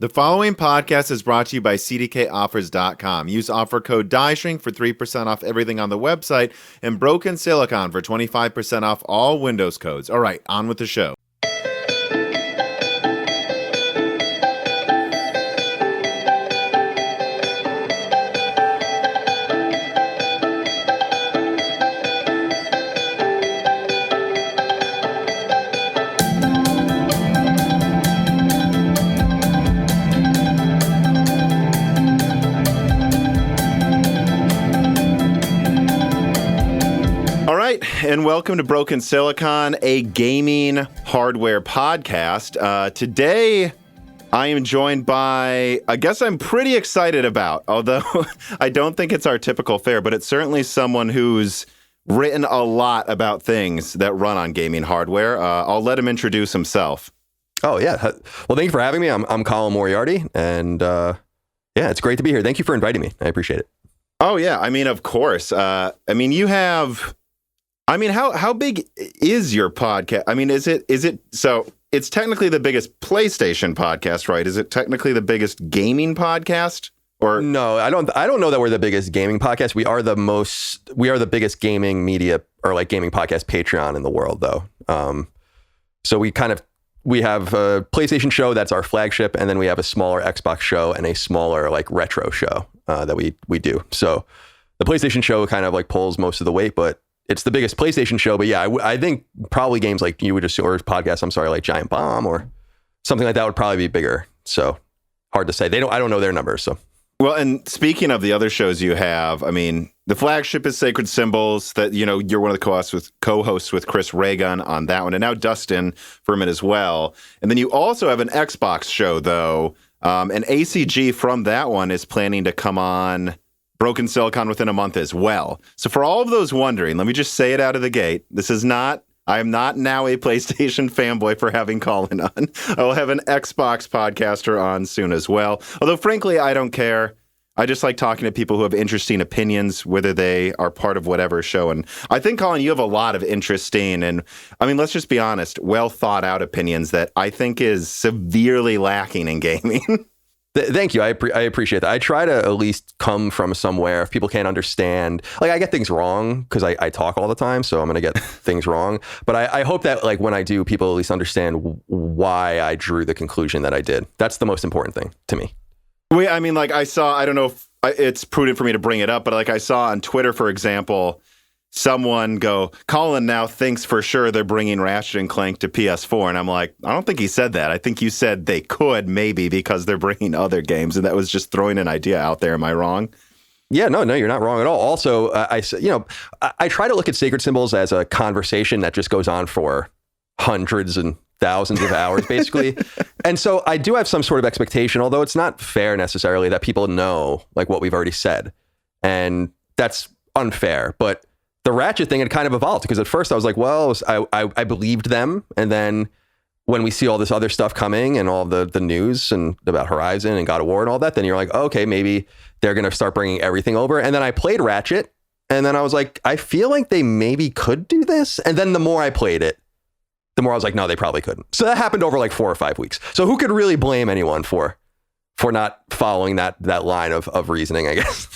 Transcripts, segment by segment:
The following podcast is brought to you by CDKOffers.com. Use offer code DIESHRINK for 3% off everything on the website and Broken Silicon for 25% off all Windows codes. All right, on with the show. And welcome to Broken Silicon, a gaming hardware podcast. Today, I am joined by a guest I'm pretty excited about, although I don't think it's our typical fare, but it's certainly someone who's written a lot about things that run on gaming hardware. I'll let him introduce himself. Oh, yeah. Well, thank you for having me. I'm Colin Moriarty, and yeah, it's great to be here. Thank you for inviting me. I appreciate it. Oh, yeah. I mean, of course. You have... how big is your podcast? I mean, is it so it's technically the biggest PlayStation podcast, right? Is it technically the biggest gaming podcast? Or no, I don't know that we're the biggest gaming podcast. We are the biggest gaming media or like gaming podcast Patreon in the world though. So we have a PlayStation show that's our flagship, and then we have a smaller Xbox show and a smaller like retro show that we do. So the PlayStation show kind of like pulls most of the weight, but it's the biggest PlayStation show. But yeah, I think probably games like you would just, or podcasts, like Giant Bomb or something like that would probably be bigger. So hard to say. I don't know their numbers. So. Well, and speaking of the other shows you have, I mean, the flagship is Sacred Symbols that, you're one of the co-hosts with Chris Reagan on that one. And now Dustin Furman as well. And then you also have an Xbox show though. And ACG from that one is planning to come on Broken Silicon within a month as well. So for all of those wondering, let me just say it out of the gate. I am not now a PlayStation fanboy for having Colin on. I will have an Xbox podcaster on soon as well. Although frankly, I don't care. I just like talking to people who have interesting opinions, whether they are part of whatever show. And I think, Colin, you have a lot of interesting and, let's just be honest, well thought out opinions that I think is severely lacking in gaming. Thank you. I appreciate that. I try to at least come from somewhere if people can't understand. Like I get things wrong because I talk all the time, so I'm going to get things wrong. But I hope that like when I do, people at least understand why I drew the conclusion that I did. That's the most important thing to me. I saw, I don't know if it's prudent for me to bring it up, but like I saw on Twitter, for example, someone go, Colin now thinks for sure they're bringing Ratchet and Clank to PS4. And I'm like, I don't think he said that. I think you said they could maybe because they're bringing other games. And that was just throwing an idea out there. Am I wrong? Yeah, no, you're not wrong at all. Also, I try to look at Sacred Symbols as a conversation that just goes on for hundreds and thousands of hours, basically. And so I do have some sort of expectation, although it's not fair necessarily that people know like what we've already said. And that's unfair. But the Ratchet thing had kind of evolved because at first I was like, well, I believed them. And then when we see all this other stuff coming and all the news and about Horizon and God of War and all that, then you're like, oh, okay, maybe they're going to start bringing everything over. And then I played Ratchet and then I was like, I feel like they maybe could do this. And then the more I played it, the more I was like, no, they probably couldn't. So that happened over like 4 or 5 weeks. So who could really blame anyone for not following that line of reasoning, I guess?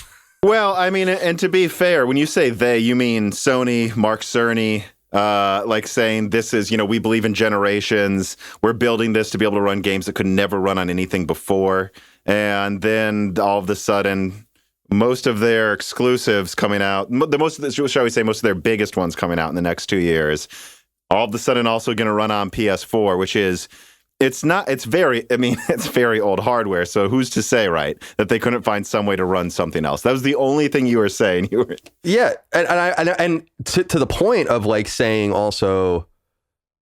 Well, and to be fair, when you say they, you mean Sony, Mark Cerny, like saying this is, we believe in generations. We're building this to be able to run games that could never run on anything before. And then all of a sudden, most of their exclusives coming out, most of their biggest ones coming out in the next 2 years, all of a sudden also going to run on PS4, which is... It's very old hardware. So who's to say, right, that they couldn't find some way to run something else? That was the only thing you were saying. Yeah. And to the point of like saying also,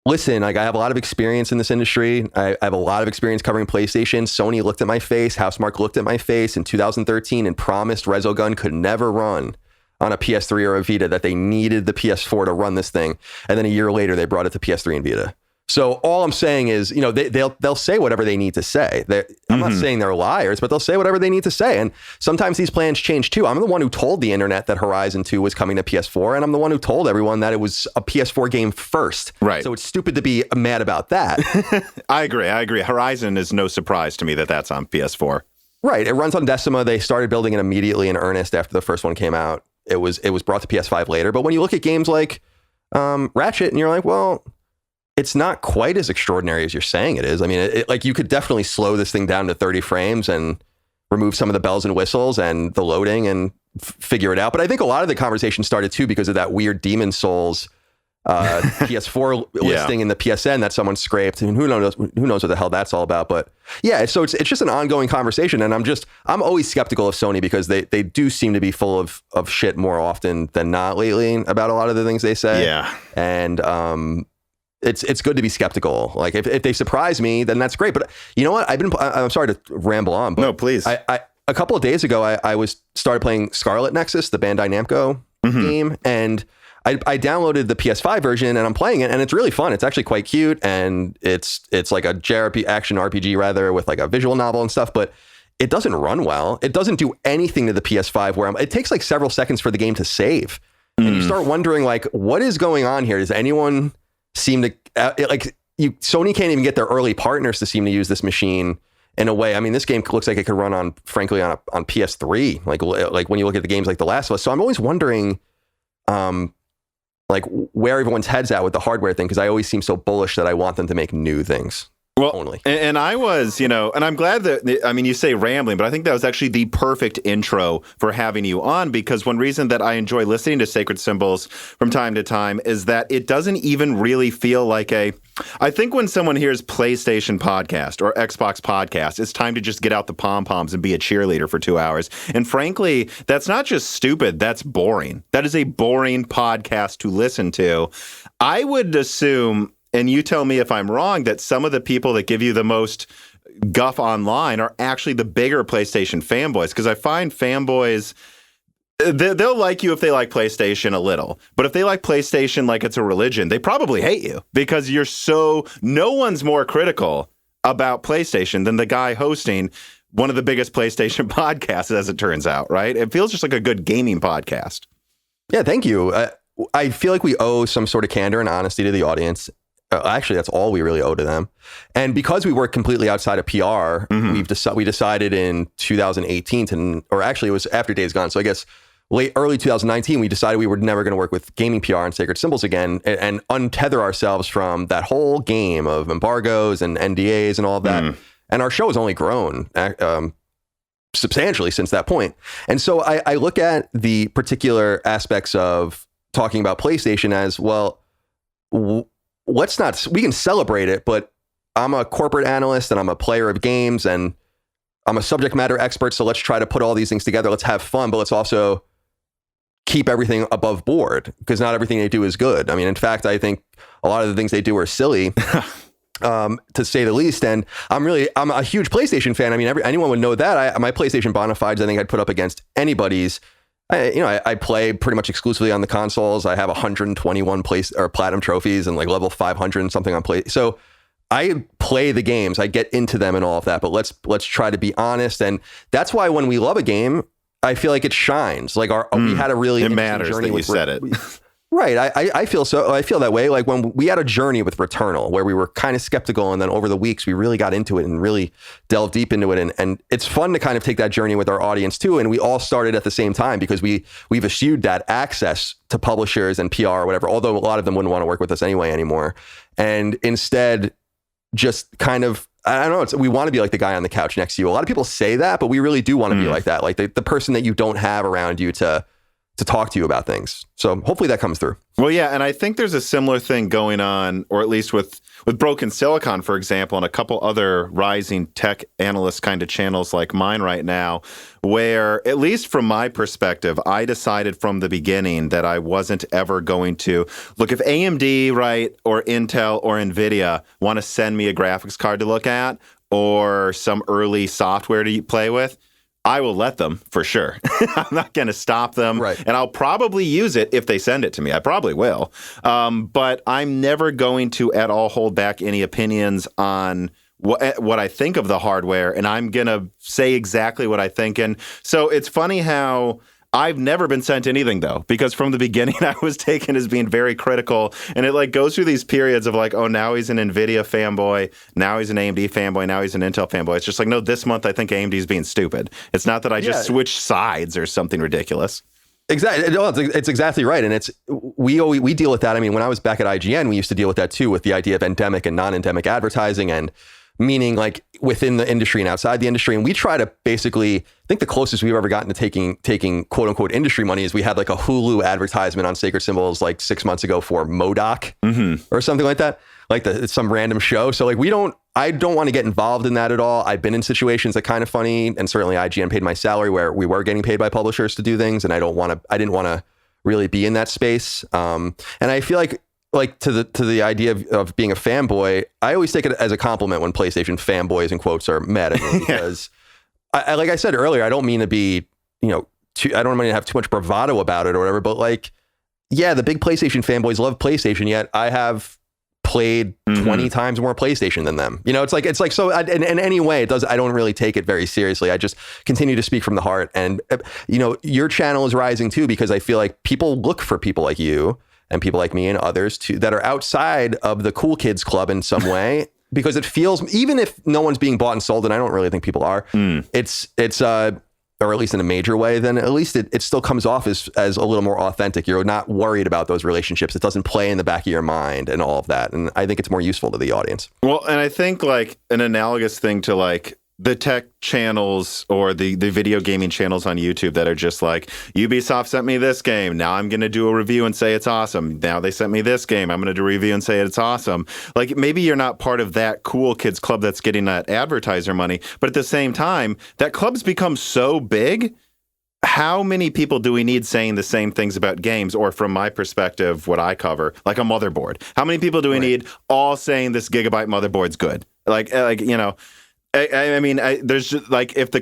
listen, like I have a lot of experience in this industry. I have a lot of experience covering PlayStation. Sony looked at my face. Housemarque looked at my face in 2013 and promised Resogun could never run on a PS3 or a Vita, that they needed the PS4 to run this thing. And then a year later, they brought it to PS3 and Vita. So all I'm saying is, they'll say whatever they need to say. I'm not saying they're liars, but they'll say whatever they need to say. And sometimes these plans change too. I'm the one who told the internet that Horizon 2 was coming to PS4, and I'm the one who told everyone that it was a PS4 game first. Right. So it's stupid to be mad about that. I agree. Horizon is no surprise to me that that's on PS4. Right. It runs on Decima. They started building it immediately in earnest after the first one came out. It was brought to PS5 later. But when you look at games like Ratchet, and you're like, well, it's not quite as extraordinary as you're saying it is. I mean, like you could definitely slow this thing down to 30 frames and remove some of the bells and whistles and the loading and figure it out. But I think a lot of the conversation started too because of that weird Demon Souls PS4 listing in the PSN that someone scraped, and who knows what the hell that's all about. But yeah, so it's just an ongoing conversation, and I'm always skeptical of Sony because they do seem to be full of shit more often than not lately about a lot of the things they say. Yeah, and it's good to be skeptical. Like if they surprise me, then that's great. But you know what? I'm sorry to ramble on, but no, please. A couple of days ago, I started playing Scarlet Nexus, the Bandai Namco game, and I downloaded the PS5 version and I'm playing it, and it's really fun. It's actually quite cute, and it's like a JRPG action RPG rather, with like a visual novel and stuff, but it doesn't run well. It doesn't do anything to the PS5 where it takes like several seconds for the game to save. And you start wondering like, what is going on here? Does anyone seem to Sony can't even get their early partners to seem to use this machine in a way. I mean, this game looks like it could run on PS3. Like when you look at the games like The Last of Us. So I'm always wondering, like where everyone's head's at with the hardware thing, because I always seem so bullish that I want them to make new things. Well, only. And I was, and I'm glad that, I mean, you say rambling, but I think that was actually the perfect intro for having you on, because one reason that I enjoy listening to Sacred Symbols from time to time is that it doesn't even really feel like I think when someone hears PlayStation podcast or Xbox podcast, it's time to just get out the pom-poms and be a cheerleader for 2 hours. And frankly, that's not just stupid, that's boring. That is a boring podcast to listen to. I would assume, and you tell me if I'm wrong, that some of the people that give you the most guff online are actually the bigger PlayStation fanboys, because I find fanboys, they'll like you if they like PlayStation a little. But if they like PlayStation like it's a religion, they probably hate you, because no one's more critical about PlayStation than the guy hosting one of the biggest PlayStation podcasts, as it turns out, right? It feels just like a good gaming podcast. Yeah, thank you. I feel like we owe some sort of candor and honesty to the audience. Actually, that's all we really owe to them. And because we work completely outside of PR, we decided in 2018 or actually it was after Days Gone. So I guess early 2019, we decided we were never going to work with gaming PR and Sacred Symbols again, and untether ourselves from that whole game of embargoes and NDAs and all of that. And our show has only grown substantially since that point. And so I look at the particular aspects of talking about PlayStation as, well, we can celebrate it, but I'm a corporate analyst and I'm a player of games and I'm a subject matter expert. So let's try to put all these things together. Let's have fun, but let's also keep everything above board, because not everything they do is good. I mean, in fact, I think a lot of the things they do are silly, to say the least. And I'm a huge PlayStation fan. I mean, anyone would know that. My PlayStation bona fides, I think I'd put up against anybody's. I play pretty much exclusively on the consoles. I have 121 platinum trophies and like level 500 and something on play. So I play the games, I get into them and all of that, but let's try to be honest. And that's why when we love a game, I feel like it shines. Like we had a really interesting matters journey. That you said it. Right. I feel that way. Like when we had a journey with Returnal where we were kind of skeptical, and then over the weeks we really got into it and really delved deep into it. And it's fun to kind of take that journey with our audience too. And we all started at the same time because we've eschewed that access to publishers and PR or whatever, although a lot of them wouldn't want to work with us anyway anymore. And instead just kind of, I don't know, we want to be like the guy on the couch next to you. A lot of people say that, but we really do want to be like that. Like the person that you don't have around you to talk to you about things. So hopefully that comes through. Well, yeah, and I think there's a similar thing going on, or at least with Broken Silicon, for example, and a couple other rising tech analyst kind of channels like mine right now, where, at least from my perspective, I decided from the beginning that I wasn't ever going to look, if AMD, right, or Intel or NVIDIA want to send me a graphics card to look at or some early software to play with, I will let them for sure. I'm not going to stop them. Right. And I'll probably use it if they send it to me. I probably will. But I'm never going to at all hold back any opinions on what I think of the hardware. And I'm going to say exactly what I think. And so it's funny how I've never been sent anything, though, because from the beginning, I was taken as being very critical. And it like goes through these periods of like, oh, now he's an NVIDIA fanboy. Now he's an AMD fanboy. Now he's an Intel fanboy. It's just like, no, this month I think AMD is being stupid. It's not that I just switched sides or something ridiculous. Exactly. No, it's exactly right. And we deal with that. I mean, when I was back at IGN, we used to deal with that, too, with the idea of endemic and non-endemic advertising, and meaning like within the industry and outside the industry. And we try to basically, I think the closest we've ever gotten to taking quote unquote industry money is we had like a Hulu advertisement on Sacred Symbols like 6 months ago for MODOK or something like that, like some random show. So like I don't want to get involved in that at all. I've been in situations that kind of funny, and certainly IGN paid my salary where we were getting paid by publishers to do things, and I didn't want to really be in that space. And I feel like to the idea of being a fanboy, I always take it as a compliment when PlayStation fanboys in quotes are mad at me, because I like I said earlier, I don't mean to be, I don't mean to have too much bravado about it or whatever, but like, yeah, the big PlayStation fanboys love PlayStation, yet I have played 20 times more PlayStation than them. It's like so in any way it does. I don't really take it very seriously. I just continue to speak from the heart. And your channel is rising too, because I feel like people look for people like you and people like me and others too that are outside of the cool kids club in some way, because it feels, even if no one's being bought and sold, and I don't really think people are, it's or at least in a major way, then at least it still comes off as a little more authentic. You're not worried about those relationships. It doesn't play in the back of your mind and all of that. And I think it's more useful to the audience. Well, and I think like an analogous thing to like the tech channels or the video gaming channels on YouTube that are just like, Ubisoft sent me this game, now I'm going to do a review and say it's awesome. Now they sent me this game, I'm going to do a review and say it's awesome. Like, maybe you're not part of that cool kids club that's getting that advertiser money, but at the same time, that club's become so big. How many people do we need saying the same things about games, or from my perspective, what I cover, like a motherboard? How many people do we need all saying this Gigabyte motherboard's good? I mean, there's just like, if the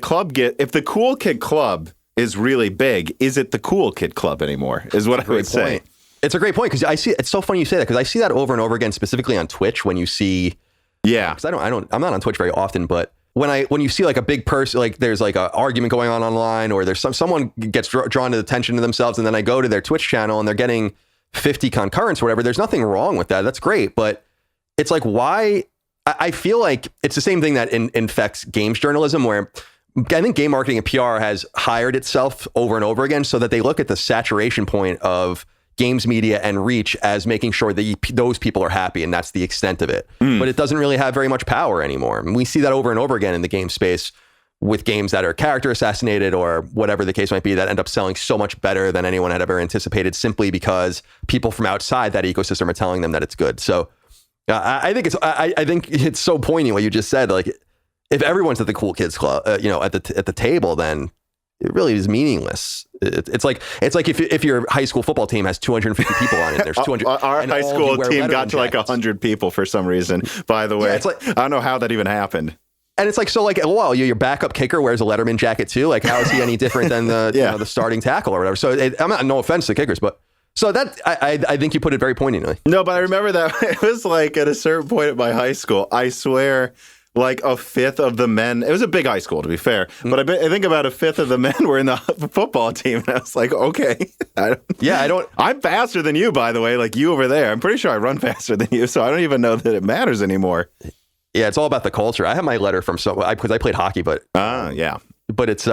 cool kid club is really big, is it the cool kid club anymore? Is what I would say. It's a great point, because I see, it's so funny you say that, because I see that over and over again, specifically on Twitch, when you see, because I'm not on Twitch very often, but when you see like a big person, like there's like an argument going on online, or there's someone gets drawn to the attention to themselves, and then I go to their Twitch channel and they're getting 50 concurrents or whatever. There's nothing wrong with that. That's great, but it's like, why? I feel like it's the same thing that infects games journalism, where I think game marketing and PR has hired itself over and over again, so that they look at the saturation point of games media and reach as making sure that those people are happy, and that's the extent of it. But it doesn't really have very much power anymore. And we see that over and over again in the game space with games that are character assassinated or whatever the case might be, that end up selling so much better than anyone had ever anticipated, simply because people from outside that ecosystem are telling them that it's good. So I think it's so poignant what you just said. Like, if everyone's at the cool kids club, at the table, then it really is meaningless. It's like if your high school football team has 250 people on it. There's 200. Our high school team got to like 100 people for some reason. By the way, it's like, I don't know how that even happened. And it's like, so like, well, your backup kicker wears a Letterman jacket too. Like, how is he any different than the the starting tackle or whatever? So I'm not, no offense to kickers, but. So that I think you put it very poignantly. No, but I remember that it was like at a certain point at my high school, I swear, like a fifth of the men. It was a big high school, to be fair, but I think about a fifth of the men were in the football team, and I was like, okay, I'm faster than you, by the way, like you over there. I'm pretty sure I run faster than you, so I don't even know that it matters anymore. Yeah, it's all about the culture. I have my letter from because I played hockey, but but it's.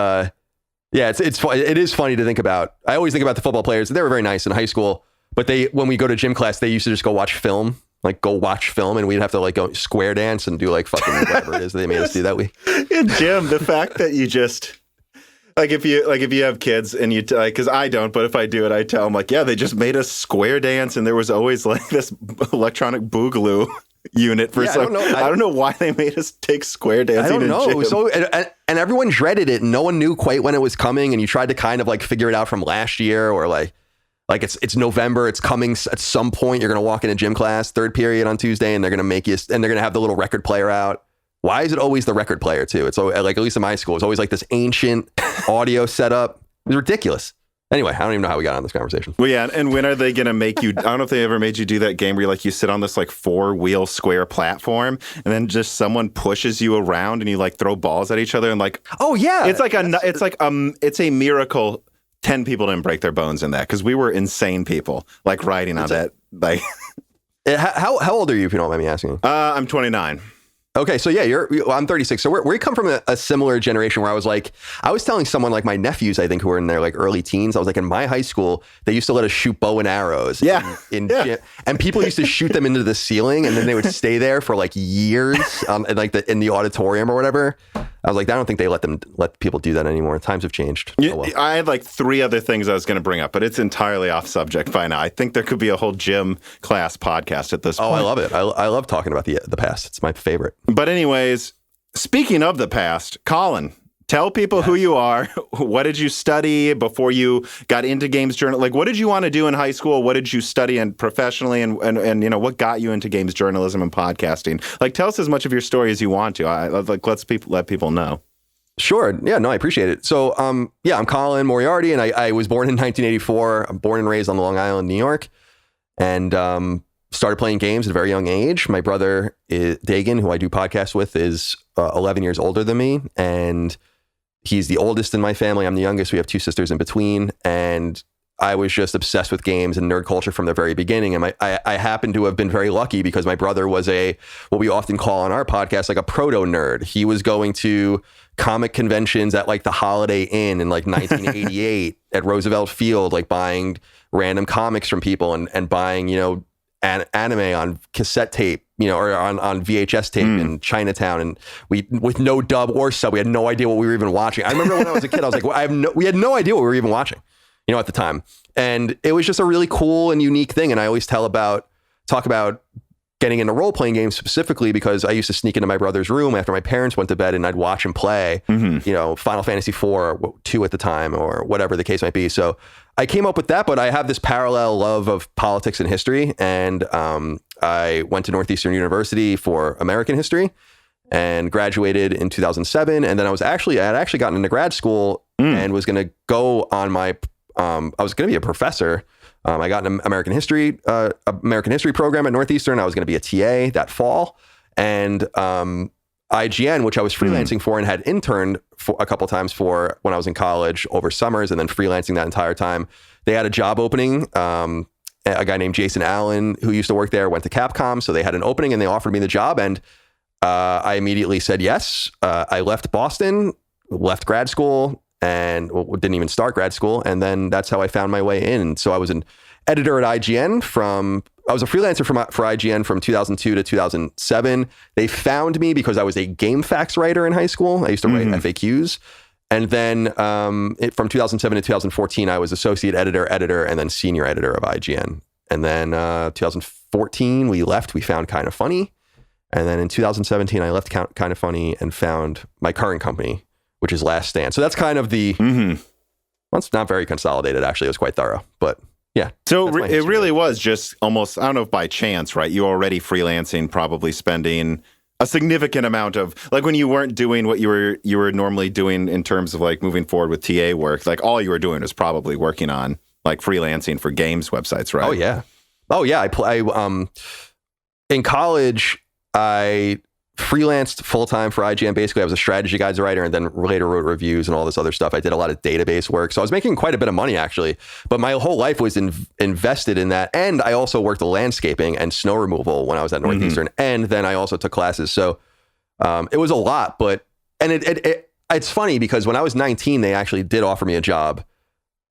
Yeah, it is funny to think about. I always think about the football players. They were very nice in high school, but when we go to gym class, they used to just go watch film, and we'd have to like go square dance and do like fucking whatever it is that they made us do that week. In gym, the fact that you just if you have kids and you because I don't, but if I do it, I tell them like, yeah, they just made us square dance, and there was always like this electronic boogaloo unit for some. I don't know why they made us take square dancing. I don't know. Gym. So and everyone dreaded it. And no one knew quite when it was coming. And you tried to kind of like figure it out from last year, or like it's November. It's coming at some point. You're gonna walk into gym class, third period on Tuesday, and they're gonna make you, and they're gonna have the little record player out. why is it always the record player too? It's like, at least in my school, it's always like this ancient audio setup. It's ridiculous. Anyway, I don't even know how we got on this conversation. Well, yeah, and when are they going to make you, I don't know if they ever made you do that game where you sit on this like 4-wheel square platform and then just someone pushes you around and you like throw balls at each other and like, oh yeah. It's a miracle 10 people didn't break their bones in that because we were insane people like riding on that. Like, how old are you, if you don't mind me asking? I'm 29. Okay, so yeah, I'm 36. So we come from a similar generation where I was telling someone like my nephews, I think, who were in their like early teens. I was like, in my high school, they used to let us shoot bow and arrows. Yeah. Gym, and people used to shoot them into the ceiling, and then they would stay there for like years, in the auditorium or whatever. I was like, I don't think they let people do that anymore. Times have changed. Yeah, well. I had like 3 other things I was going to bring up, but it's entirely off subject by now. I think there could be a whole gym class podcast at this point. Oh, I love it. I love talking about the past. It's my favorite. But anyways, speaking of the past, Colin, tell people who you are. What did you study before you got into games journal? Like, what did you want to do in high school? What did you study and professionally? And what got you into games journalism and podcasting? Like, tell us as much of your story as you want to. Let people know. Sure. Yeah, no, I appreciate it. So, I'm Colin Moriarty, and I was born in 1984. I'm born and raised on Long Island, New York, and started playing games at a very young age. My brother, Dagan, who I do podcasts with, is 11 years older than me, and he's the oldest in my family. I'm the youngest. We have 2 sisters in between, and I was just obsessed with games and nerd culture from the very beginning. And I happen to have been very lucky because my brother was what we often call on our podcast, like a proto nerd. He was going to comic conventions at like the Holiday Inn in like 1988 at Roosevelt Field, like buying random comics from people and buying, anime on cassette tape, or on VHS tape in Chinatown, and we, with no dub or sub, we had no idea what we were even watching. I remember when I was a kid, I was like, we had no idea what we were even watching, at the time. And it was just a really cool and unique thing. And I always talk about getting into role-playing games specifically because I used to sneak into my brother's room after my parents went to bed and I'd watch him play, Final Fantasy IV or 2 at the time or whatever the case might be. So I came up with that, but I have this parallel love of politics and history. And I went to Northeastern University for American history and graduated in 2007. And then I had actually gotten into grad school and was going to go on I was going to be a professor. I got an American history program at Northeastern. I was going to be a TA that fall, and IGN, which I was freelancing for and had interned for a couple times for when I was in college over summers, and then freelancing that entire time. They had a job opening. A guy named Jason Allen, who used to work there, went to Capcom, so they had an opening and they offered me the job, and I immediately said yes. I left Boston, left grad school, and didn't even start grad school. And then that's how I found my way in. So I was an editor at IGN I was a freelancer for IGN from 2002 to 2007. They found me because I was a game facts writer in high school. I used to write FAQs. And then from 2007 to 2014, I was associate editor, and then senior editor of IGN. And then 2014, we found Kind of Funny. And then in 2017, I left Kind of Funny and found my current company, which is Last Stand. So that's kind of well, it's not very consolidated, actually. It was quite thorough, but yeah. So it really was just almost, I don't know if by chance, right? You were already freelancing, probably spending a significant amount of, like when you weren't doing what you were normally doing in terms of like moving forward with TA work, like all you were doing was probably working on like freelancing for games websites, right? Oh yeah. I in college, I freelanced full-time for IGN. Basically, I was a strategy guides writer and then later wrote reviews and all this other stuff. I did a lot of database work. So I was making quite a bit of money, actually. But my whole life was invested in that. And I also worked landscaping and snow removal when I was at Northeastern. And then I also took classes. So it was a lot. And it's funny because when I was 19, they actually did offer me a job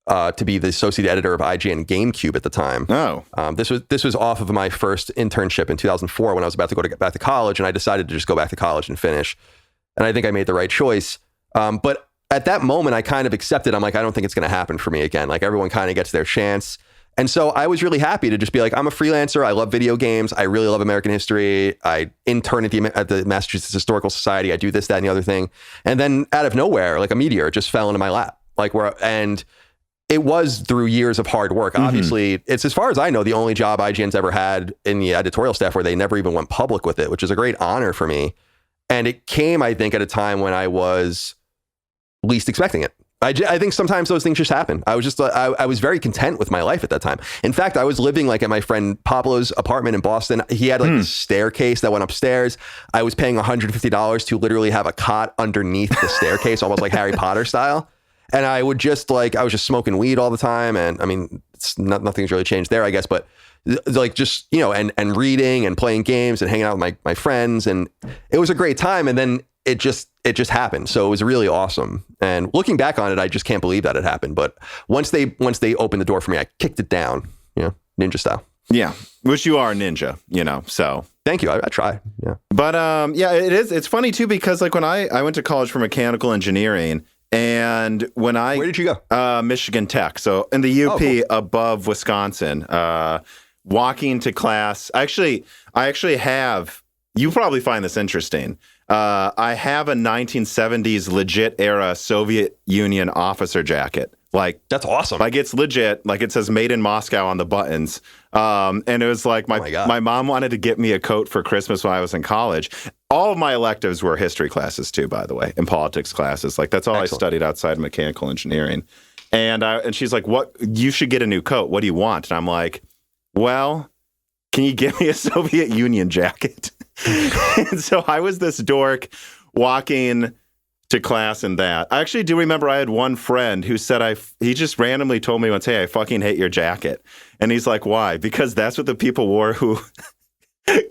to be the associate editor of IGN GameCube at the time. Oh, this was off of my first internship in 2004 when I was about to go back to college, and I decided to just go back to college and finish. And I think I made the right choice. But at that moment, I kind of accepted. I'm like, I don't think it's going to happen for me again. Like everyone kind of gets their chance. And so I was really happy to just be like, I'm a freelancer. I love video games. I really love American history. I intern at the Massachusetts Historical Society. I do this, that, and the other thing. And then out of nowhere, like a meteor just fell into my lap. And it was through years of hard work. Obviously, it's, as far as I know, the only job IGN's ever had in the editorial staff where they never even went public with it, which is a great honor for me. And it came, I think, at a time when I was least expecting it. I think sometimes those things just happen. I was just, I was very content with my life at that time. In fact, I was living like at my friend Pablo's apartment in Boston. He had like this staircase that went upstairs. I was paying $150 to literally have a cot underneath the staircase, almost like Harry Potter style. And I would just like, I was just smoking weed all the time. And I mean, nothing's really changed there, I guess, but like just, you know, and reading and playing games and hanging out with my friends. And it was a great time. And then it just happened. So it was really awesome. And looking back on it, I just can't believe that it happened. But once they opened the door for me, I kicked it down, you know, ninja style. Yeah. Which you are a ninja, you know, so. Thank you. I try. Yeah. But yeah, it's funny too, because like when I went to college for mechanical engineering, and when where did you go? Michigan Tech. So in the UP cool. above Wisconsin, walking to class. I actually have, you probably find this interesting. I have a 1970s legit era Soviet Union officer jacket. Like, that's awesome. Like, it's legit. Like, it says "Made in Moscow" on the buttons. And it was like my mom wanted to get me a coat for Christmas when I was in college. All of my electives were history classes too, by the way, and politics classes. Like, that's all Excellent. I studied outside of mechanical engineering. And she's like, "What? You should get a new coat. What do you want?" And I'm like, "Well, can you give me a Soviet Union jacket?" And so I was this dork walking to class in that. I actually do remember I had one friend who said he just randomly told me once, "Hey, I fucking hate your jacket." And he's like, "Why?" Because that's what the people wore who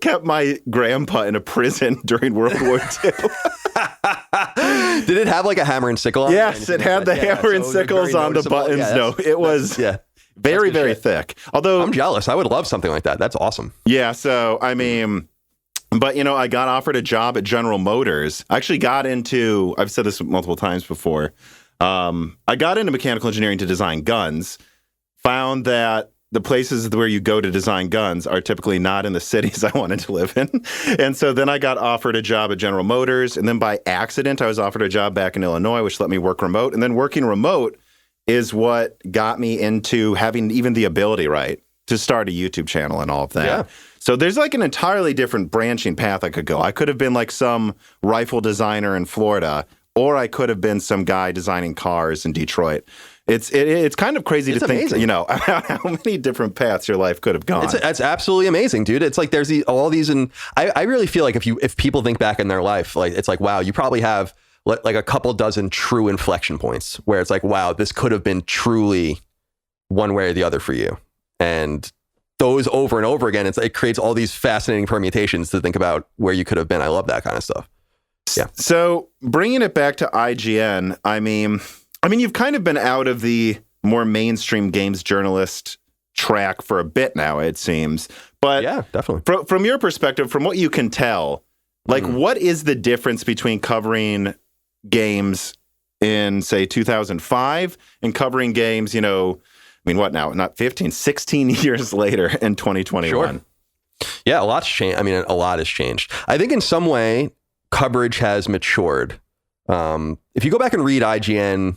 kept my grandpa in a prison during World War II. Did it have like a hammer and sickle on it? Yes, it had the hammer and sickles on the buttons. Yeah, no, it was very, very thick. Although I'm jealous. I would love something like that. That's awesome. Yeah, so I mean, but you know, I got offered a job at General Motors. I actually got into, I've said this multiple times before. I got into mechanical engineering to design guns. Found that the places where you go to design guns are typically not in the cities I wanted to live in. And so then I got offered a job at General Motors. And then by accident, I was offered a job back in Illinois, which let me work remote. And then working remote is what got me into having even the ability, right, to start a YouTube channel and all of that. Yeah. So there's like an entirely different branching path I could go. I could have been like some rifle designer in Florida, or I could have been some guy designing cars in Detroit. It's kind of crazy to think, you know, how many different paths your life could have gone. It's absolutely amazing, dude. It's like there's all these, and I really feel like if people think back in their life, like it's like, wow, you probably have like a couple dozen true inflection points where it's like, wow, this could have been truly one way or the other for you. And those over and over again, it creates all these fascinating permutations to think about where you could have been. I love that kind of stuff. Yeah. So bringing it back to IGN, I mean, you've kind of been out of the more mainstream games journalist track for a bit now, it seems. But yeah, definitely. From your perspective, from what you can tell, like what is the difference between covering games in, say, 2005 and covering games, you know, I mean, what now? Not 15, 16 years later in 2021. Sure. Yeah, a lot's changed. I mean, a lot has changed. I think in some way, coverage has matured. If you go back and read IGN,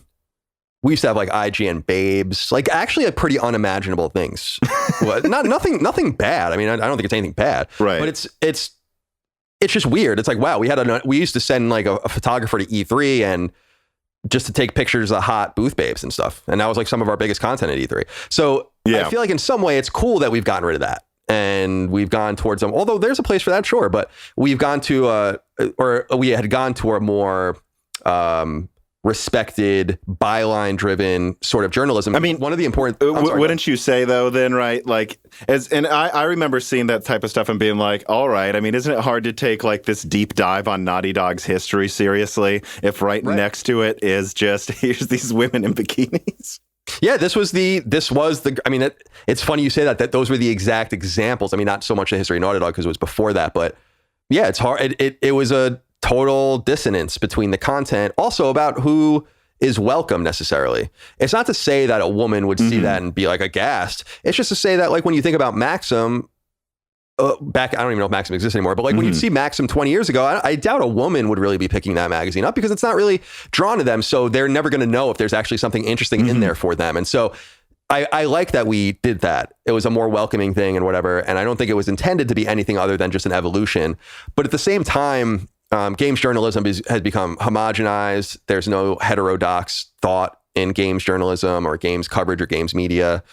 we used to have like IGN babes, like actually pretty unimaginable things. Nothing bad. I mean, I don't think it's anything bad, right? But it's just weird. It's like, wow, we used to send like a photographer to E3 and just to take pictures of hot booth babes and stuff. And that was like some of our biggest content at E3. So yeah. I feel like in some way it's cool that we've gotten rid of that. And we've gone towards them, although there's a place for that, sure. But we've gone to, or we had gone to a more respected, byline-driven sort of journalism. I mean, one of the important... wouldn't you say, though, then, right? Like, and I remember seeing that type of stuff and being like, all right, I mean, isn't it hard to take, like, this deep dive on Naughty Dog's history seriously if right next to it is just, here's these women in bikinis? Yeah, this was the, I mean, it's funny you say that those were the exact examples. I mean, not so much the history of Naughty Dog because it was before that, but yeah, it's hard. It was a total dissonance between the content, also about who is welcome necessarily. It's not to say that a woman would see that and be like aghast. It's just to say that, like, when you think about Maxim, back, I don't even know if Maxim exists anymore, but like when you see Maxim 20 years ago, I doubt a woman would really be picking that magazine up because it's not really drawn to them. So they're never going to know if there's actually something interesting in there for them. And so I like that we did that. It was a more welcoming thing and whatever. And I don't think it was intended to be anything other than just an evolution. But at the same time, Games journalism has become homogenized. There's no heterodox thought in games journalism or games coverage or games media.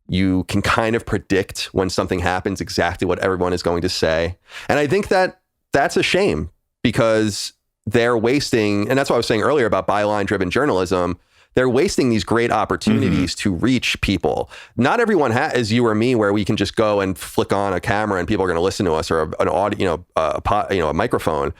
You can kind of predict when something happens exactly what everyone is going to say. And I think that that's a shame because they're wasting, and that's what I was saying earlier about byline driven journalism. They're wasting these great opportunities to reach people. Not everyone is you or me, where we can just go and flick on a camera and people are going to listen to us, or an audio, a microphone.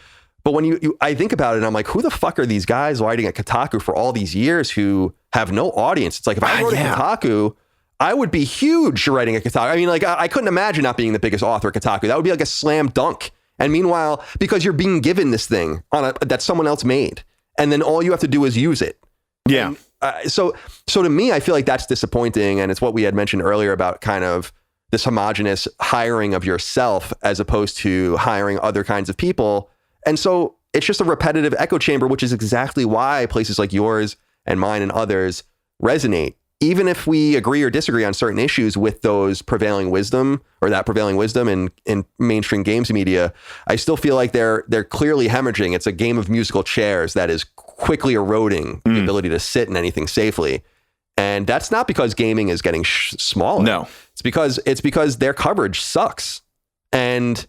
But when I think about it, I'm like, who the fuck are these guys writing at Kotaku for all these years who have no audience? It's like, if I wrote at Kotaku, I would be huge writing at Kotaku. I mean, like, I couldn't imagine not being the biggest author at Kotaku. That would be like a slam dunk. And meanwhile, because you're being given this thing that someone else made, and then all you have to do is use it. Yeah. And, so to me, I feel like that's disappointing. And it's what we had mentioned earlier about kind of this homogenous hiring of yourself as opposed to hiring other kinds of people. And so it's just a repetitive echo chamber, which is exactly why places like yours and mine and others resonate. Even if we agree or disagree on certain issues with those prevailing wisdom or that prevailing wisdom in mainstream games media, I still feel like they're clearly hemorrhaging. It's a game of musical chairs that is quickly eroding the ability to sit in anything safely. And that's not because gaming is getting smaller. No, it's because their coverage sucks. And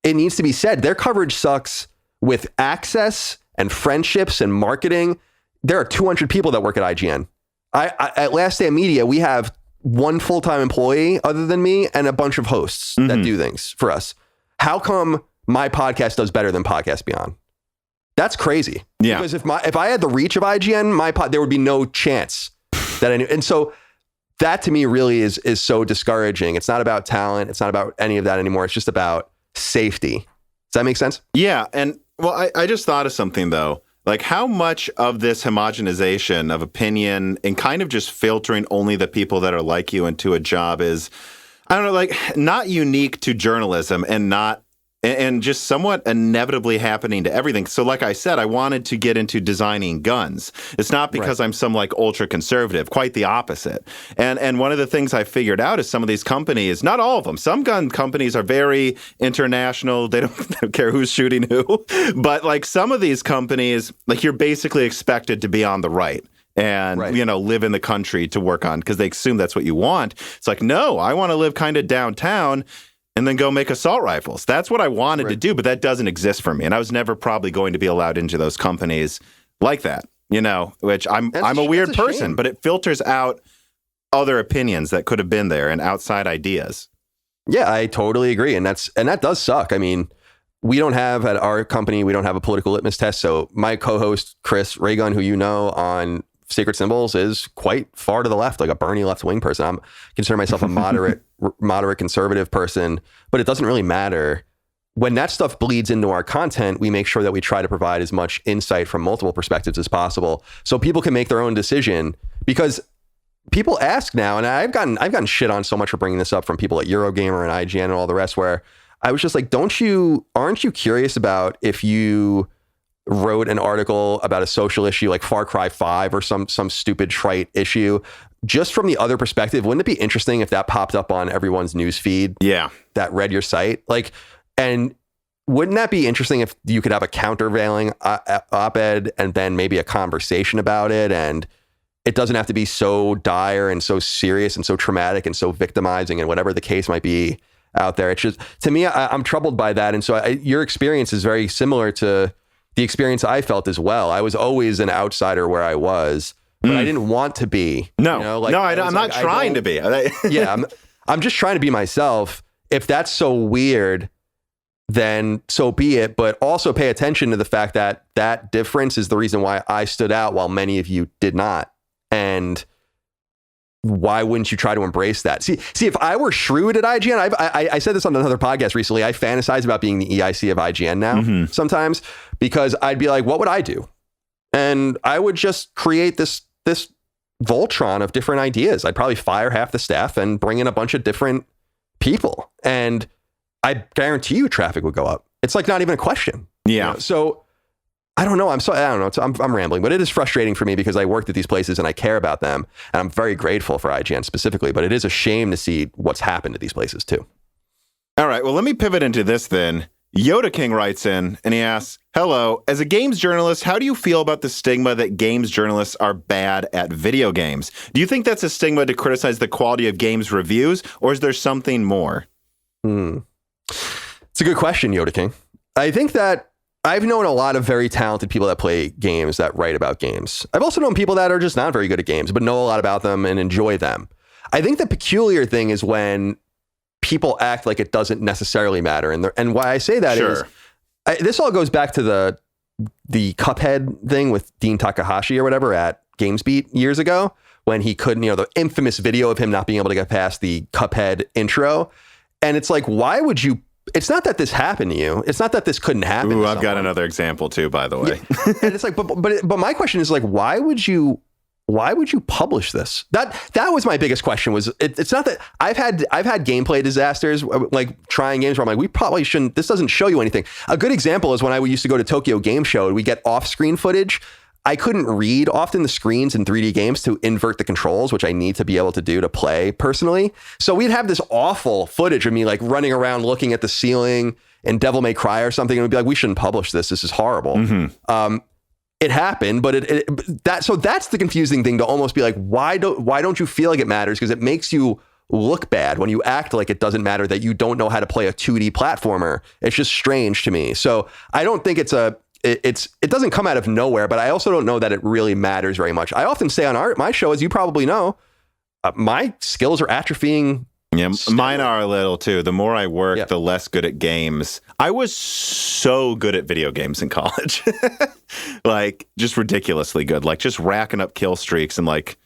it needs to be said, their coverage sucks with access and friendships and marketing. There are 200 people that work at IGN. At Last Stand Media, we have one full-time employee other than me and a bunch of hosts that do things for us. How come my podcast does better than Podcast Beyond? That's crazy. Yeah. Because if I had the reach of IGN, there would be no chance that and so that to me really is so discouraging. It's not about talent. It's not about any of that anymore. It's just about safety. Does that make sense? Yeah. And well, I just thought of something though. Like, how much of this homogenization of opinion and kind of just filtering only the people that are like you into a job is, I don't know, like, not unique to journalism and just somewhat inevitably happening to everything. So like I said, I wanted to get into designing guns. It's not because I'm some like ultra conservative, quite the opposite. And one of the things I figured out is some of these companies, not all of them, some gun companies are very international. They don't care who's shooting who. But like some of these companies, like you're basically expected to be on the right. And, live in the country to work on because they assume that's what you want. It's like, no, I want to live kind of downtown and then go make assault rifles. That's what I wanted to do, but that doesn't exist for me. And I was never probably going to be allowed into those companies like that, which I'm a weird person, but it filters out other opinions that could have been there and outside ideas. Yeah, I totally agree. And that does suck. I mean, we don't have at our company, we don't have a political litmus test. So my co-host, Chris Raygun, who you know on Sacred Symbols, is quite far to the left, like a Bernie left-wing person. I consider myself a moderate conservative person, but it doesn't really matter. When that stuff bleeds into our content, we make sure that we try to provide as much insight from multiple perspectives as possible so people can make their own decision. Because people ask now, and I've gotten shit on so much for bringing this up from people at Eurogamer and IGN and all the rest, where I was just like, aren't you curious about if you wrote an article about a social issue like Far Cry 5 or some stupid trite issue, just from the other perspective, wouldn't it be interesting if that popped up on everyone's news feed? Yeah. That read your site? Like, and wouldn't that be interesting if you could have a countervailing op-ed and then maybe a conversation about it? And it doesn't have to be so dire and so serious and so traumatic and so victimizing and whatever the case might be out there. It's just, to me, I'm troubled by that. And so your experience is very similar to the experience I felt as well. I was always an outsider where I was, but I didn't want to be. No, I'm not trying to be. Yeah, I'm just trying to be myself. If that's so weird, then so be it. But also pay attention to the fact that that difference is the reason why I stood out while many of you did not. And why wouldn't you try to embrace that? See, if I were shrewd at IGN, I said this on another podcast recently, I fantasize about being the EIC of IGN now sometimes, because I'd be like, what would I do? And I would just create this Voltron of different ideas. I'd probably fire half the staff and bring in a bunch of different people. And I guarantee you traffic would go up. It's like not even a question. Yeah. So I don't know. I don't know. I'm rambling, but it is frustrating for me because I worked at these places and I care about them. And I'm very grateful for IGN specifically, but it is a shame to see what's happened to these places too. All right. Well, let me pivot into this then. Yoda King writes in and he asks, Hello. As a games journalist, how do you feel about the stigma that games journalists are bad at video games? Do you think that's a stigma to criticize the quality of games reviews, or is there something more? It's a good question, Yoda King. I think that I've known a lot of very talented people that play games that write about games. I've also known people that are just not very good at games, but know a lot about them and enjoy them. I think the peculiar thing is when people act like it doesn't necessarily matter. And why I say that is, this all goes back to the Cuphead thing with Dean Takahashi or whatever at GamesBeat years ago, when he couldn't, the infamous video of him not being able to get past the Cuphead intro. And it's like, why would you? It's not that this happened to you. It's not that this couldn't happen. Ooh, I've got another example too, by the way. Yeah. And it's like, but my question is like, why would you publish this? That was my biggest question. Was it's not that I've had gameplay disasters, like trying games where I'm like, we probably shouldn't. This doesn't show you anything. A good example is when I used to go to Tokyo Game Show and we get off-screen footage. I couldn't read often the screens in 3D games to invert the controls, which I need to be able to do to play personally. So we'd have this awful footage of me like running around looking at the ceiling in Devil May Cry or something, and we'd be like, we shouldn't publish this. This is horrible. Mm-hmm. It happened, but so that's the confusing thing, to almost be like, why don't you feel like it matters? Because it makes you look bad when you act like it doesn't matter that you don't know how to play a 2D platformer. It's just strange to me. So I don't think it doesn't come out of nowhere, but I also don't know that it really matters very much. I often say on my show, as you probably know, my skills are atrophying. Yeah, mine are a little too. The more I work, the less good at games. I was so good at video games in college. Like, just ridiculously good. Like, just racking up kill streaks and like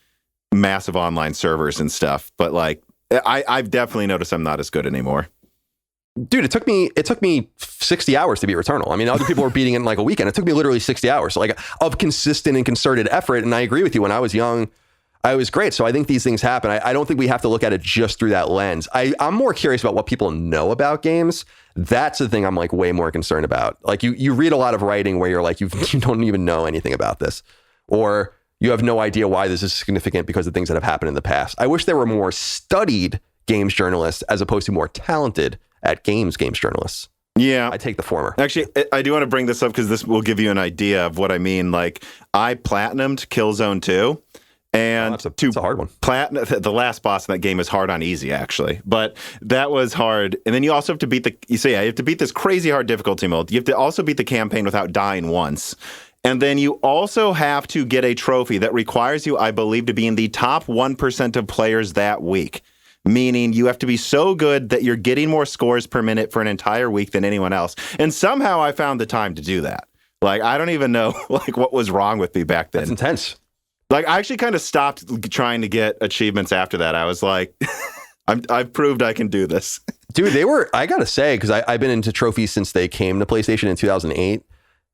massive online servers and stuff. But like, I've definitely noticed I'm not as good anymore. Dude, it took me 60 hours to beat Returnal. I mean, other people were beating it in like a weekend. It took me literally 60 hours, so like of consistent and concerted effort. And I agree with you. When I was young, I was great. So I think these things happen. I don't think we have to look at it just through that lens. I'm more curious about what people know about games. That's the thing I'm like way more concerned about. Like you read a lot of writing where you're like, you don't even know anything about this, or you have no idea why this is significant because of things that have happened in the past. I wish there were more studied games journalists as opposed to more talented at games journalists. Yeah. I take the former. Actually, I do want to bring this up because this will give you an idea of what I mean. Like, I platinumed Killzone 2. And it's a hard one. The last boss in that game is hard on easy, actually. But that was hard. And then you also have to beat you have to beat this crazy hard difficulty mode. You have to also beat the campaign without dying once. And then you also have to get a trophy that requires you, I believe, to be in the top 1% of players that week. Meaning you have to be so good that you're getting more scores per minute for an entire week than anyone else. And somehow I found the time to do that. Like, I don't even know like what was wrong with me back then. That's intense. Like, I actually kind of stopped trying to get achievements after that. I was like, I've proved I can do this. Dude, I got to say, because I've been into trophies since they came to PlayStation in 2008.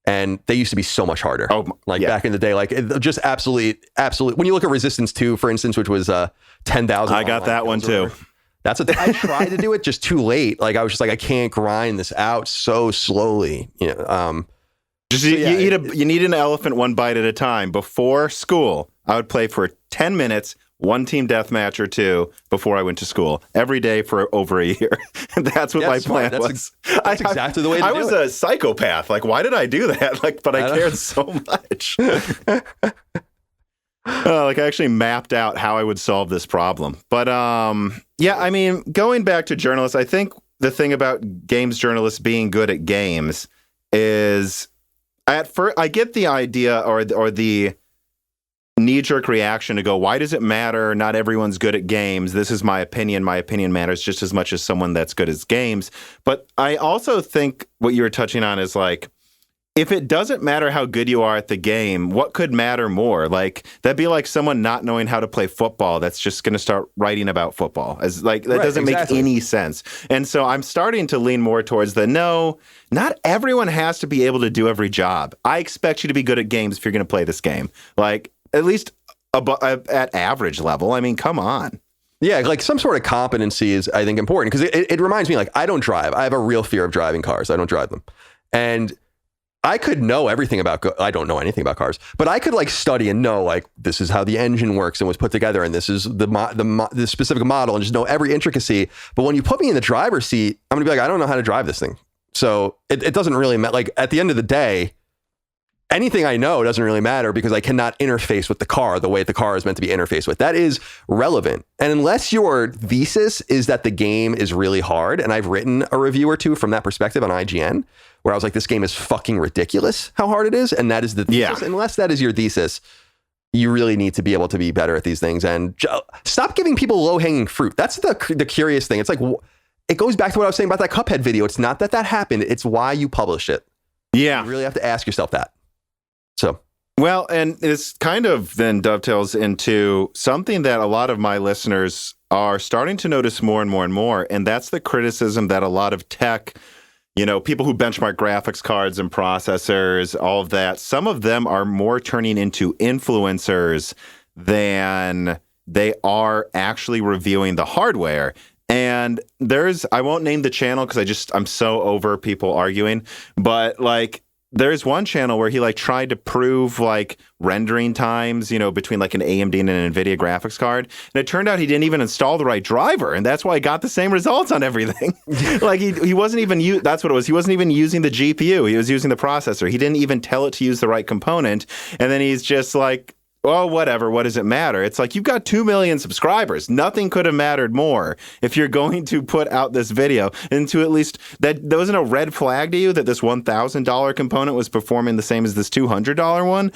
And they used to be so much harder. Back in the day, like just absolutely. When you look at Resistance 2, for instance, which was 10,000. I got that one too. That's I tried to do it just too late. Like, I was just like, I can't grind this out so slowly. You need an elephant one bite at a time. Before school, I would play for 10 minutes, one team deathmatch or two before I went to school every day for over a year. And that's what my plan was. That's exactly the way to do it. I was a psychopath. Like, why did I do that? Like, but I cared so much. Like, I actually mapped out how I would solve this problem. But yeah, I mean, going back to journalists, I think the thing about games journalists being good at games is, at first, I get the idea or the knee-jerk reaction to go, why does it matter? Not everyone's good at games. This is my opinion. My opinion matters just as much as someone that's good at games. But I also think what you were touching on is like, if it doesn't matter how good you are at the game, what could matter more? Like, that'd be like someone not knowing how to play football that's just going to start writing about football. As like, that doesn't make any sense. And so I'm starting to lean more towards no, not everyone has to be able to do every job. I expect you to be good at games if you're going to play this game. Like, at least at average level. I mean, come on. Yeah, like some sort of competency is, I think, important, because it reminds me, like, I don't drive. I have a real fear of driving cars. I don't drive them. And I could know everything about, I don't know anything about cars, but I could like study and know like, this is how the engine works and was put together, and this is the specific model, and just know every intricacy. But when you put me in the driver's seat, I'm gonna be like, I don't know how to drive this thing. So it doesn't really matter. Like at the end of the day, anything I know doesn't really matter because I cannot interface with the car the way the car is meant to be interfaced with. That is relevant. And unless your thesis is that the game is really hard, and I've written a review or two from that perspective on IGN, where I was like, this game is fucking ridiculous how hard it is. And that is the thesis. Yeah. Unless that is your thesis, you really need to be able to be better at these things and stop giving people low-hanging fruit. That's the curious thing. It's like, it goes back to what I was saying about that Cuphead video. It's not that happened. It's why you published it. Yeah. You really have to ask yourself that. So, well, and this kind of then dovetails into something that a lot of my listeners are starting to notice more and more and more, and that's the criticism that a lot of tech, people who benchmark graphics cards and processors, all of that, some of them are more turning into influencers than they are actually reviewing the hardware. And I won't name the channel because I'm so over people arguing, but there's one channel where he tried to prove rendering times, between an AMD and an NVIDIA graphics card. And it turned out he didn't even install the right driver. And that's why he got the same results on everything. He wasn't even, that's what it was. He wasn't even using the GPU. He was using the processor. He didn't even tell it to use the right component. And then he's just oh, whatever. What does it matter? It's you've got 2 million subscribers. Nothing could have mattered more if you're going to put out this video into at least that there wasn't a red flag to you that this $1,000 component was performing the same as this $200 one.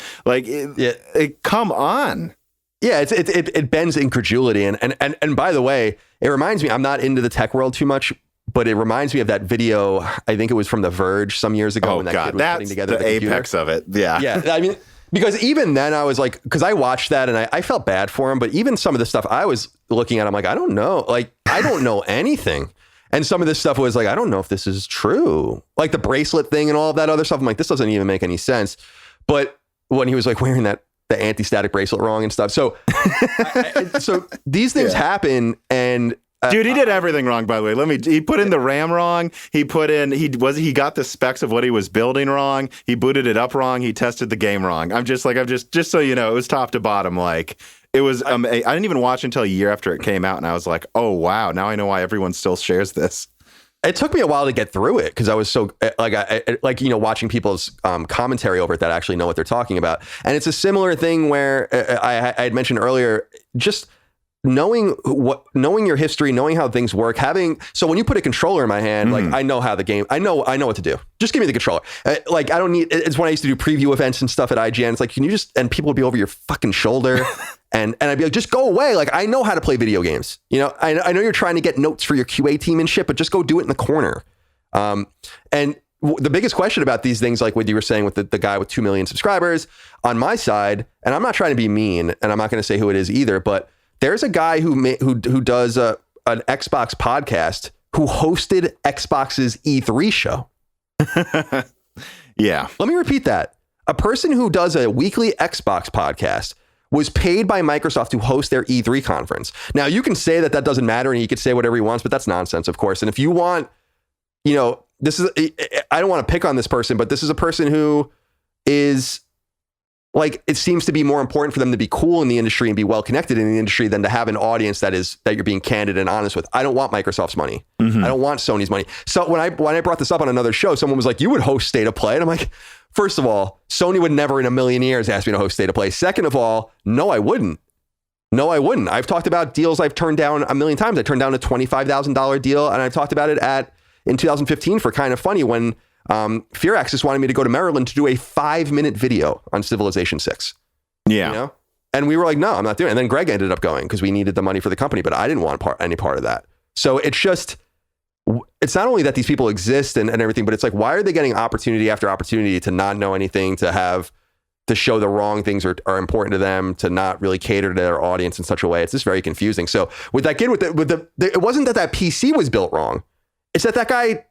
Come on. Yeah, it bends incredulity. And by the way, it reminds me, I'm not into the tech world too much, but it reminds me of that video. I think it was from The Verge some years ago. Oh, when that God, kid was putting together the apex of it. Yeah. Yeah. I mean, because even then I was because I watched that and I felt bad for him, but even some of the stuff I was looking at, I'm I don't know. I don't know anything. And some of this stuff was I don't know if this is true. The bracelet thing and all of that other stuff. I'm this doesn't even make any sense. But when he was wearing the anti-static bracelet wrong and stuff. So, so these things happen and, dude, he did everything wrong, by the way. He put in the RAM wrong. He got the specs of what he was building wrong. He booted it up wrong. He tested the game wrong. I'm just so you know, it was top to bottom. It was, I didn't even watch until a year after it came out. And I was oh, wow. Now I know why everyone still shares this. It took me a while to get through it because I was so watching people's commentary over it that actually know what they're talking about. And it's a similar thing where I had mentioned earlier, just knowing your history, knowing how things work, so when you put a controller in my hand, I know how the game, I know what to do. Just give me the controller. I don't need, it's when I used to do preview events and stuff at IGN. It's can you just, and people would be over your fucking shoulder and I'd be just go away. I know how to play video games. I know you're trying to get notes for your QA team and shit, but just go do it in the corner. And the biggest question about these things, what you were saying with the guy with 2 million subscribers on my side, and I'm not trying to be mean and I'm not going to say who it is either, but there's a guy who does an Xbox podcast who hosted Xbox's E3 show. Yeah. Let me repeat that. A person who does a weekly Xbox podcast was paid by Microsoft to host their E3 conference. Now, you can say that doesn't matter and he could say whatever he wants, but that's nonsense, of course. And if you want, this is, I don't want to pick on this person, but this is a person who is it seems to be more important for them to be cool in the industry and be well connected in the industry than to have an audience that you're being candid and honest with. I don't want Microsoft's money. Mm-hmm. I don't want Sony's money. So when I brought this up on another show, someone was you would host State of Play. And I'm first of all, Sony would never in a million years ask me to host State of Play. Second of all, no, I wouldn't. I've talked about deals I've turned down a million times. I turned down a $25,000 deal and I've talked about it in 2015 for Kind of Funny when Fear Access wanted me to go to Maryland to do a 5-minute video on Civilization 6. Yeah. And we were no, I'm not doing it. And then Greg ended up going because we needed the money for the company, but I didn't want any part of that. So it's not only that these people exist and everything, but it's why are they getting opportunity after opportunity to not know anything, to show the wrong things are important to them, to not really cater to their audience in such a way. It's just very confusing. So with that kid, it wasn't that PC was built wrong. It's that guy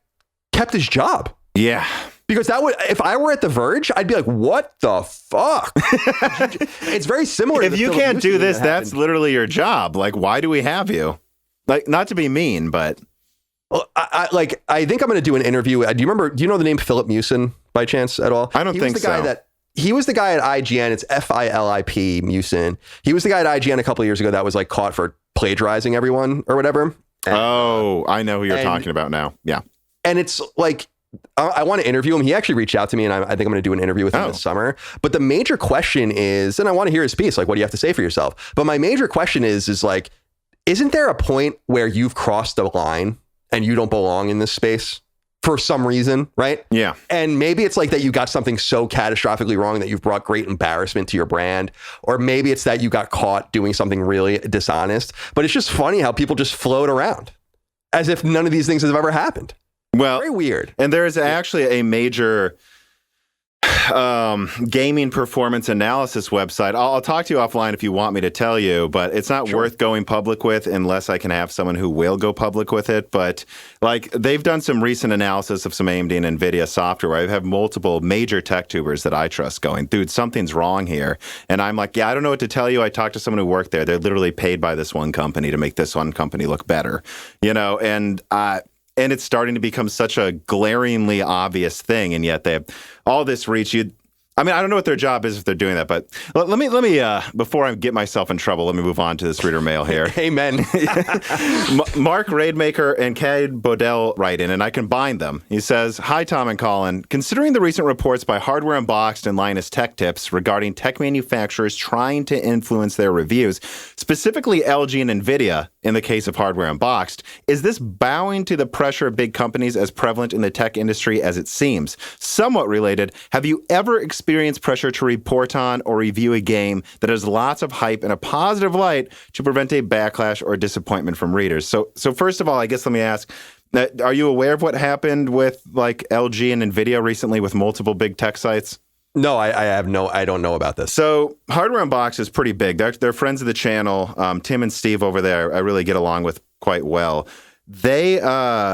kept his job. Yeah. Because if I were at The Verge, I'd be what the fuck? It's very similar. If you can't do this, that's literally your job. Why do we have you? Not to be mean, but. Well, I think I'm going to do an interview. Do you know the name Philip Mewson by chance at all? I don't think so. He was the guy at IGN. It's Philip Mewson. He was the guy at IGN a couple of years ago that was caught for plagiarizing everyone or whatever. I know who you're talking about now. Yeah. And it's I want to interview him. He actually reached out to me, and I think I'm going to do an interview with him this summer. But the major question is, and I want to hear his piece, like, what do you have to say for yourself? But my major question is like, isn't there a point where you've crossed the line and you don't belong in this space for some reason, right? Yeah. And maybe it's like that you got something so catastrophically wrong that you've brought great embarrassment to your brand. Or maybe it's that you got caught doing something really dishonest. But it's just funny how people just float around as if none of these things have ever happened. Well, very weird. And there is actually a major gaming performance analysis website. I'll talk to you offline if you want me to tell you, but it's not worth going public with unless I can have someone who will go public with it. But like, they've done some recent analysis of some AMD and NVIDIA software. I have multiple major tech tubers that I trust going, dude, something's wrong here. And I'm like, yeah, I don't know what to tell you. I talked to someone who worked there. They're literally paid by this one company to make this one company look better, and it's starting to become such a glaringly obvious thing, and yet they have all this reach. I don't know what their job is if they're doing that, but let me before I get myself in trouble, let me move on to this reader mail here. Amen. Mark Raidmaker and Cade Bodell write in, and I combined them. He says, "Hi, Tom and Colin. Considering the recent reports by Hardware Unboxed and Linus Tech Tips regarding tech manufacturers trying to influence their reviews, specifically LG and NVIDIA in the case of Hardware Unboxed, is this bowing to the pressure of big companies as prevalent in the tech industry as it seems? Somewhat related, have you ever experienced pressure to report on or review a game that has lots of hype in a positive light to prevent a backlash or disappointment from readers?" So first of all, I guess let me ask, are you aware of what happened with like LG and NVIDIA recently with multiple big tech sites? No, I don't know about this. So Hardware Unboxed is pretty big. They're friends of the channel. Tim and Steve over there, I really get along with quite well. NVIDIA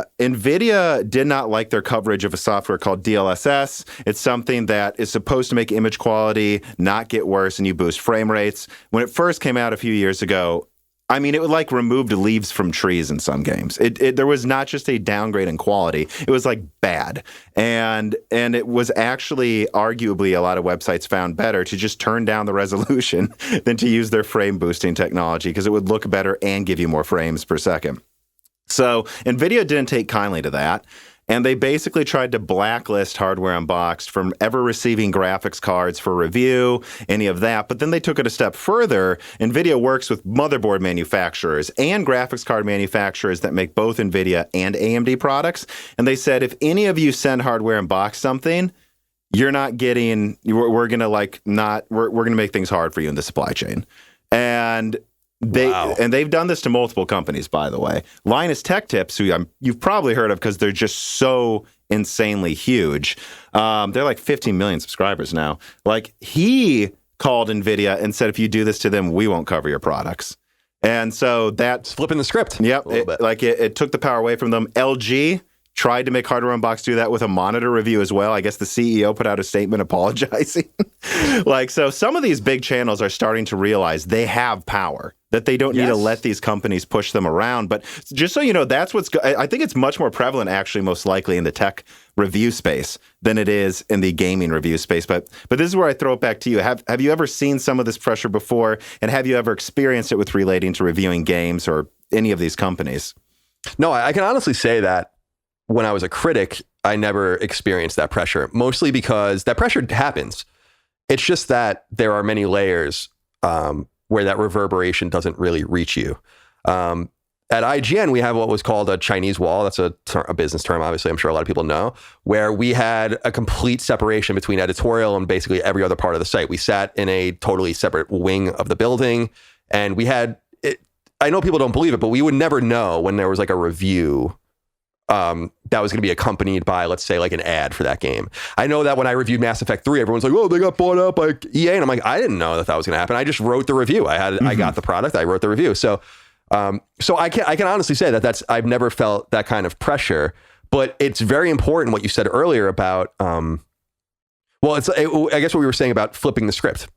did not like their coverage of a software called DLSS. It's something that is supposed to make image quality not get worse and you boost frame rates. When it first came out a few years ago, it would like removed leaves from trees in some games. There was not just a downgrade in quality. It was like bad. And it was actually arguably a lot of websites found better to just turn down the resolution than to use their frame boosting technology because it would look better and give you more frames per second. So NVIDIA didn't take kindly to that, and they basically tried to blacklist Hardware Unboxed from ever receiving graphics cards for review, any of that. But then they took it a step further. NVIDIA works with motherboard manufacturers and graphics card manufacturers that make both NVIDIA and AMD products. And they said, if any of you send Hardware Unboxed something, you're not getting, we're going to make things hard for you in the supply chain. And they've done this to multiple companies, by the way. Linus Tech Tips, who you've probably heard of because they're just so insanely huge. They're like 15 million subscribers now. Like, he called NVIDIA and said, if you do this to them, we won't cover your products. And so that's flipping the script. Yep. It took the power away from them. LG tried to make Hardware Unboxed do that with a monitor review as well. I guess the CEO put out a statement apologizing. So some of these big channels are starting to realize they have power, that they don't need to let these companies push them around. But just so you know, that's I think it's much more prevalent, actually, most likely in the tech review space than it is in the gaming review space. But this is where I throw it back to you. Have you ever seen some of this pressure before? And have you ever experienced it with relating to reviewing games or any of these companies? No, I can honestly say that when I was a critic, I never experienced that pressure, mostly because that pressure happens. It's just that there are many layers where that reverberation doesn't really reach you. At IGN, we have what was called a Chinese wall. That's a business term, obviously, I'm sure a lot of people know, where we had a complete separation between editorial and basically every other part of the site. We sat in a totally separate wing of the building, and we had, I know people don't believe it, but we would never know when there was like a review that was going to be accompanied by, let's say, like an ad for that game. I know that when I reviewed Mass Effect 3, everyone's like, oh, they got bought up by EA. And I'm like, I didn't know that was going to happen. I just wrote the review. I got the product. I wrote the review. So I can honestly say that I've never felt that kind of pressure, but it's very important what you said earlier about, I guess what we were saying about flipping the script.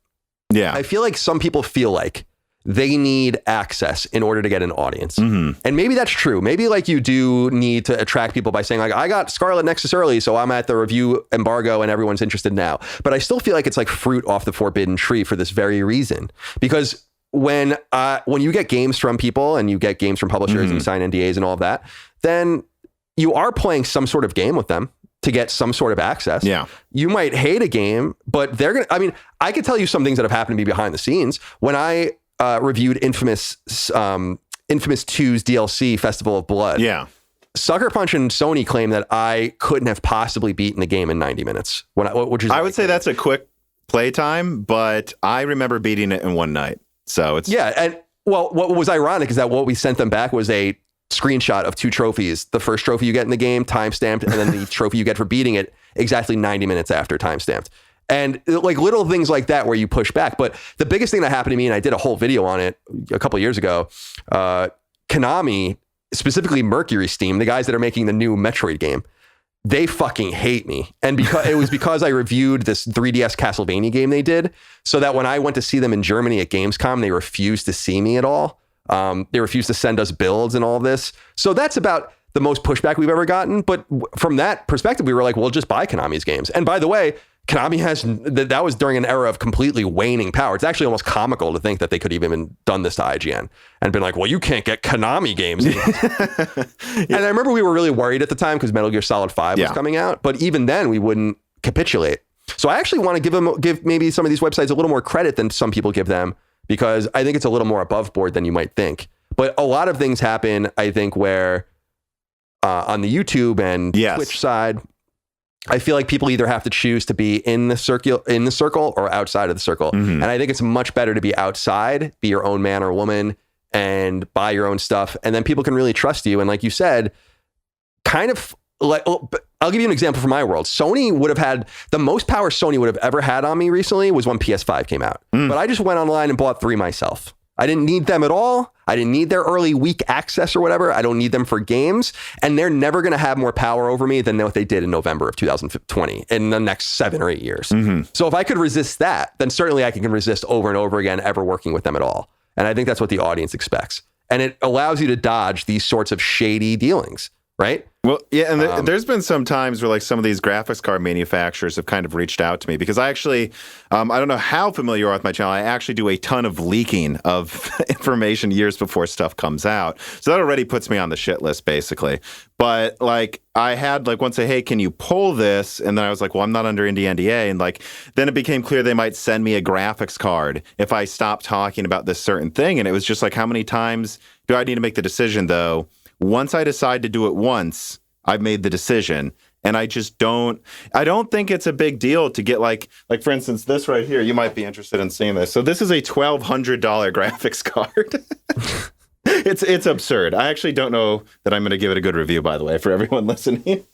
Yeah. I feel like some people feel like they need access in order to get an audience. Mm-hmm. And maybe that's true. Maybe like you do need to attract people by saying like, I got Scarlet Nexus early, so I'm at the review embargo and everyone's interested now. But I still feel like it's like fruit off the forbidden tree for this very reason. Because when you get games from people and you get games from publishers and sign NDAs and all of that, then you are playing some sort of game with them. to get some sort of access. Yeah. You might hate a game, but they're going to, I mean, I could tell you some things that have happened to me behind the scenes. When I reviewed Infamous 2's DLC, Festival of Blood. Yeah. Sucker Punch and Sony claim that I couldn't have possibly beaten the game in 90 minutes. Which is I would say that's a quick playtime, but I remember beating it in one night. So it's... Yeah, and well, what was ironic is that what we sent them back was a screenshot of 2 trophies. The first trophy you get in the game, timestamped, and then the trophy you get for beating it exactly 90 minutes after, timestamped. And like little things like that where you push back. But the biggest thing that happened to me, and I did a whole video on it a couple of years ago, Konami, specifically Mercury Steam, the guys that are making the new Metroid game, they fucking hate me. And because I reviewed this 3DS Castlevania game they did, so that when I went to see them in Germany at Gamescom, they refused to see me at all. They refused to send us builds and all this. So that's about the most pushback we've ever gotten. But from that perspective, we were like, well, just buy Konami's games. And by the way, Konami that was during an era of completely waning power. It's actually almost comical to think that they could even done this to IGN and been like, well, you can't get Konami games. And I remember we were really worried at the time because Metal Gear Solid 5 was coming out. But even then, we wouldn't capitulate. So I actually want to give maybe some of these websites a little more credit than some people give them, because I think it's a little more above board than you might think. But a lot of things happen, I think, where on the YouTube and Twitch side, I feel like people either have to choose to be in the circle or outside of the circle. Mm-hmm. And I think it's much better to be outside, be your own man or woman, and buy your own stuff. And then people can really trust you. And like you said, kind of like, I'll give you an example from my world. Sony would have had the most power Sony would have ever had on me recently was when PS5 came out. But I just went online and bought 3 myself. I didn't need them at all. I didn't need their early week access or whatever. I don't need them for games. And they're never going to have more power over me than what they did in November of 2020 in the next 7 or 8 years. Mm-hmm. So if I could resist that, then certainly I can resist over and over again ever working with them at all. And I think that's what the audience expects. And it allows you to dodge these sorts of shady dealings, right? Well, yeah, and there's been some times where like some of these graphics card manufacturers have kind of reached out to me because I actually, I don't know how familiar you are with my channel. I actually do a ton of leaking of information years before stuff comes out. So that already puts me on the shit list, basically. But like I had like one say, hey, can you pull this? And then I was like, well, I'm not under NDA. And like, then it became clear they might send me a graphics card if I stopped talking about this certain thing. And it was just like, how many times do I need to make the decision though? Once I decide to do it once, I've made the decision. And I don't think it's a big deal to get like for instance, this right here, you might be interested in seeing this. So this is a $1,200 graphics card. It's absurd. I actually don't know that I'm going to give it a good review, by the way, for everyone listening.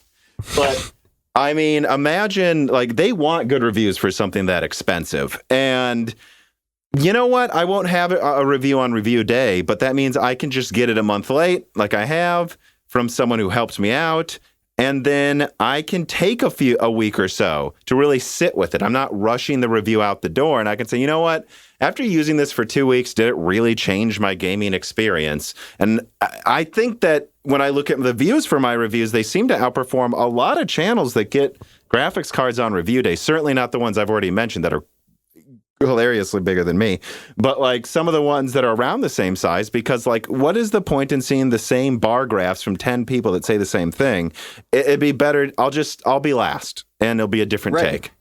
But I mean, imagine like they want good reviews for something that expensive. And you know what? I won't have a review on review day, but that means I can just get it a month late, like I have, from someone who helps me out. And then I can take a week or so to really sit with it. I'm not rushing the review out the door. And I can say, you know what? After using this for 2 weeks, did it really change my gaming experience? And I think that when I look at the views for my reviews, they seem to outperform a lot of channels that get graphics cards on review day. Certainly not the ones I've already mentioned that are hilariously bigger than me, but like some of the ones that are around the same size, because like what is the point in seeing the same bar graphs from 10 people that say the same thing? It'd be better. I'll be last and it'll be a different take.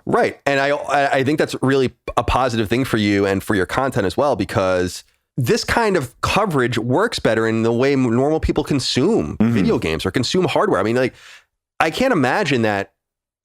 Right. And I think that's really a positive thing for you and for your content as well, because this kind of coverage works better in the way normal people consume video games or consume hardware. I mean, like, I can't imagine that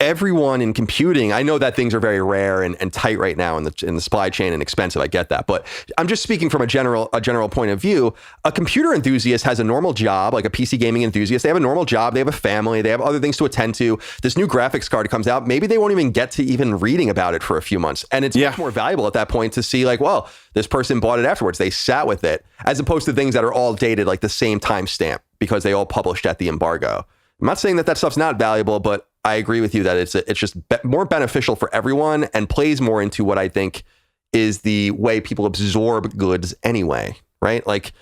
everyone in computing, I know that things are very rare and tight right now in the supply chain and expensive. I get that. But I'm just speaking from a general point of view. A computer enthusiast has a normal job, like a PC gaming enthusiast. They have a normal job. They have a family. They have other things to attend to. This new graphics card comes out. Maybe they won't even get to even reading about it for a few months. And it's much more valuable at that point to see like, well, this person bought it afterwards. They sat with it, as opposed to things that are all dated like the same timestamp because they all published at the embargo. I'm not saying that stuff's not valuable, but I agree with you that it's just more beneficial for everyone and plays more into what I think is the way people absorb goods anyway, right? Like,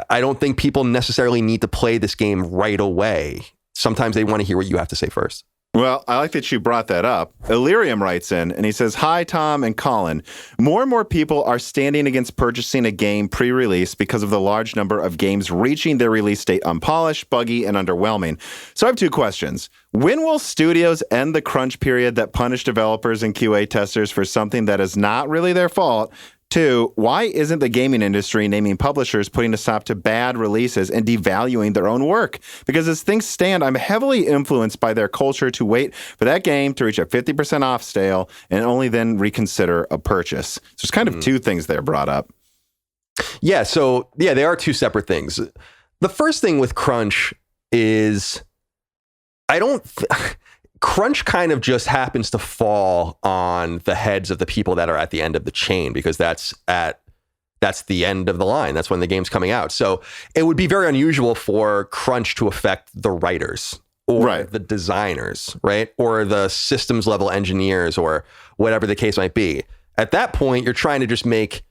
I don't think people necessarily need to play this game right away. Sometimes they want to hear what you have to say first. Well, I like that you brought that up. Illyrium writes in, and he says, "Hi, Tom and Colin. More and more people are standing against purchasing a game pre-release because of the large number of games reaching their release date unpolished, buggy, and underwhelming. So I have two questions. When will studios end the crunch period that punish developers and QA testers for something that is not really their fault? Two, why isn't the gaming industry naming publishers putting a stop to bad releases and devaluing their own work? Because as things stand, I'm heavily influenced by their culture to wait for that game to reach a 50% off sale and only then reconsider a purchase." So there's kind of two things there brought up. Yeah, so they are two separate things. The first thing with crunch is crunch kind of just happens to fall on the heads of the people that are at the end of the chain, because that's the end of the line. That's when the game's coming out. So it would be very unusual for crunch to affect the writers or the designers, right? Or the systems level engineers or whatever the case might be. At that point, you're trying to just make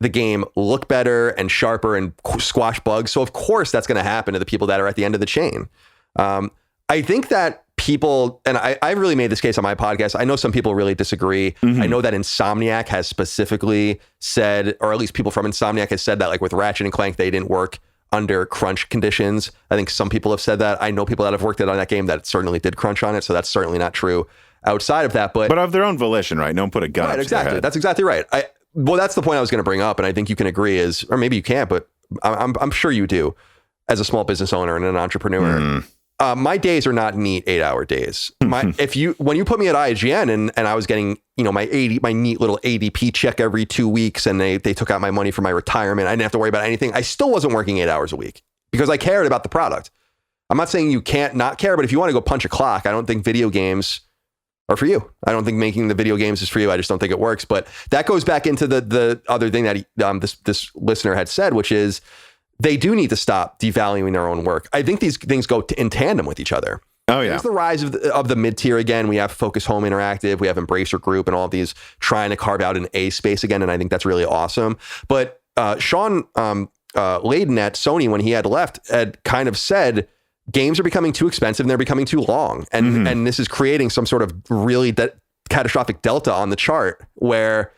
the game look better and sharper and squash bugs. So of course that's going to happen to the people that are at the end of the chain. I think that people, and I really made this case on my podcast. I know some people really disagree. I know that Insomniac has specifically said, or at least people from Insomniac has said that, like with Ratchet and Clank, they didn't work under crunch conditions. I think some people have said that. I know people that have worked on that game that certainly did crunch on it. So that's certainly not true outside of that. But of their own volition, right? Don't put a gun up to their head. That's exactly right. Well, that's the point I was going to bring up. And I think you can agree is, or maybe you can't, but I'm sure you do as a small business owner and an entrepreneur. My days are not neat 8-hour days. When you put me at IGN and I was getting, my neat little ADP check every 2 weeks, and they took out my money for my retirement, I didn't have to worry about anything. I still wasn't working 8 hours a week because I cared about the product. I'm not saying you can't not care, but if you want to go punch a clock, I don't think video games are for you. I don't think making the video games is for you. I just don't think it works. But that goes back into the other thing that this listener had said, which is, they do need to stop devaluing their own work. I think these things go in tandem with each other. Oh, yeah. There's the rise of the mid-tier again. We have Focus Home Interactive. We have Embracer Group and all of these trying to carve out an A space again. And I think that's really awesome. But Sean Layden at Sony, when he had left, had kind of said, games are becoming too expensive and they're becoming too long. And this is creating some sort of really catastrophic delta on the chart where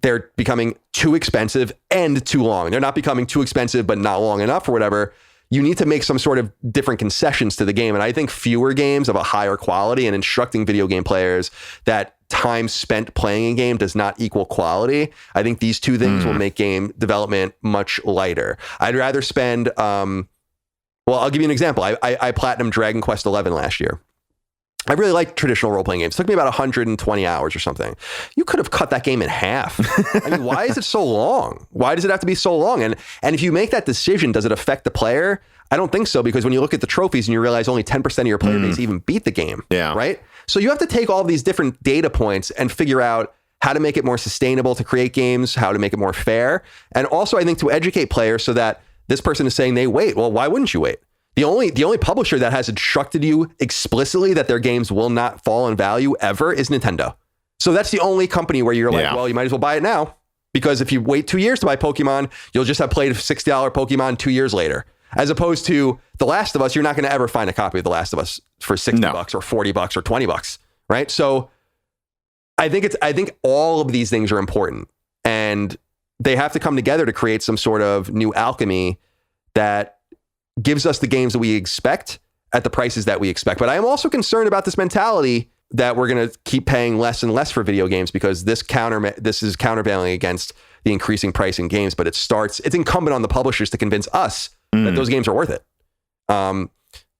they're becoming too expensive and too long. They're not becoming too expensive, but not long enough or whatever. You need to make some sort of different concessions to the game. And I think fewer games of a higher quality and instructing video game players that time spent playing a game does not equal quality. I think these two things will make game development much lighter. I'd rather spend, I'll give you an example. I platinum Dragon Quest XI last year. I really like traditional role-playing games. It took me about 120 hours or something. You could have cut that game in half. I mean, why is it so long? Why does it have to be so long? And if you make that decision, does it affect the player? I don't think so, because when you look at the trophies and you realize only 10% of your player base even beat the game, right? So you have to take all these different data points and figure out how to make it more sustainable to create games, how to make it more fair. And also, I think, to educate players so that this person is saying they wait. Well, why wouldn't you wait? The only publisher that has instructed you explicitly that their games will not fall in value ever is Nintendo. So that's the only company where you're like, well, you might as well buy it now, because if you wait 2 years to buy Pokemon, you'll just have played a $60 Pokemon 2 years later. As opposed to The Last of Us, you're not going to ever find a copy of The Last of Us for $60 or $40 or $20, right? So I think all of these things are important, and they have to come together to create some sort of new alchemy that gives us the games that we expect at the prices that we expect. But I am also concerned about this mentality that we're going to keep paying less and less for video games, because this is countervailing against the increasing price in games. But it's incumbent on the publishers to convince us that those games are worth it.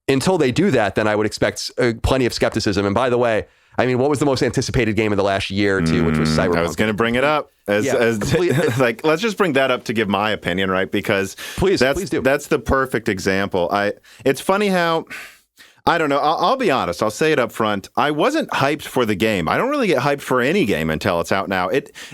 Until they do that, then I would expect plenty of skepticism. And by the way, I mean, what was the most anticipated game of the last year or two, which was Cyberpunk? I was going to bring it up. Let's just bring that up to give my opinion, right? Because please do. That's the perfect example. It's funny how, I don't know, I'll be honest, I'll say it up front. I wasn't hyped for the game. I don't really get hyped for any game until it's out now.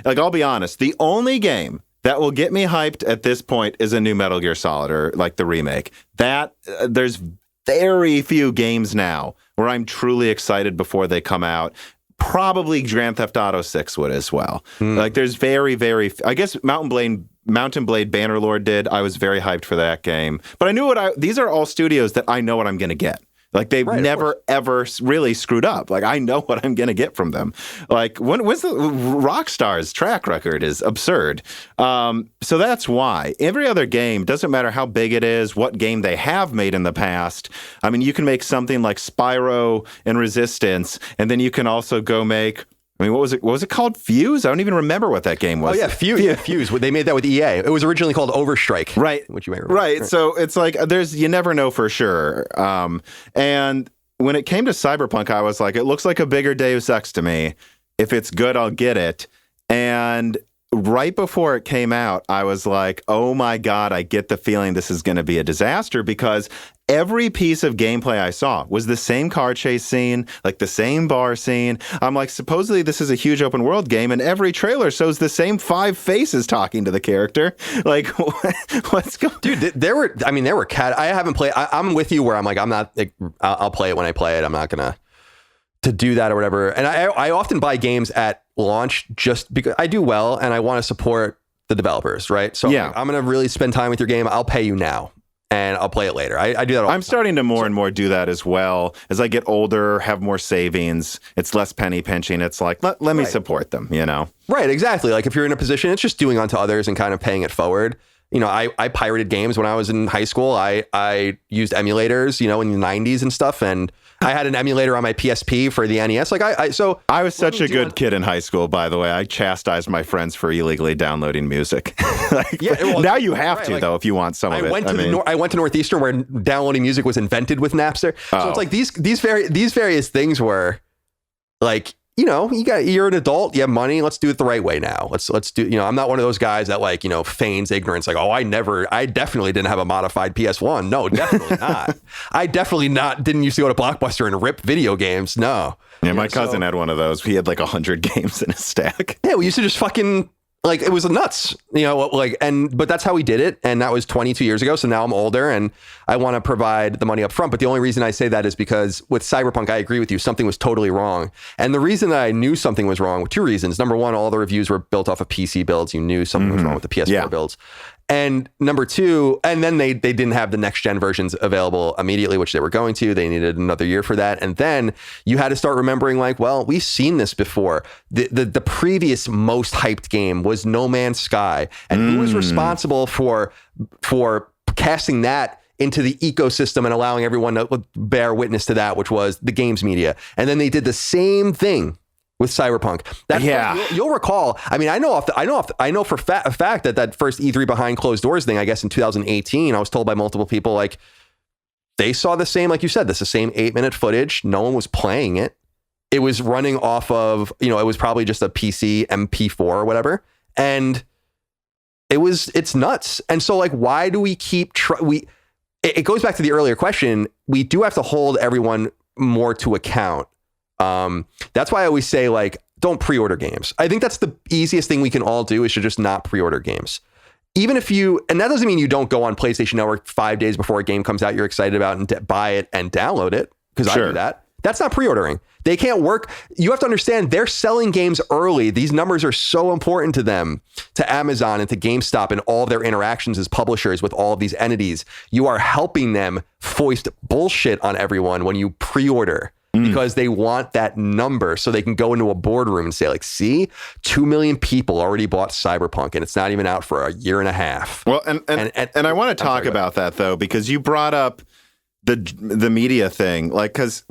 I'll be honest, the only game that will get me hyped at this point is a new Metal Gear Solid, or like the remake. There's very few games now where I'm truly excited before they come out. Probably Grand Theft Auto 6 would as well. Like there's very, very, I guess Mountain Blade Bannerlord did. I was very hyped for that game. But I knew these are all studios that I know what I'm going to get. Like they've never ever really screwed up. Like I know what I'm going to get from them. Like when's the Rockstar's track record is absurd. So that's why every other game, doesn't matter how big it is, what game they have made in the past. I mean, you can make something like Spyro and Resistance, and then you can also go make. I mean, what was it? What was it called? Fuse? I don't even remember what that game was. Oh yeah, Fuse. Yeah, Fuse. They made that with EA. It was originally called Overstrike, right? Which you may remember. Right. So it's like you never know for sure. And when it came to Cyberpunk, I was like, it looks like a bigger Deus Ex to me. If it's good, I'll get it. And right before it came out, I was like, oh my God, I get the feeling this is going to be a disaster, because every piece of gameplay I saw was the same car chase scene, like the same bar scene. I'm like, supposedly this is a huge open world game, and every trailer shows the same 5 faces talking to the character. Like, what's going on? Dude, there were cat. I haven't played. I'm with you where I'm like, I'm not, I'll play it when I play it. I'm not going to do that or whatever. And I often buy games at launch just because I do well and I want to support the developers, right? So yeah. I'm going to really spend time with your game. I'll pay you now and I'll play it later. I do that all the time. Starting to more and more do that as well. As I get older, have more savings, it's less penny pinching. It's like, let me support them, you know? Right, exactly. Like if you're in a position, it's just doing unto others and kind of paying it forward. You know, I pirated games when I was in high school. I used emulators, you know, in the 90s and stuff. And I had an emulator on my PSP for the NES. Like I was such a good kid in high school, by the way. I chastised my friends for illegally downloading music. Now you have to, though, if you want some of it. I went to Northeastern where downloading music was invented with Napster. So it's like these various things were like, you know, you're an adult, you have money, let's do it the right way now. Let's do, you know, I'm not one of those guys that like, you know, feigns ignorance, like, oh, I definitely didn't have a modified PS1. No, definitely not. I definitely didn't used to go to Blockbuster and rip video games. No. Yeah, my cousin had one of those. He had like 100 games in his stack. Yeah, we used to just fucking, like, it was nuts, you know, like, but that's how we did it. And that was 22 years ago. So now I'm older and I want to provide the money up front. But the only reason I say that is because with Cyberpunk, I agree with you. Something was totally wrong. And the reason that I knew something was wrong with 2 reasons. Number one, all the reviews were built off of PC builds. You knew something was wrong with the PS4 builds. And number 2, and then they didn't have the next gen versions available immediately, which they were going to. They needed another year for that. And then you had to start remembering, like, well, we've seen this before. The previous most hyped game was No Man's Sky. And who was responsible for casting that into the ecosystem and allowing everyone to bear witness to that, which was the games media. And then they did the same thing with Cyberpunk. You'll recall. I mean, I know for a fact that first E3 behind closed doors thing, I guess in 2018, I was told by multiple people, like, they saw the same, like you said, the same 8-minute footage. No one was playing it. It was running off of, you know, it was probably just a PC MP4 or whatever, and it's nuts. And so, like, why do we keep it goes back to the earlier question. We do have to hold everyone more to account. That's why I always say, like, don't pre-order games. I think that's the easiest thing we can all do, is to just not pre-order games. Even if and that doesn't mean you don't go on PlayStation Network 5 days before a game comes out you're excited about and buy it and download it, because I do that. That's not pre-ordering. They can't work. You have to understand, they're selling games early. These numbers are so important to them, to Amazon and to GameStop and all of their interactions as publishers with all of these entities. You are helping them foist bullshit on everyone when you pre-order, because they want that number so they can go into a boardroom and say, like, see, 2 million people already bought Cyberpunk and it's not even out for a year and a half. Well, and I want to talk about that, though, because you brought up the media thing, like, because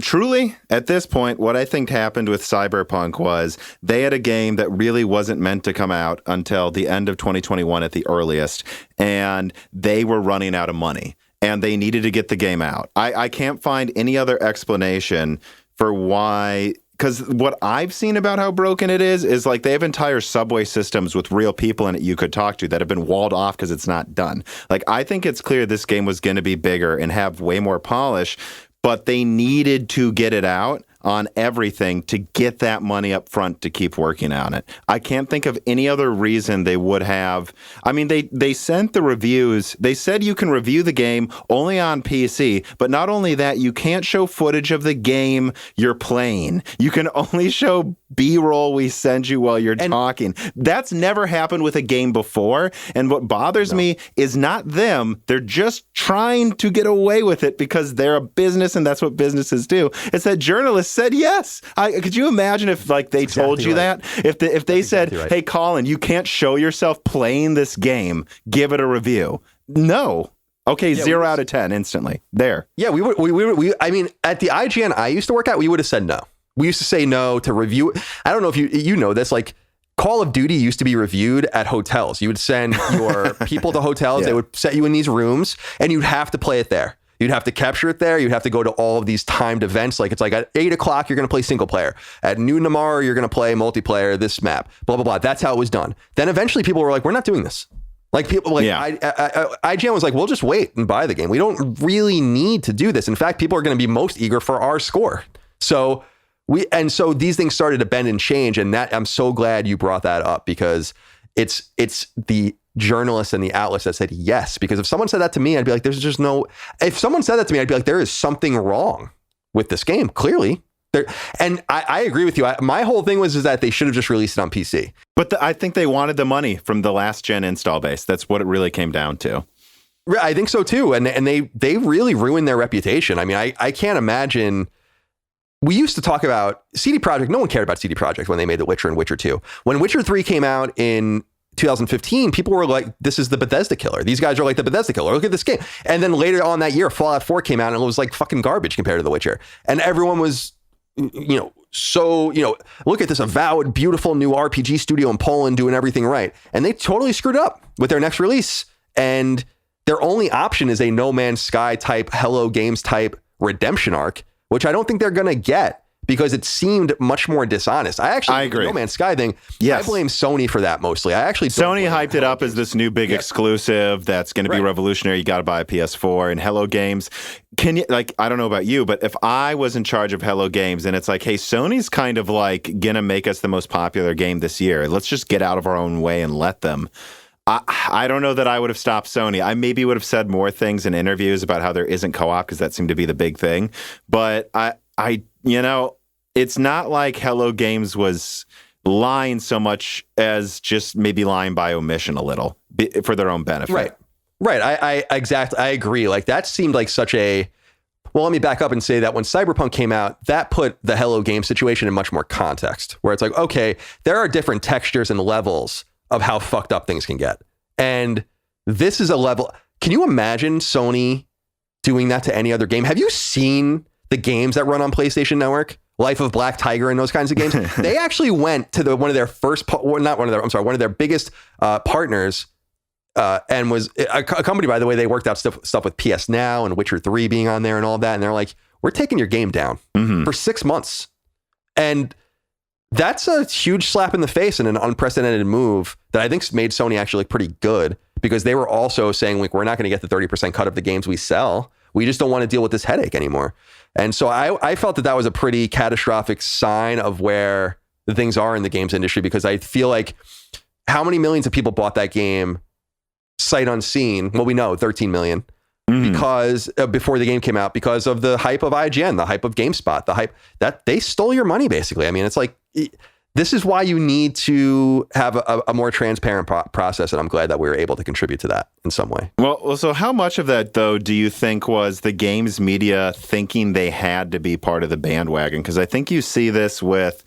truly at this point, what I think happened with Cyberpunk was they had a game that really wasn't meant to come out until the end of 2021 at the earliest, and they were running out of money. And they needed to get the game out. I can't find any other explanation for why, because what I've seen about how broken it is like they have entire subway systems with real people in it you could talk to that have been walled off because it's not done. Like, I think it's clear this game was going to be bigger and have way more polish, but they needed to get it out on everything to get that money up front to keep working on it. I can't think of any other reason they would have. I mean, they sent the reviews. They said you can review the game only on PC, but not only that, you can't show footage of the game you're playing. You can only show B-roll we send you while you're talking. That's never happened with a game before. And what bothers me is not them. They're just trying to get away with it because they're a business and that's what businesses do. It's that journalists said yes. Could you imagine if like they told you that? If they said, hey, Colin, you can't show yourself playing this game, give it a review. No. Okay, 0 out of 10 instantly. There. Yeah, I mean, at the IGN I used to work at, we would have said no. We used to say no to review. I don't know if you know this, like Call of Duty used to be reviewed at hotels. You would send your people to hotels. They would set you in these rooms and you'd have to play it there. You'd have to capture it there. You'd have to go to all of these timed events. Like it's like at 8 o'clock, you're going to play single player. At noon tomorrow, you're going to play multiplayer, this map, blah, blah, blah. That's how it was done. Then eventually people were like, we're not doing this. Like people like IGN was like, we'll just wait and buy the game. We don't really need to do this. In fact, people are going to be most eager for our score. So these things started to bend and change. And that I'm so glad you brought that up because it's the journalists and the outlets that said yes. Because if someone said that to me, I'd be like, if someone said that to me, I'd be like, there is something wrong with this game, clearly. And I agree with you. My whole thing was that they should have just released it on PC. But I think they wanted the money from the last gen install base. That's what it really came down to. I think so too. And they really ruined their reputation. I mean, I can't imagine. We used to talk about CD Projekt. No one cared about CD Projekt when they made The Witcher and Witcher 2. When Witcher 3 came out in 2015, people were like, this is the Bethesda killer. These guys are like the Bethesda killer. Look at this game. And then later on that year, Fallout 4 came out and it was like fucking garbage compared to The Witcher. And everyone was, look at this avowed, beautiful new RPG studio in Poland doing everything right. And they totally screwed up with their next release. And their only option is a No Man's Sky type, Hello Games type redemption arc, which I don't think they're going to get because it seemed much more dishonest. I agree. The No Man's Sky thing, I blame Sony for that mostly. Sony hyped it up as this new big exclusive that's going to be revolutionary. You got to buy a PS4 and Hello Games. Can you, like, I don't know about you, but if I was in charge of Hello Games and it's like, hey, Sony's kind of like going to make us the most popular game this year. Let's just get out of our own way and let them. I don't know that I would have stopped Sony. I maybe would have said more things in interviews about how there isn't co-op because that seemed to be the big thing. But it's not like Hello Games was lying so much as just maybe lying by omission a little for their own benefit. Right. I agree. Like that seemed like such a. Well, let me back up and say that when Cyberpunk came out, that put the Hello Games situation in much more context, where it's like, okay, there are different textures and levels of how fucked up things can get. And this is a level. Can you imagine Sony doing that to any other game? Have you seen the games that run on PlayStation Network? Life of Black Tiger and those kinds of games? They actually went to one of their biggest partners and was a company, by the way. They worked out stuff with PS Now and Witcher 3 being on there and all that. And they're like, we're taking your game down for 6 months. And that's a huge slap in the face and an unprecedented move that I think made Sony actually look pretty good because they were also saying, like, we're not going to get the 30% cut of the games we sell. We just don't want to deal with this headache anymore. And so I felt that was a pretty catastrophic sign of where the things are in the games industry, because I feel like how many millions of people bought that game sight unseen? Well, we know 13 million. Because before the game came out, because of the hype of IGN, the hype of GameSpot, the hype that they stole your money, basically. I mean, it's like, this is why you need to have a more transparent process. And I'm glad that we were able to contribute to that in some way. Well, so how much of that, though, do you think was the games media thinking they had to be part of the bandwagon? Because I think you see this with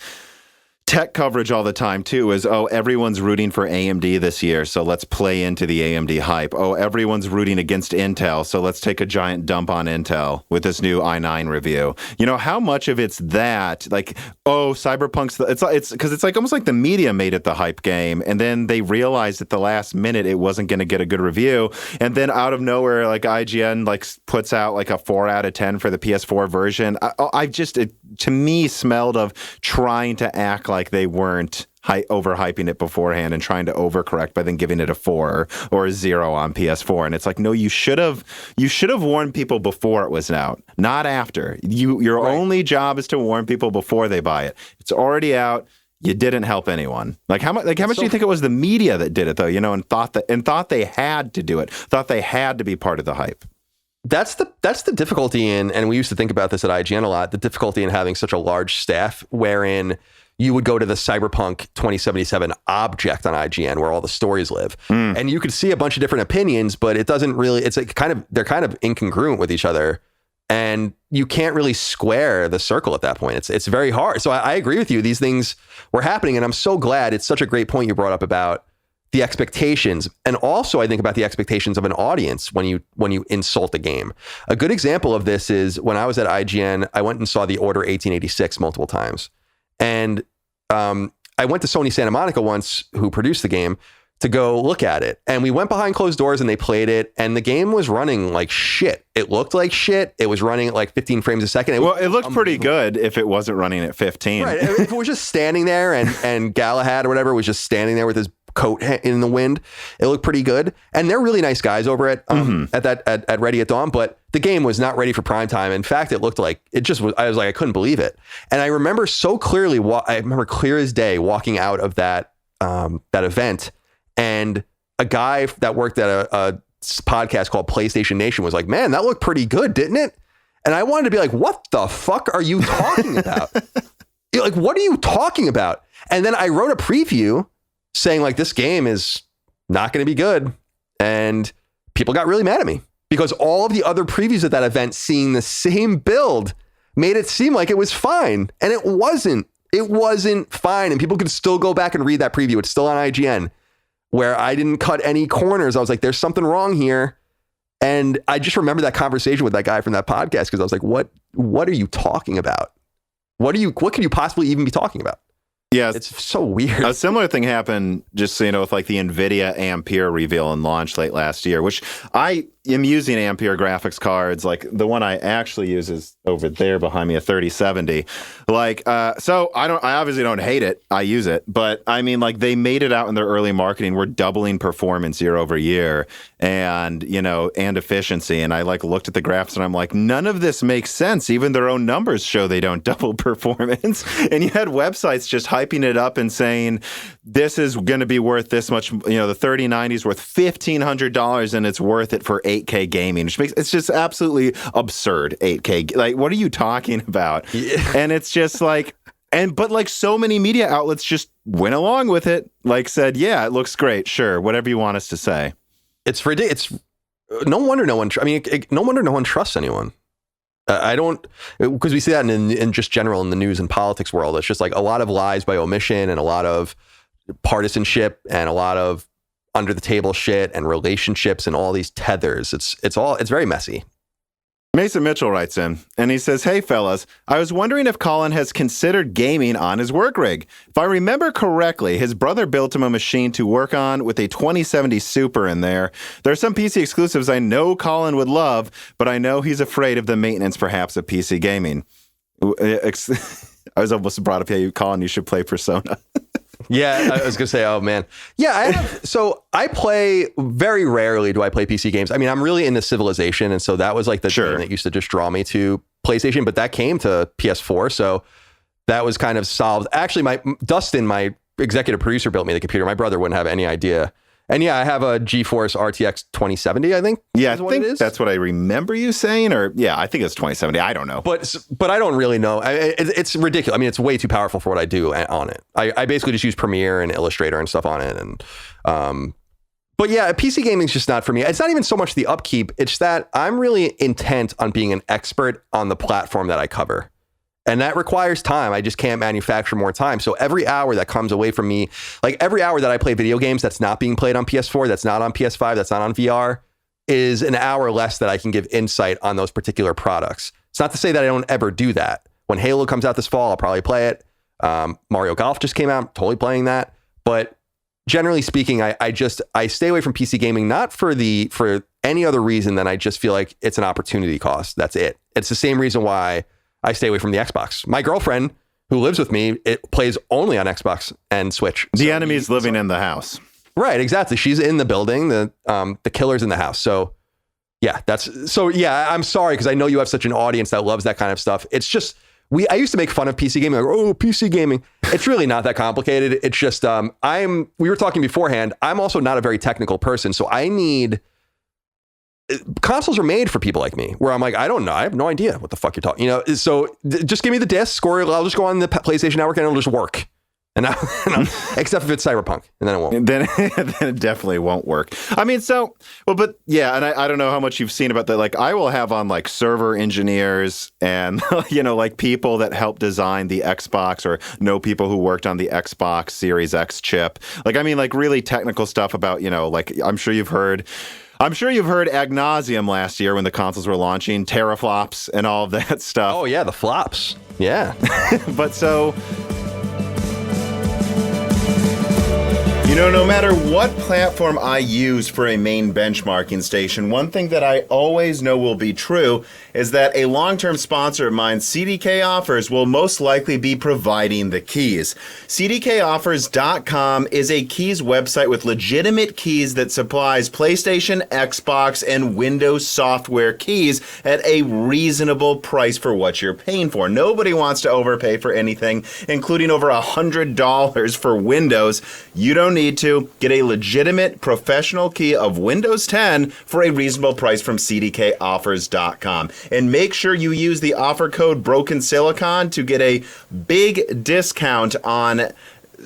tech coverage all the time, too, is, oh, everyone's rooting for AMD this year, so let's play into the AMD hype. Oh, everyone's rooting against Intel, so let's take a giant dump on Intel with this new i9 review. You know, how much of it's that, like, oh, Cyberpunk's, it's because it's like almost like the media made it the hype game, and then they realized at the last minute it wasn't going to get a good review, and then out of nowhere, like, IGN, like, puts out, like, a 4 out of 10 for the PS4 version. It to me smelled of trying to act like they weren't overhyping it beforehand and trying to overcorrect by then giving it a 4 or a 0 on PS4. And it's like, no, you should have warned people before it was out, not after. Your only job is to warn people before they buy it. It's already out. You didn't help anyone. How much do you think it was the media that did it, though? You know, and thought they had to do it, thought they had to be part of the hype. That's the difficulty in, and we used to think about this at IGN a lot, the difficulty in having such a large staff wherein you would go to the Cyberpunk 2077 object on IGN where all the stories live. And you could see a bunch of different opinions, but it doesn't really, it's like they're kind of incongruent with each other. And you can't really square the circle at that point. It's very hard. So I agree with you. These things were happening, and I'm so glad. It's such a great point you brought up about the expectations, and also I think about the expectations of an audience when you insult a game. A good example of this is when I was at IGN, I went and saw the Order 1886 multiple times, and I went to Sony Santa Monica once, who produced the game, to go look at it. And we went behind closed doors and they played it, and the game was running like shit. It looked like shit. It was running at like 15 frames a second. It looked pretty good if it wasn't running at 15. Right. If it was just standing there and Galahad or whatever was just standing there with his coat in the wind, it looked pretty good. And they're really nice guys over at Ready at Dawn, but the game was not ready for prime time. In fact, it looked like it just was. I was like, I couldn't believe it. And I remember so clearly, I remember clear as day walking out of that event, and a guy that worked at a podcast called PlayStation Nation was like, man, that looked pretty good, didn't it? And I wanted to be like, what the fuck are you talking about? Like, what are you talking about? And then I wrote a preview saying like, this game is not going to be good. And people got really mad at me because all of the other previews at that event, seeing the same build, made it seem like it was fine. And it wasn't. It wasn't fine. And people could still go back and read that preview. It's still on IGN, where I didn't cut any corners. I was like, there's something wrong here. And I just remember that conversation with that guy from that podcast, because I was like, what are you talking about? What could you possibly even be talking about? Yeah, it's so weird. A similar thing happened, just so you know, with like the NVIDIA Ampere reveal and launch late last year, which I am using Ampere graphics cards. Like the one I actually use is over there behind me, a 3070. Like, so I obviously don't hate it. I use it, but I mean, like they made it out in their early marketing. We're doubling performance year over year, and and efficiency. And I like looked at the graphs and I'm like, none of this makes sense. Even their own numbers show they don't double performance. And you had websites just hyping it up and saying this is going to be worth this much. The 3090 is worth $1,500 and it's worth it for 8K gaming, which makes it's just absolutely absurd. 8K, like what are you talking about? Yeah. And it's just like, but like so many media outlets just went along with it, like said, yeah, it looks great, sure, whatever you want us to say. It's ridiculous. No wonder no one. No wonder no one trusts anyone. I don't, because we see that in just general in the news and politics world. It's just like a lot of lies by omission and a lot of partisanship and a lot of under the table shit and relationships and all these tethers. It's very messy. Mason Mitchell writes in, and he says, hey, fellas, I was wondering if Colin has considered gaming on his work rig. If I remember correctly, his brother built him a machine to work on with a 2070 Super in there. There are some PC exclusives I know Colin would love, but I know he's afraid of the maintenance, perhaps, of PC gaming. I was almost brought up, Colin, you should play Persona. Yeah, I was going to say, oh, man. Yeah, so I play, very rarely do I play PC games. I mean, I'm really into Civilization, and so that was like the game that used to just draw me to PlayStation, but that came to PS4, so that was kind of solved. Actually, Dustin, my executive producer, built me the computer. My brother wouldn't have any idea. And yeah, I have a GeForce RTX 2070, I think. Yeah, I think that's what I remember you saying. Or yeah, I think it's 2070. I don't know. But I don't really know. It's ridiculous. I mean, it's way too powerful for what I do on it. I basically just use Premiere and Illustrator and stuff on it. And but yeah, PC gaming is just not for me. It's not even so much the upkeep. It's that I'm really intent on being an expert on the platform that I cover. And that requires time. I just can't manufacture more time. So every hour that comes away from me, like every hour that I play video games that's not being played on PS4, that's not on PS5, that's not on VR, is an hour less that I can give insight on those particular products. It's not to say that I don't ever do that. When Halo comes out this fall, I'll probably play it. Mario Golf just came out, totally playing that. But generally speaking, I stay away from PC gaming, not for any other reason than I just feel like it's an opportunity cost. That's it. It's the same reason why I stay away from the Xbox. My girlfriend, who lives with me, it plays only on Xbox and Switch. The enemy's living in the house. Right, exactly. She's in the building. The killer's in the house. So yeah, I'm sorry, because I know you have such an audience that loves that kind of stuff. It's just, I used to make fun of PC gaming, like, oh, PC gaming. It's really not that complicated. It's just, we were talking beforehand, I'm also not a very technical person, so consoles are made for people like me, where I'm like, I don't know. I have no idea what the fuck you're talking. So just give me the disc, or I'll just go on the PlayStation Network and it'll just work. And now, except if it's Cyberpunk, and then it won't. Then it definitely won't work. I mean, but yeah, and I don't know how much you've seen about that. Like, I will have on like server engineers and, like people that help design the Xbox or know people who worked on the Xbox Series X chip. Like, I mean, like really technical stuff about, like I'm sure you've heard ad nauseum last year when the consoles were launching, teraflops and all of that stuff. Oh, yeah, the flops. Yeah. But no matter what platform I use for a main benchmarking station, one thing that I always know will be true is that a long-term sponsor of mine, CDK Offers, will most likely be providing the keys. CDKOffers.com is a keys website with legitimate keys that supplies PlayStation, Xbox, and Windows software keys at a reasonable price for what you're paying for. Nobody wants to overpay for anything, including over $100 for Windows. You don't need to get a legitimate professional key of Windows 10 for a reasonable price from CDKOffers.com. And make sure you use the offer code BrokenSilicon to get a big discount on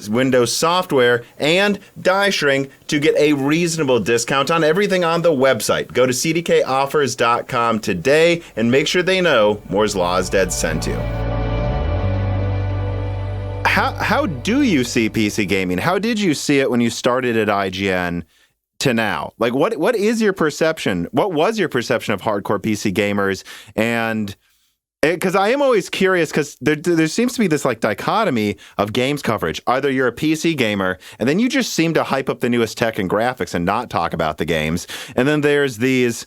Windows software, and Die Shrink to get a reasonable discount on everything on the website. Go to CDKOffers.com today and make sure they know Moore's Law is Dead sent you. How do you see PC gaming? How did you see it when you started at IGN to now? Like, what is your perception? What was your perception of hardcore PC gamers? And because I am always curious, because there seems to be this like dichotomy of games coverage. Either you're a PC gamer, and then you just seem to hype up the newest tech and graphics and not talk about the games. And then there's these,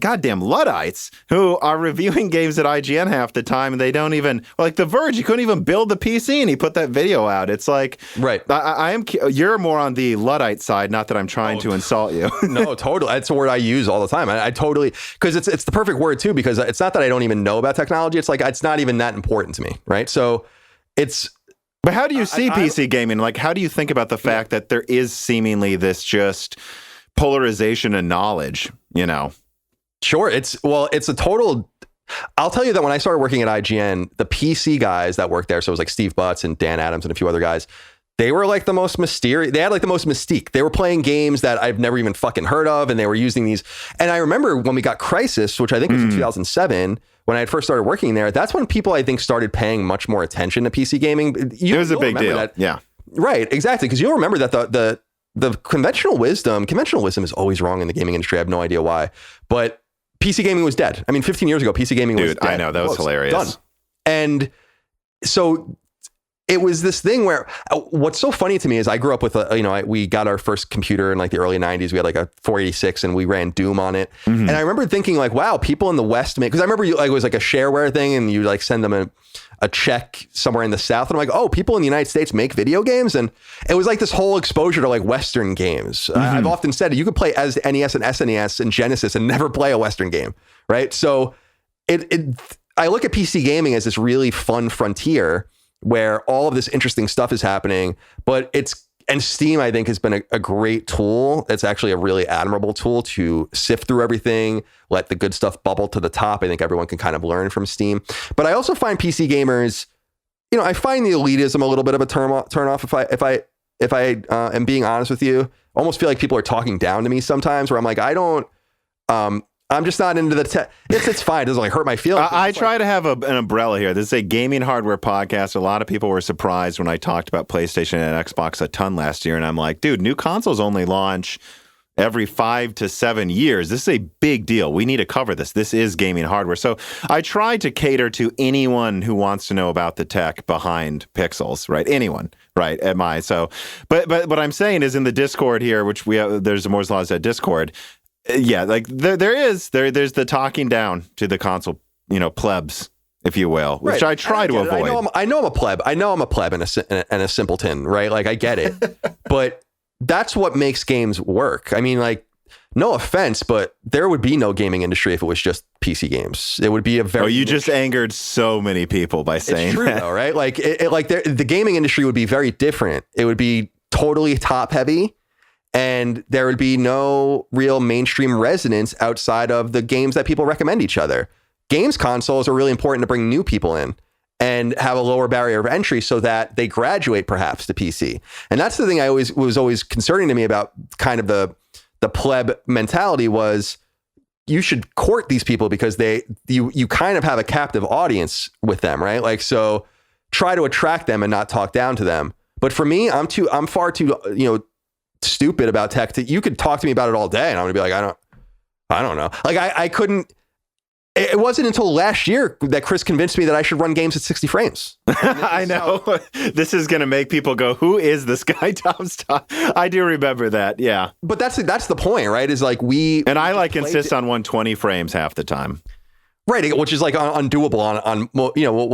goddamn Luddites who are reviewing games at IGN half the time, and they don't even, like The Verge, he couldn't even build the PC, and he put that video out. It's like, right. You're more on the Luddite side, not that I'm trying to insult you. No, totally. That's a word I use all the time. I totally, because it's the perfect word too, because it's not that I don't even know about technology. It's like, it's not even that important to me. Right. So but how do you see PC gaming? Like, how do you think about the fact that there is seemingly this just polarization in knowledge, Sure. It's a total. I'll tell you that when I started working at IGN, the PC guys that worked there, so it was like Steve Butts and Dan Adams and a few other guys, they were like the most mysterious. They had like the most mystique. They were playing games that I've never even fucking heard of, and they were using these. And I remember when we got Crysis, which I think was in 2007, when I had first started working there, that's when people, I think, started paying much more attention to PC gaming. It was a big deal. Yeah. Right. Exactly. Because you'll remember that the conventional wisdom is always wrong in the gaming industry. I have no idea why, but PC gaming was dead. 15 years ago, PC gaming was dead. I know, that was hilarious. Done. And so it was this thing where what's so funny to me is I grew up with we got our first computer in like the early 90s. We had like a 486 and we ran Doom on it. Mm-hmm. And I remember thinking like, wow, people in the West because I remember it was like a shareware thing, and you like send them a check somewhere in the South. And I'm like, oh, people in the United States make video games. And it was like this whole exposure to like Western games. Mm-hmm. I've often said you could play as NES and SNES and Genesis and never play a Western game. Right. So I look at PC gaming as this really fun frontier where all of this interesting stuff is happening, and Steam, I think, has been a great tool. It's actually a really admirable tool to sift through everything, let the good stuff bubble to the top. I think everyone can kind of learn from Steam. But I also find PC gamers, I find the elitism a little bit of a turn off if I am being honest with you. I almost feel like people are talking down to me sometimes, where I'm like, I'm just not into the tech. It's fine. It doesn't like hurt my feelings. I try to have an umbrella here. This is a gaming hardware podcast. A lot of people were surprised when I talked about PlayStation and Xbox a ton last year. And I'm like, dude, new consoles only launch every 5 to 7 years. This is a big deal. We need to cover this. This is gaming hardware. So I try to cater to anyone who wants to know about the tech behind pixels, right? Anyone, right? But what I'm saying is in the Discord here, which there's the Moore's Law at Discord. Yeah, like there's the talking down to the console, plebs, if you will, which I try to avoid. I know I'm a pleb. I know I'm a pleb and a simpleton, right? Like I get it, but that's what makes games work. No offense, but there would be no gaming industry if it was just PC games. It would be a very. You just angered so many people by saying it's true, that. Though, right? Like the gaming industry would be very different. It would be totally top heavy. And there would be no real mainstream resonance outside of the games that people recommend each other. Games consoles are really important to bring new people in. and have a lower barrier of entry so that they graduate perhaps to PC. And that's the thing was always concerning to me about kind of the pleb mentality was you should court these people because you kind of have a captive audience with them, right? Like, so try to attract them and not talk down to them. But for me, I'm far too, stupid about tech. You could talk to me about it all day and I'm gonna be like, I don't know. Like I couldn't. It wasn't until last year that Chris convinced me that I should run games at 60 frames. I know. This is going to make people go, who is this guy, Tom Stock? I do remember that, yeah. But that's the point, right? Is like And I insist on 120 frames half the time. Right, which is like undoable on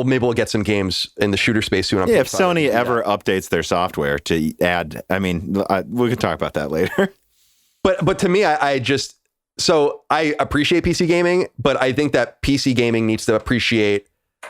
maybe we'll get some games in the shooter space soon. Yeah, if Sony ever updates their software to add, we can talk about that later. But to me, So I appreciate PC gaming, but I think that PC gaming needs to appreciate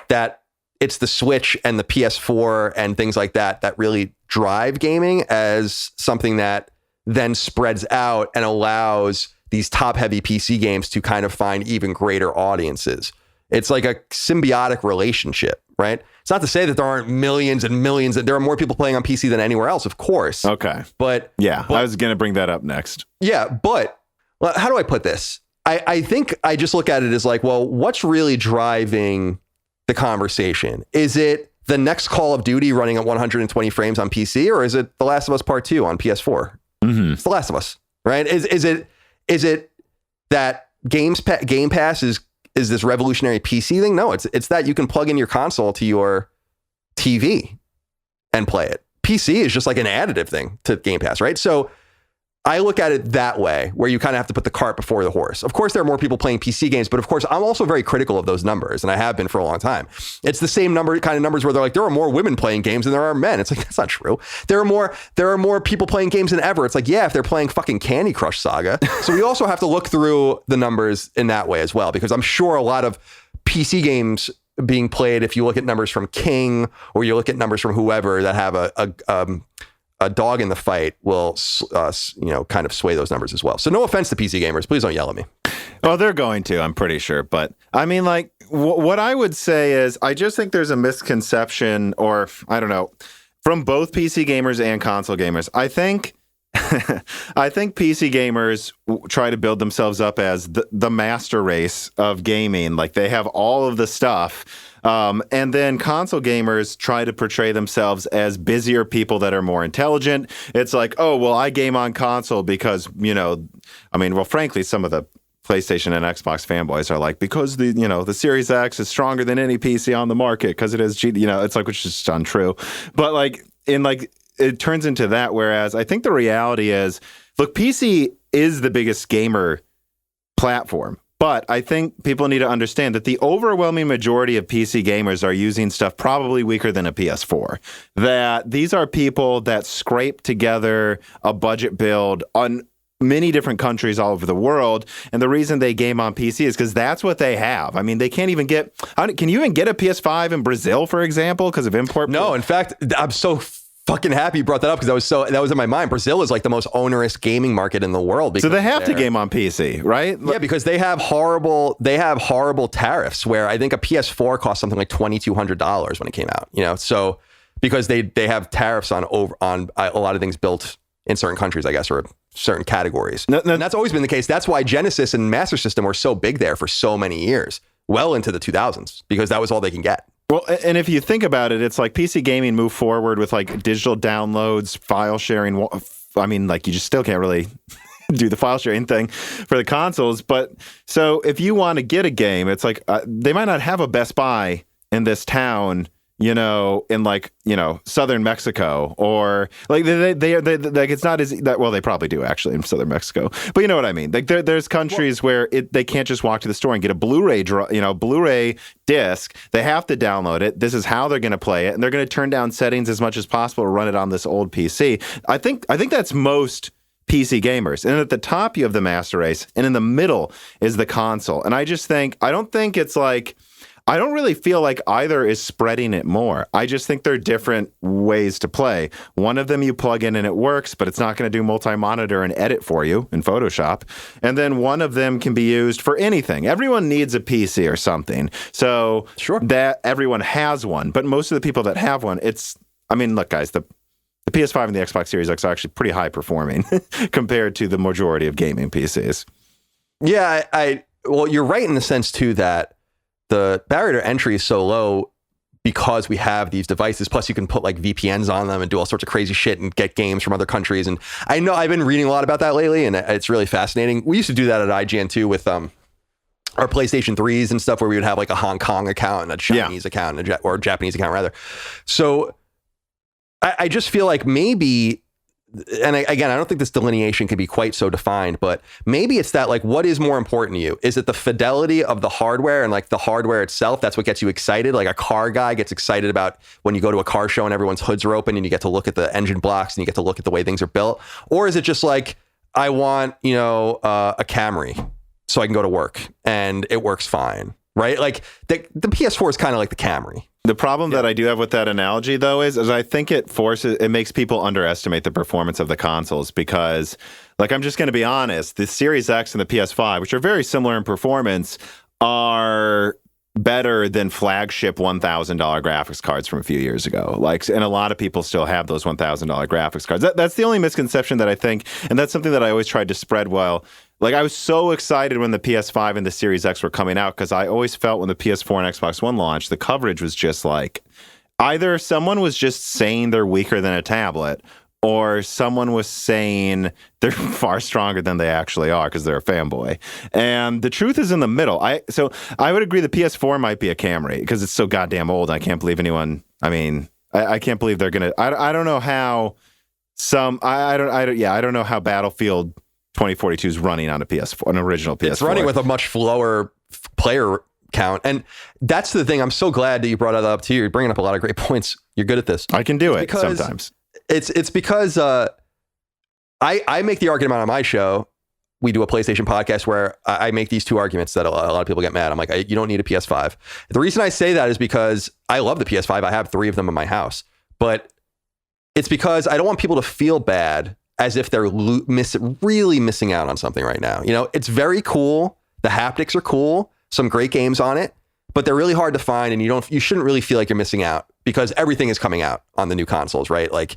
that it's the Switch and the PS4 and things like that that really drive gaming as something that then spreads out and allows these top-heavy PC games to kind of find even greater audiences. It's like a symbiotic relationship, right? It's not to say that there aren't millions and millions, that there are more people playing on PC than anywhere else, of course. Okay. But I was going to bring that up next. Yeah, but well, how do I put this? I think I just look at it as like, well, what's really driving the conversation? Is it the next Call of Duty running at 120 frames on PC, or is it The Last of Us Part 2 on PS4? Mm-hmm. It's The Last of Us, right? Is it that Game Pass is this revolutionary PC thing? No, it's that you can plug in your console to your TV and play it. PC is just like an additive thing to Game Pass, right? So I look at it that way, where you kind of have to put the cart before the horse. Of course, there are more people playing PC games, but of course, I'm also very critical of those numbers, and I have been for a long time. It's the same kind of numbers where they're like, there are more women playing games than there are men. It's like, that's not true. There are more people playing games than ever. It's like, yeah, if they're playing fucking Candy Crush Saga. So we also have to look through the numbers in that way as well, because I'm sure a lot of PC games being played, if you look at numbers from King or you look at numbers from whoever that have a dog in the fight, will kind of sway those numbers as well. So no offense to PC gamers, please don't yell at me. Oh, they're going to, I'm pretty sure. But I mean, like, what I would say is, I just think there's a misconception, or I don't know, from both PC gamers and console gamers. I think PC gamers try to build themselves up as the master race of gaming. Like, they have all of the stuff. And then console gamers try to portray themselves as busier people that are more intelligent. It's like, oh, well, I game on console because, frankly, some of the PlayStation and Xbox fanboys are like, because the Series X is stronger than any PC on the market because it is, it's like, which is just untrue. But it turns into that. Whereas I think the reality is, look, PC is the biggest gamer platform. But I think people need to understand that the overwhelming majority of PC gamers are using stuff probably weaker than a PS4. That these are people that scrape together a budget build on many different countries all over the world. And the reason they game on PC is because that's what they have. I mean, they can't even get... Can you even get a PS5 in Brazil, for example, because of import? No, in fact, I'm so fucking happy you brought that up, because that was in my mind. Brazil is like the most onerous gaming market in the world. So they have to game on PC, right? Yeah, because they have horrible tariffs where I think a PS4 cost something like $2,200 when it came out. So because they have tariffs on a lot of things built in certain countries, I guess, or certain categories. And that's always been the case. That's why Genesis and Master System were so big there for so many years, well into the 2000s, because that was all they can get. Well, and if you think about it, it's like PC gaming moved forward with like digital downloads, file sharing. I mean, like, you just still can't really do the file sharing thing for the consoles. But so if you want to get a game, it's like they might not have a Best Buy in this town, in southern Mexico, or like they like, it's not as that. Well, they probably do actually in southern Mexico, but you know what I mean. Like there's countries where they can't just walk to the store and get a Blu-ray Blu-ray disc. They have to download it. This is how they're going to play it, and they're going to turn down settings as much as possible to run it on this old PC. I think that's most PC gamers. And at the top you have the master race, and in the middle is the console. And I don't think it's like, I don't really feel like either is spreading it more. I just think they're different ways to play. One of them you plug in and it works, but it's not going to do multi-monitor and edit for you in Photoshop. And then one of them can be used for anything. Everyone needs a PC or something. So that everyone has one. But most of the people that have one, look, guys, the PS5 and the Xbox Series X are actually pretty high performing compared to the majority of gaming PCs. Yeah, well, you're right in the sense, too, that the barrier to entry is so low because we have these devices. Plus, you can put like VPNs on them and do all sorts of crazy shit and get games from other countries. And I know I've been reading a lot about that lately, and it's really fascinating. We used to do that at IGN too with our PlayStation 3s and stuff, where we would have like a Hong Kong account and a Chinese account or a Japanese account rather. So I just feel like maybe, and again, I don't think this delineation can be quite so defined, but maybe it's that, like, what is more important to you? Is it the fidelity of the hardware and like the hardware itself? That's what gets you excited. Like a car guy gets excited about when you go to a car show and everyone's hoods are open and you get to look at the engine blocks and you get to look at the way things are built. Or is it just like, I want, a Camry so I can go to work and it works fine, right? Like the PS4 is kind of like the Camry. The problem that I do have with that analogy, though, is I think it makes people underestimate the performance of the consoles because, like, I'm just going to be honest, the Series X and the PS5, which are very similar in performance, are better than flagship $1,000 graphics cards from a few years ago. Like, and a lot of people still have those $1,000 graphics cards. That's the only misconception that I think, and that's something that I always tried to spread well. Like, I was so excited when the PS5 and the Series X were coming out because I always felt when the PS4 and Xbox One launched, the coverage was just like, either someone was just saying they're weaker than a tablet, or someone was saying they're far stronger than they actually are because they're a fanboy. And the truth is in the middle. So I would agree the PS4 might be a Camry because it's so goddamn old. I can't believe anyone, I can't believe they're going to, I don't know how I don't know how Battlefield 2042 is running on a PS4, an original PS4. It's running with a much lower player count. And that's the thing. I'm so glad that you brought that up too. You're bringing up a lot of great points. You're good at this. I can do it sometimes. It's because I make the argument on my show. We do a PlayStation podcast where I make these two arguments that a lot of people get mad. I'm like, you don't need a PS5. The reason I say that is because I love the PS5. I have 3 of them in my house. But it's because I don't want people to feel bad as if they're really missing out on something right now. It's very cool. The haptics are cool. Some great games on it, but they're really hard to find, and you shouldn't really feel like you're missing out because everything is coming out on the new consoles, right? Like,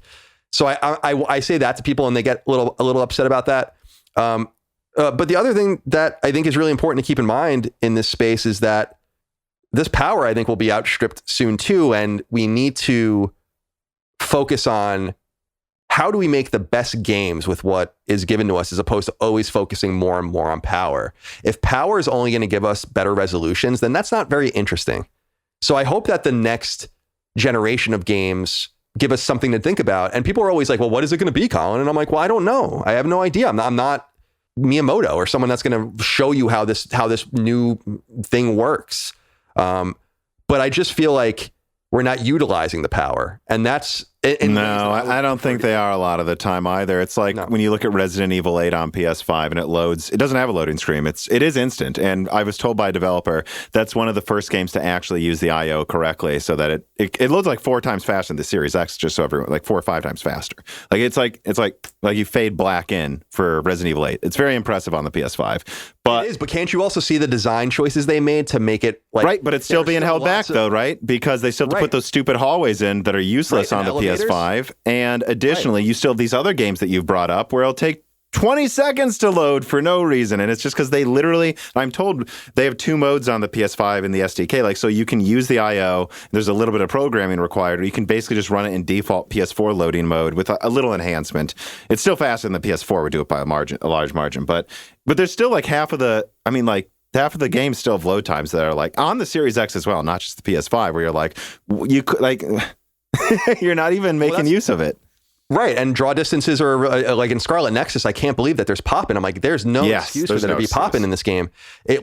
so I say that to people, and they get a little upset about that. But the other thing that I think is really important to keep in mind in this space is that this power, I think, will be outstripped soon too, and we need to focus on how do we make the best games with what is given to us as opposed to always focusing more and more on power. If power is only going to give us better resolutions, then that's not very interesting. So I hope that the next generation of games give us something to think about. And people are always like, well, what is it going to be, Colin? And I'm like, well, I don't know. I have no idea. I'm not Miyamoto or someone that's going to show you how this new thing works. But I just feel like we're not utilizing the power. And that's... I don't think they are a lot of the time either. It's like when you look at Resident Evil 8 on PS5 and it loads, it doesn't have a loading screen. It is instant. And I was told by a developer that's one of the first games to actually use the I/O correctly so that it loads like 4 times faster than the Series X, just so everyone, like 4 or 5 times faster. Like it's like you fade black in for Resident Evil 8. It's very impressive on the PS5. But it is, but can't you also see the design choices they made to make it like right? But it's still being held back though, right? Because they still have to put those stupid hallways in that are useless on the PS5. And additionally, you still have these other games that you've brought up where it'll take 20 seconds to load for no reason. And it's just because they literally, I'm told they have 2 modes on the PS5 in the SDK. Like, so you can use the I/O. There's a little bit of programming required, or you can basically just run it in default PS4 loading mode with a little enhancement. It's still faster than the PS4 would do it by a large margin. But there's still like half of the games still have load times that are like on the Series X as well, not just the PS5, where you're like, you could like, you're not even making use of it. Right, and draw distances are like in Scarlet Nexus. I can't believe that there's popping. I'm like, there's no excuse for there to be popping in this game.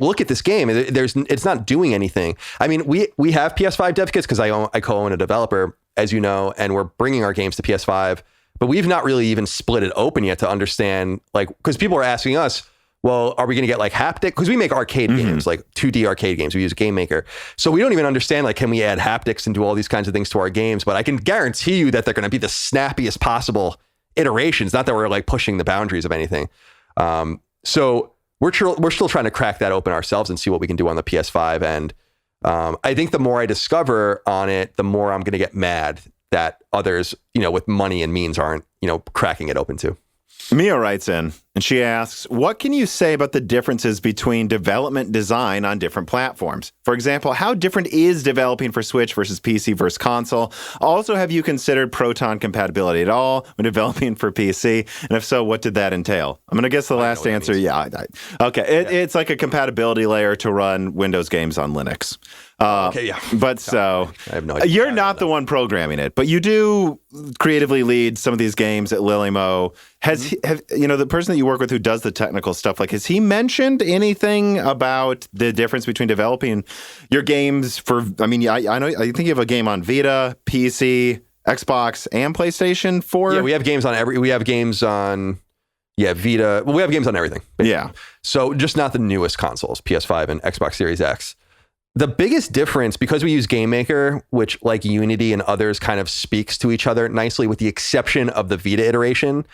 Look at this game. It's not doing anything. I mean, we have PS5 dev kits because I co-own a developer, as you know, and we're bringing our games to PS5. But we've not really even split it open yet to understand, like, because people are asking us, well, are we going to get like haptic? Because we make arcade games, like 2D arcade games. We use Game Maker. So we don't even understand, like, can we add haptics and do all these kinds of things to our games? But I can guarantee you that they're going to be the snappiest possible iterations. Not that we're like pushing the boundaries of anything. So we're still trying to crack that open ourselves and see what we can do on the PS5. And I think the more I discover on it, the more I'm going to get mad that others, with money and means aren't, cracking it open too. Mia writes in and she asks, what can you say about the differences between development design on different platforms? For example, how different is developing for Switch versus PC versus console? Also, have you considered Proton compatibility at all when developing for PC? And if so, what did that entail? I'm going to guess the last answer. Yeah. Okay. It's like a compatibility layer to run Windows games on Linux. Okay, yeah. But so I have no idea. You're not the one programming it, but you do creatively lead some of these games at Lilymo. Have the person that you work with who does the technical stuff, like, has he mentioned anything about the difference between developing your games for, I think you have a game on Vita, PC, Xbox, and PlayStation 4? Yeah, we have games on Vita. We have games on everything, basically. Yeah. So just not the newest consoles, PS5 and Xbox Series X. The biggest difference, because we use Game Maker, which like Unity and others kind of speaks to each other nicely with the exception of the Vita iteration.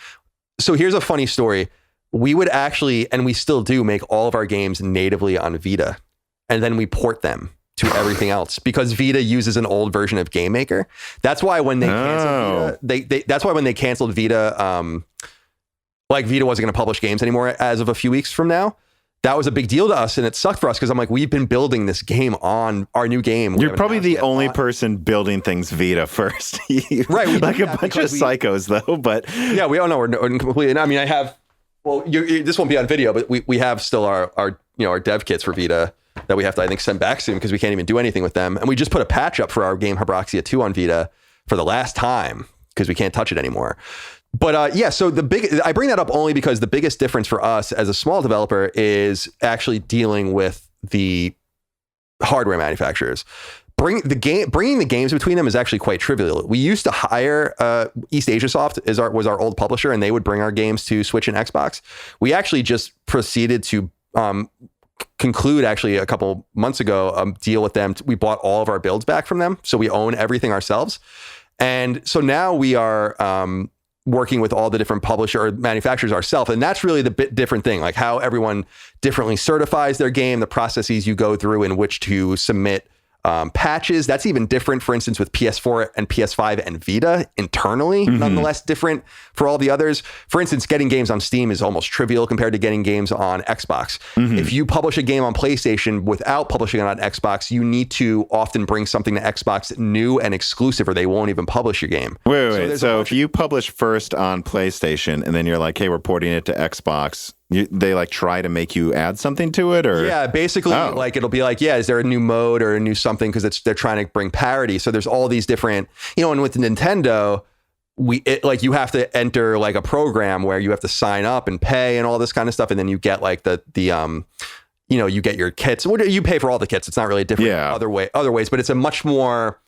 So here's a funny story. We would actually, and we still do, make all of our games natively on Vita. And then we port them to everything else because Vita uses an old version of Game Maker. That's why when they canceled Vita, that's why when they canceled Vita, like Vita wasn't going to publish games anymore as of a few weeks from now. That was a big deal to us, and it sucked for us because I'm like, we've been building this game on our new game. You're probably the only person building things Vita first. Right. Like a bunch of psychos, though, but... Yeah, we all know we're completely... I mean, I have... Well, this won't be on video, but we have still our dev kits for Vita that we have to, I think, send back soon because we can't even do anything with them. And we just put a patch up for our game Habroxia 2 on Vita for the last time because we can't touch it anymore. But so I bring that up only because the biggest difference for us as a small developer is actually dealing with the hardware manufacturers. Bringing the games between them is actually quite trivial. We used to hire East Asia Soft was our old publisher, and they would bring our games to Switch and Xbox. We actually just proceeded to conclude actually a couple months ago a deal with them. We bought all of our builds back from them, so we own everything ourselves. And so now we are working with all the different publisher or manufacturers ourselves. And that's really the bit different thing, like how everyone differently certifies their game, the processes you go through in which to submit patches. That's even different, for instance, with PS4 and PS5 and Vita internally, nonetheless different for all the others. For instance, getting games on Steam is almost trivial compared to getting games on Xbox. If you publish a game on PlayStation without publishing it on Xbox, you need to often bring something to Xbox new and exclusive, or they won't even publish your game. Wait. So if you publish first on PlayStation and then you're like, hey, we're porting it to Xbox, they like try to make you add something to it, or basically like it'll be like, is there a new mode or a new something, because they're trying to bring parity. So there's all these different, and with Nintendo, you have to enter like a program where you have to sign up and pay and all this kind of stuff, and then you get like the you get your kits. You pay for all the kits. It's not really different other ways, but it's a much more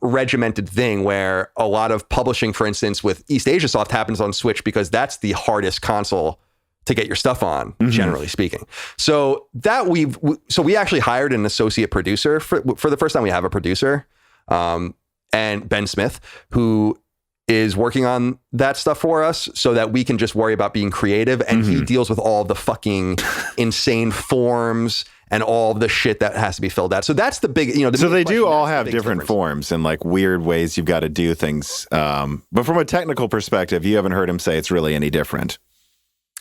regimented thing where a lot of publishing, for instance, with East Asia Soft happens on Switch because that's the hardest console to get your stuff on, generally speaking. So that we actually hired an associate producer for the first time. We have a producer, and Ben Smith, who is working on that stuff for us so that we can just worry about being creative. And he deals with all the fucking insane forms and all the shit that has to be filled out. So that's the big, so they do all have different forms and like weird ways you've got to do things. But from a technical perspective, you haven't heard him say it's really any different.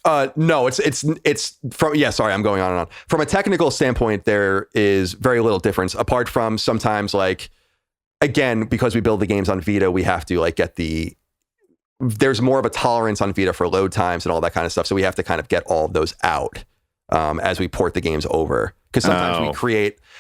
No, it's from, sorry, I'm going on and on. From a technical standpoint, there is very little difference apart from sometimes, like, again, because we build the games on Vita, we have to like there's more of a tolerance on Vita for load times and all that kind of stuff. So we have to kind of get all of those out as we port the games over because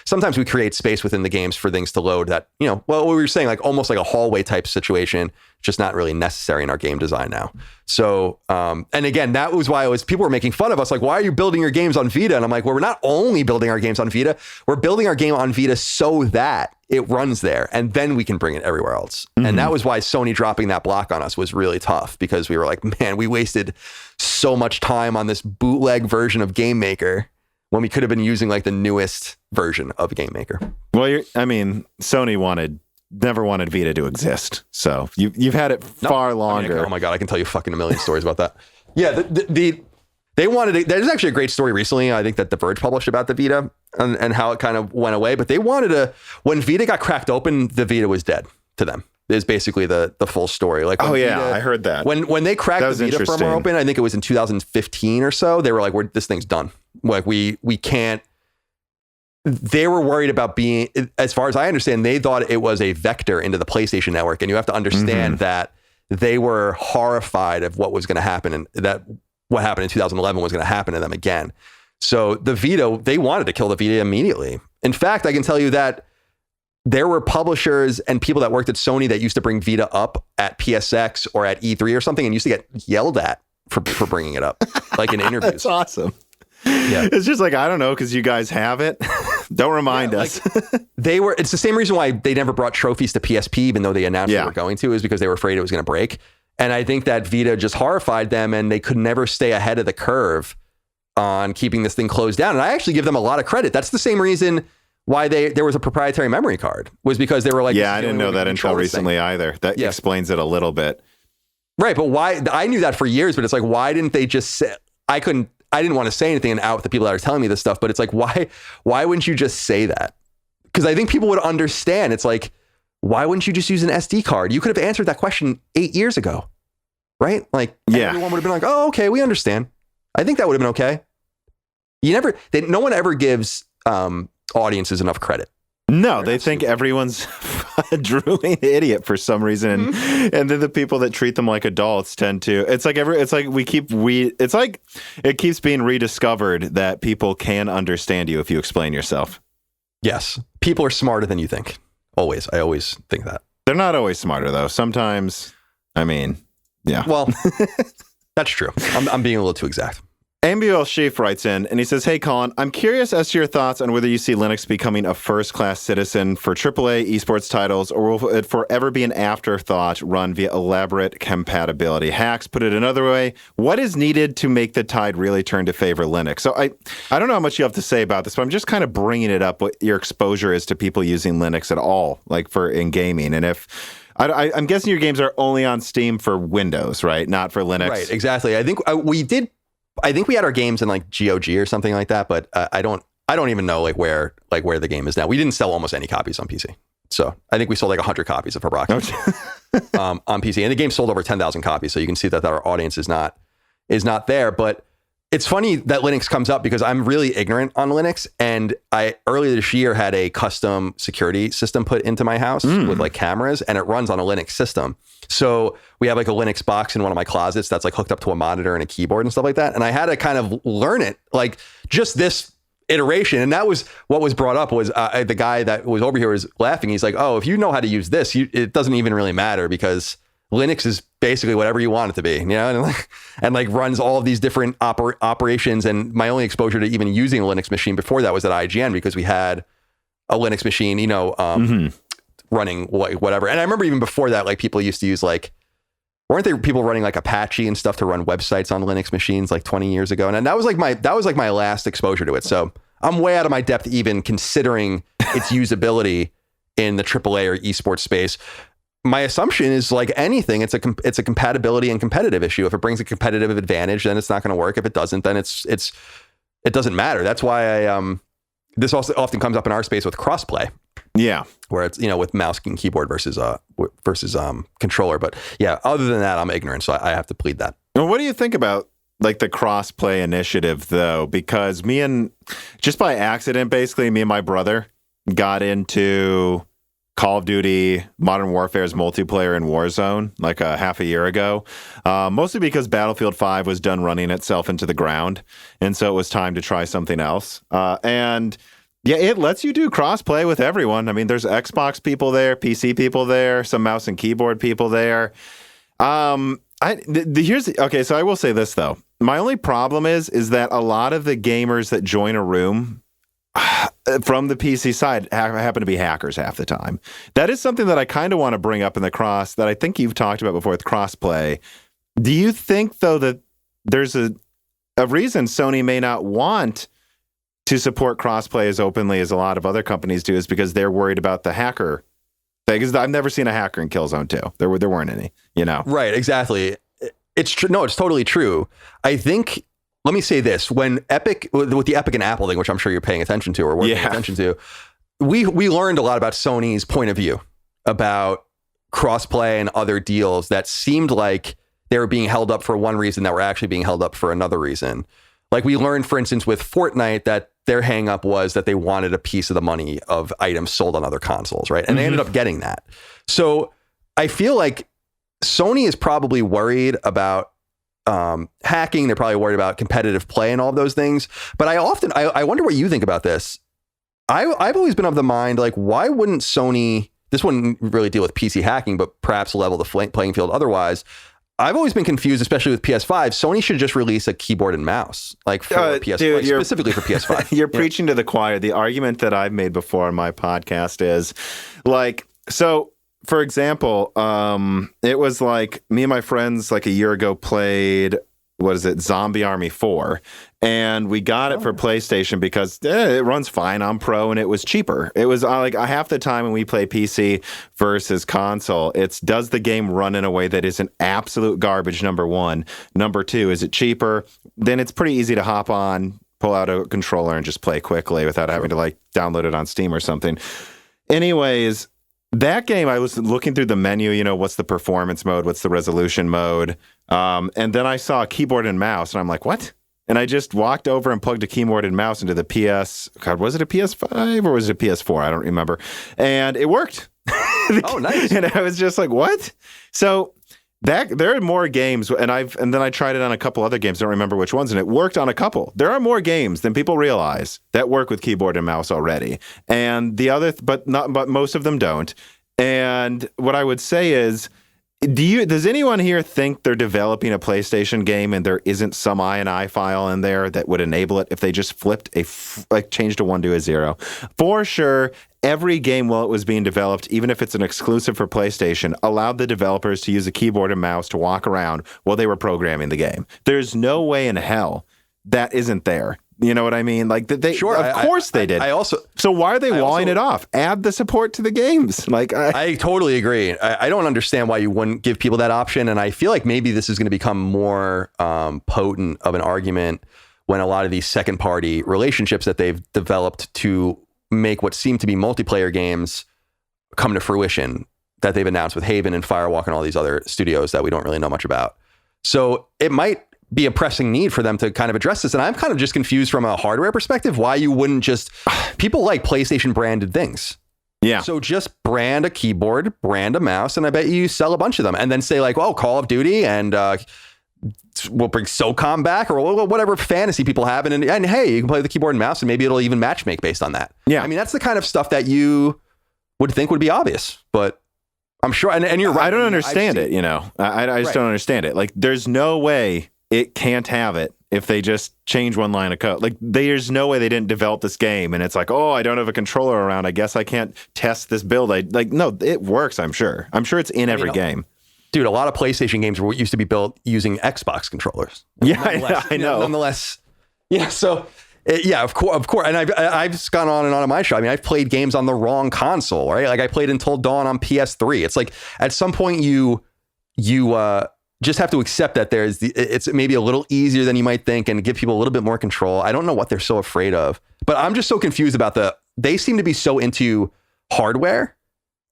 sometimes we create space within the games for things to load that, what we were saying, like almost like a hallway type situation, just not really necessary in our game design now. So, and again, that was why people were making fun of us. Like, why are you building your games on Vita? And I'm like, well, we're not only building our games on Vita, we're building our game on Vita so that it runs there and then we can bring it everywhere else. Mm-hmm. And that was why Sony dropping that block on us was really tough, because we were like, man, we wasted so much time on this bootleg version of Game Maker when we could have been using like the newest version of Game Maker. Well, Sony never wanted Vita to exist. So you've had it far longer. Oh my God, I can tell you fucking a million stories about that. Yeah, they wanted it. There's actually a great story recently, I think, that The Verge published about the Vita and how it kind of went away. But they wanted when Vita got cracked open, the Vita was dead to them. Is basically the full story. Like, I heard that. When they cracked the Vita firmware open, I think it was in 2015 or so, they were like, this thing's done. Like, we can't. They were worried about being, as far as I understand, they thought it was a vector into the PlayStation Network. And you have to understand that they were horrified of what was going to happen, and that what happened in 2011 was going to happen to them again. So the Vita, they wanted to kill the Vita immediately. In fact, I can tell you that there were publishers and people that worked at Sony that used to bring Vita up at PSX or at E3 or something and used to get yelled at for bringing it up, like in interviews. That's awesome. Yeah. It's just like, I don't know, because you guys have it. Don't remind us. It's the same reason why they never brought trophies to PSP, even though they announced they were going to, is because they were afraid it was going to break. And I think that Vita just horrified them, and they could never stay ahead of the curve on keeping this thing closed down. And I actually give them a lot of credit. That's the same reason why there was a proprietary memory card, was because they were like, I didn't know that until recently either. That explains it a little bit. Right. But why? I knew that for years, but it's like, why didn't they just say, I didn't want to say anything and out the people that are telling me this stuff, but it's like, why wouldn't you just say that? Because I think people would understand. It's like, why wouldn't you just use an SD card? You could have answered that question 8 years ago, right? Like, everyone would have been like, oh, okay, we understand. I think that would have been okay. No one ever gives audiences enough credit. No, they think everyone's a drooling idiot for some reason, and then the people that treat them like adults tend to. It keeps being rediscovered that people can understand you if you explain yourself. Yes, people are smarter than you think. Always, I always think that. They're not always smarter though. Sometimes, yeah. Well, that's true. I'm being a little too exact. Ambuel Sheaf writes in, and he says, hey, Colin, I'm curious as to your thoughts on whether you see Linux becoming a first-class citizen for AAA esports titles, or will it forever be an afterthought run via elaborate compatibility hacks? Put it another way, what is needed to make the tide really turn to favor Linux? So I don't know how much you have to say about this, but I'm just kind of bringing it up, what your exposure is to people using Linux at all, like in gaming. And if... I'm guessing your games are only on Steam for Windows, right? Not for Linux. Right, exactly. I think we had our games in like GOG or something like that, but I don't even know where the game is now. We didn't sell almost any copies on PC. So I think we sold like 100 copies of approximately on PC, and the game sold over 10,000 copies. So you can see that our audience is not there. But it's funny that Linux comes up because I'm really ignorant on Linux, and I earlier this year had a custom security system put into my house with like cameras, and it runs on a Linux system. So we have like a Linux box in one of my closets that's like hooked up to a monitor and a keyboard and stuff like that. And I had to kind of learn it, like just this iteration. And that was what was brought up was the guy that was over here was laughing. He's like, oh, if you know how to use this, it doesn't even really matter, because Linux is basically whatever you want it to be, and runs all of these different operations. And my only exposure to even using a Linux machine before that was at IGN, because we had a Linux machine, running whatever. And I remember even before that, like people used to use weren't there people running like Apache and stuff to run websites on Linux machines like 20 years ago? And that was like my last exposure to it. So I'm way out of my depth even considering its usability in the AAA or esports space. My assumption is like anything, it's a compatibility and competitive issue. If it brings a competitive advantage, then it's not going to work. If it doesn't, then it doesn't matter. That's why this also often comes up in our space with crossplay. Yeah, where it's with mouse and keyboard versus controller. But yeah, other than that, I'm ignorant, so I have to plead that. Well, what do you think about like the crossplay initiative though? Because just by accident, basically, me and my brother got into Call of Duty Modern Warfare's multiplayer in Warzone like a half a year ago, mostly because Battlefield 5 was done running itself into the ground, and so it was time to try something else. And yeah, it lets you do crossplay with everyone. I mean, there's Xbox people there, PC people there, some mouse and keyboard people there. Okay, so I will say this though. My only problem is that a lot of the gamers that join a room from the PC side happen to be hackers half the time. That is something that I kind of want to bring up in the cross that I think you've talked about before with crossplay. Do you think though that there's a reason Sony may not want to support crossplay as openly as a lot of other companies do is because they're worried about the hacker thing? Because I've never seen a hacker in Killzone 2. There weren't any, you know? Right, exactly. It's true. No, it's totally true. I think, let me say this, when Epic, with the Epic and Apple thing, which I'm sure you're paying attention to or were paying attention to, we learned a lot about Sony's point of view about crossplay and other deals that seemed like they were being held up for one reason that were actually being held up for another reason. Like we learned, for instance, with Fortnite that their hang up was that they wanted a piece of the money of items sold on other consoles, right? And they ended up getting that. So I feel like Sony is probably worried about hacking. They're probably worried about competitive play and all of those things. But I wonder what you think about this. I've always been of the mind, like, why wouldn't Sony, this wouldn't really deal with PC hacking, but perhaps level the playing field otherwise. I've always been confused, especially with PS5. Sony should just release a keyboard and mouse, like for PS5, dude, specifically for PS5. You're preaching to the choir. The argument that I've made before on my podcast is like, so for example, it was like me and my friends like a year ago played, what is it, Zombie Army 4. And we got it for PlayStation because it runs fine on Pro and it was cheaper. It was like half the time when we play PC versus console, it's does the game run in a way that isn't absolute garbage, number one. Number two, is it cheaper? Then it's pretty easy to hop on, pull out a controller and just play quickly without having to like download it on Steam or something. Anyways, that game, I was looking through the menu, you know, what's the performance mode? What's the resolution mode? And then I saw a keyboard and mouse and I'm like, what? And I just walked over and plugged a keyboard and mouse into the was it a PS5 or was it a PS4? I don't remember. And it worked. Oh, nice. And I was just like, what? So there are more games, and then I tried it on a couple other games. I don't remember which ones, and it worked on a couple. There are more games than people realize that work with keyboard and mouse already. And but most of them don't. And what I would say is, does anyone here think they're developing a PlayStation game and there isn't some INI file in there that would enable it if they just flipped changed a 1 to a 0? For sure, every game while it was being developed, even if it's an exclusive for PlayStation, allowed the developers to use a keyboard and mouse to walk around while they were programming the game. There's no way in hell that isn't there. You know what I mean? Like sure, of course they did. So why are they walling it off? Add the support to the games. Like I totally agree. I don't understand why you wouldn't give people that option. And I feel like maybe this is going to become more potent of an argument when a lot of these second party relationships that they've developed to make what seem to be multiplayer games come to fruition that they've announced with Haven and Firewalk and all these other studios that we don't really know much about. So it might be a pressing need for them to kind of address this. And I'm kind of just confused from a hardware perspective, why you wouldn't just, people like PlayStation branded things. Yeah. So just brand a keyboard, brand a mouse, and I bet you sell a bunch of them. And then say like, oh, Call of Duty and we'll bring SOCOM back or whatever fantasy people have. And hey, you can play the keyboard and mouse and maybe it'll even matchmake based on that. Yeah. I mean, that's the kind of stuff that you would think would be obvious, but I'm sure. And you're right. I don't understand it. You know, I just don't understand it. Like there's no way it can't have it if they just change one line of code. Like there's no way they didn't develop this game and it's like, oh, I don't have a controller around. I guess I can't test this build. No, it works. I'm sure it's in every game. Dude, a lot of PlayStation games used to be built using Xbox controllers. Yeah, I know. Nonetheless, yeah. So, yeah, of course. And I've gone on and on my show. I mean, I've played games on the wrong console, right? Like I played Until Dawn on PS3. It's like at some point you just have to accept that it's maybe a little easier than you might think and give people a little bit more control. I don't know what they're so afraid of, but I'm just so confused about they seem to be so into hardware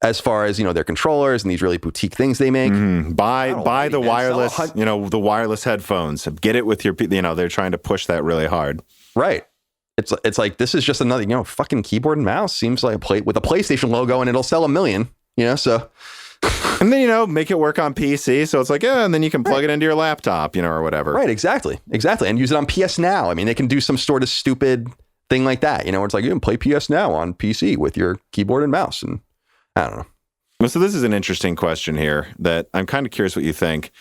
as far as, you know, their controllers and these really boutique things they make. Buy the wireless, the wireless headphones. Get it with your, they're trying to push that really hard. Right. It's like, this is just another, fucking keyboard and mouse. Seems like a plate with a PlayStation logo, and it'll sell 1 million, so. And then, make it work on PC. So it's like, and then you can plug it into your laptop, or whatever. Right, exactly. And use it on PS Now. I mean, they can do some sort of stupid thing like that, where it's like, you can play PS Now on PC with your keyboard and mouse. And I don't know. Well, so this is an interesting question here that I'm kind of curious what you think.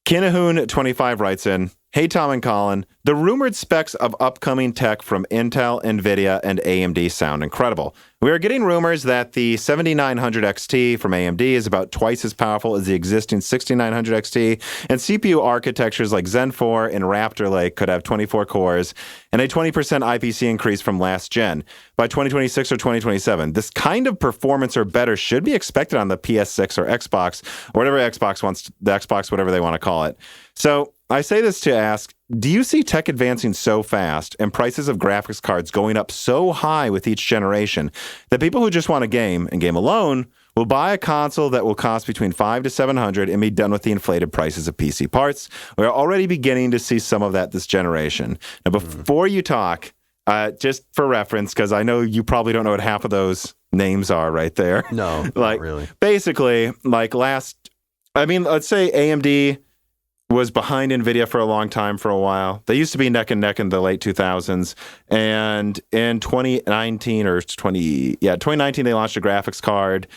Kinahoon25 writes in, "Hey, Tom and Colin, the rumored specs of upcoming tech from Intel, NVIDIA, and AMD sound incredible. We are getting rumors that the 7900 XT from AMD is about twice as powerful as the existing 6900 XT, and CPU architectures like Zen 4 and Raptor Lake could have 24 cores and a 20% IPC increase from last gen by 2026 or 2027. This kind of performance or better should be expected on the PS6 or Xbox, or whatever Xbox wants, the Xbox, whatever they want to call it. So I say this to ask, do you see tech advancing so fast and prices of graphics cards going up so high with each generation that people who just want a game and game alone will buy a console that will cost between $500 to $700 and be done with the inflated prices of PC parts? We're already beginning to see some of that this generation. Now, before you talk, just for reference, because I know you probably don't know what half of those names are right there. No, like, not really. Basically, let's say AMD was behind NVIDIA for a long time for a while. They used to be neck and neck in the late 2000s. And in 2019 they launched a graphics card,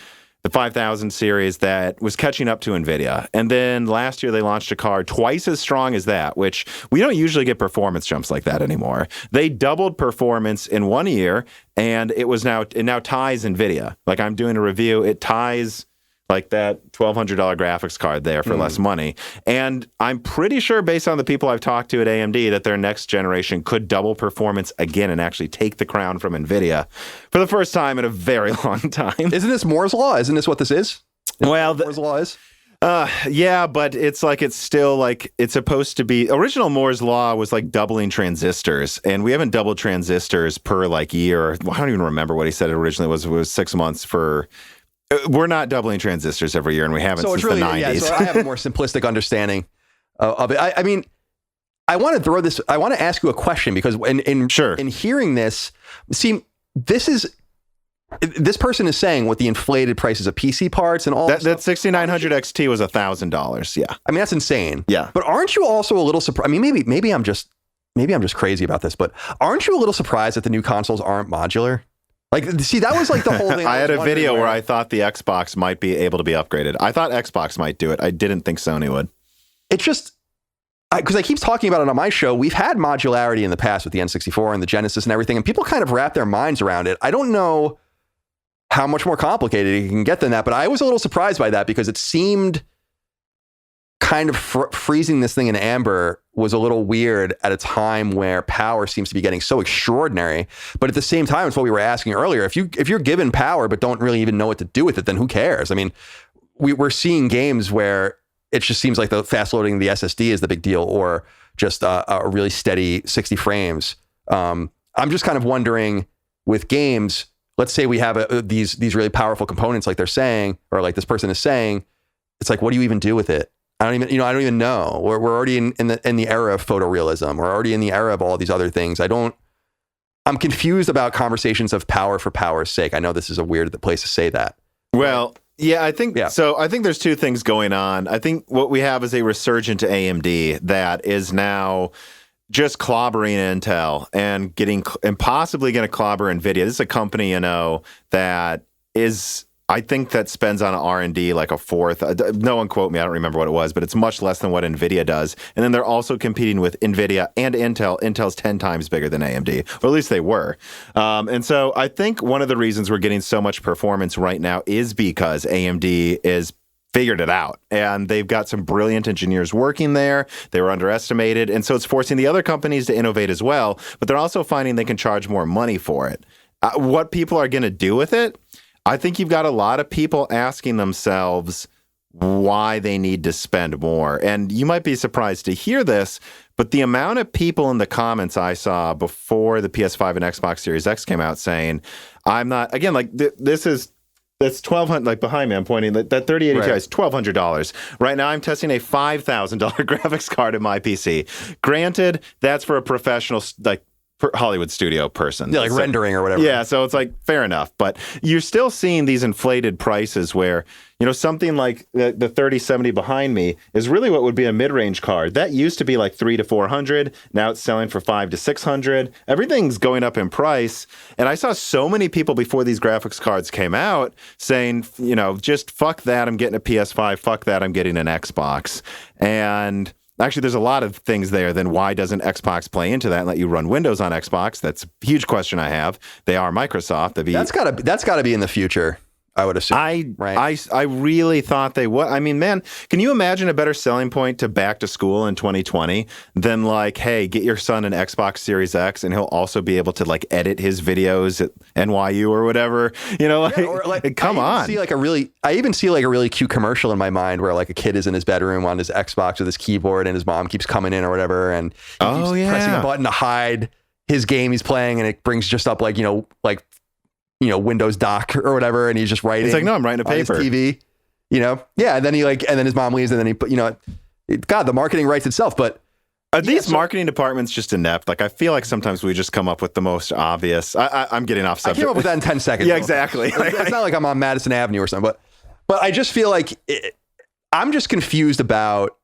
the 5000 series, that was catching up to NVIDIA. And then last year they launched a card twice as strong as that, which we don't usually get performance jumps like that anymore. They doubled performance in 1 year, and it now ties NVIDIA. Like, I'm doing a review, it ties like that $1,200 graphics card there for less money. And I'm pretty sure, based on the people I've talked to at AMD, that their next generation could double performance again and actually take the crown from NVIDIA for the first time in a very long time. Isn't this Moore's Law? Isn't this what this is? Moore's Law is? Yeah, but it's still it's supposed to be. Original Moore's Law was like doubling transistors, and we haven't doubled transistors per year. I don't even remember what he said it originally was. It was 6 months for. We're not doubling transistors every year, and we haven't since the 90s. Yeah, so I have a more simplistic understanding of it. I mean, I want to ask you a question, because in hearing this, see, this person is saying with the inflated prices of PC parts and all that 6900 XT was $1,000. Yeah, I mean, that's insane. Yeah, but aren't you also a little surprised? I mean, maybe I'm just crazy about this, but aren't you a little surprised that the new consoles aren't modular? See, that was the whole thing. I had a video where I thought the Xbox might be able to be upgraded. I thought Xbox might do it. I didn't think Sony would. It's just, because I keep talking about it on my show, we've had modularity in the past with the N64 and the Genesis and everything, and people kind of wrap their minds around it. I don't know how much more complicated it can get than that, but I was a little surprised by that, because it seemed kind of freezing this thing in amber was a little weird at a time where power seems to be getting so extraordinary. But at the same time, it's what we were asking earlier. If you're given power but don't really even know what to do with it, then who cares? I mean, we're seeing games where it just seems like the fast loading the SSD is the big deal, or just a really steady 60 frames. I'm just kind of wondering, with games, let's say we have these really powerful components like they're saying, or like this person is saying, it's like, what do you even do with it? I don't even know. We're already in the era of photorealism. We're already in the era of all these other things. I'm confused about conversations of power for power's sake. I know this is a weird place to say that. Well, yeah, I think so. I think there's two things going on. I think what we have is a resurgent to AMD that is now just clobbering Intel and possibly going to clobber NVIDIA. This is a company, that is, I think, that spends on R&D like a fourth. No one quote me. I don't remember what it was, but it's much less than what NVIDIA does. And then they're also competing with NVIDIA and Intel. Intel's 10 times bigger than AMD, or at least they were. And so I think one of the reasons we're getting so much performance right now is because AMD is figured it out, and they've got some brilliant engineers working there. They were underestimated, and so it's forcing the other companies to innovate as well, but they're also finding they can charge more money for it. What people are going to do with it, I think you've got a lot of people asking themselves why they need to spend more. And you might be surprised to hear this, but the amount of people in the comments I saw before the PS5 and Xbox Series X came out saying, I'm not, again, that's $1,200, like behind me, I'm pointing, that 3080 Ti is $1,200. Right now, I'm testing a $5,000 graphics card in my PC. Granted, that's for a professional, Hollywood studio person. Yeah, like rendering or whatever. Yeah, so it's like fair enough, but you're still seeing these inflated prices where, something like the 3070 behind me is really what would be a mid-range card. That used to be like $300 to $400. Now it's selling for $500 to $600. Everything's going up in price, and I saw so many people before these graphics cards came out saying, just fuck that, I'm getting a PS5. Fuck that, I'm getting an Xbox. And actually, there's a lot of things there. Then why doesn't Xbox play into that and let you run Windows on Xbox? That's a huge question I have. They are Microsoft. That's gotta be in the future, I would assume. I really thought they would. I mean, man, can you imagine a better selling point to back to school in 2020 than like, hey, get your son an Xbox Series X and he'll also be able to like edit his videos at NYU or whatever. Come on. I even see like a really cute commercial in my mind where like a kid is in his bedroom on his Xbox with his keyboard and his mom keeps coming in or whatever, and he keeps pressing a button to hide his game he's playing, and it brings just up like Windows doc or whatever, and he's just writing. He's like, no, I'm writing a paper. On his TV, and then and then his mom leaves, and then God, the marketing writes itself. But are these marketing departments just inept? Like, I feel like sometimes we just come up with the most obvious. I'm getting off subject. I came up with that in 10 seconds. Yeah, exactly. It's not like I'm on Madison Avenue or something, but I just feel like I'm just confused about.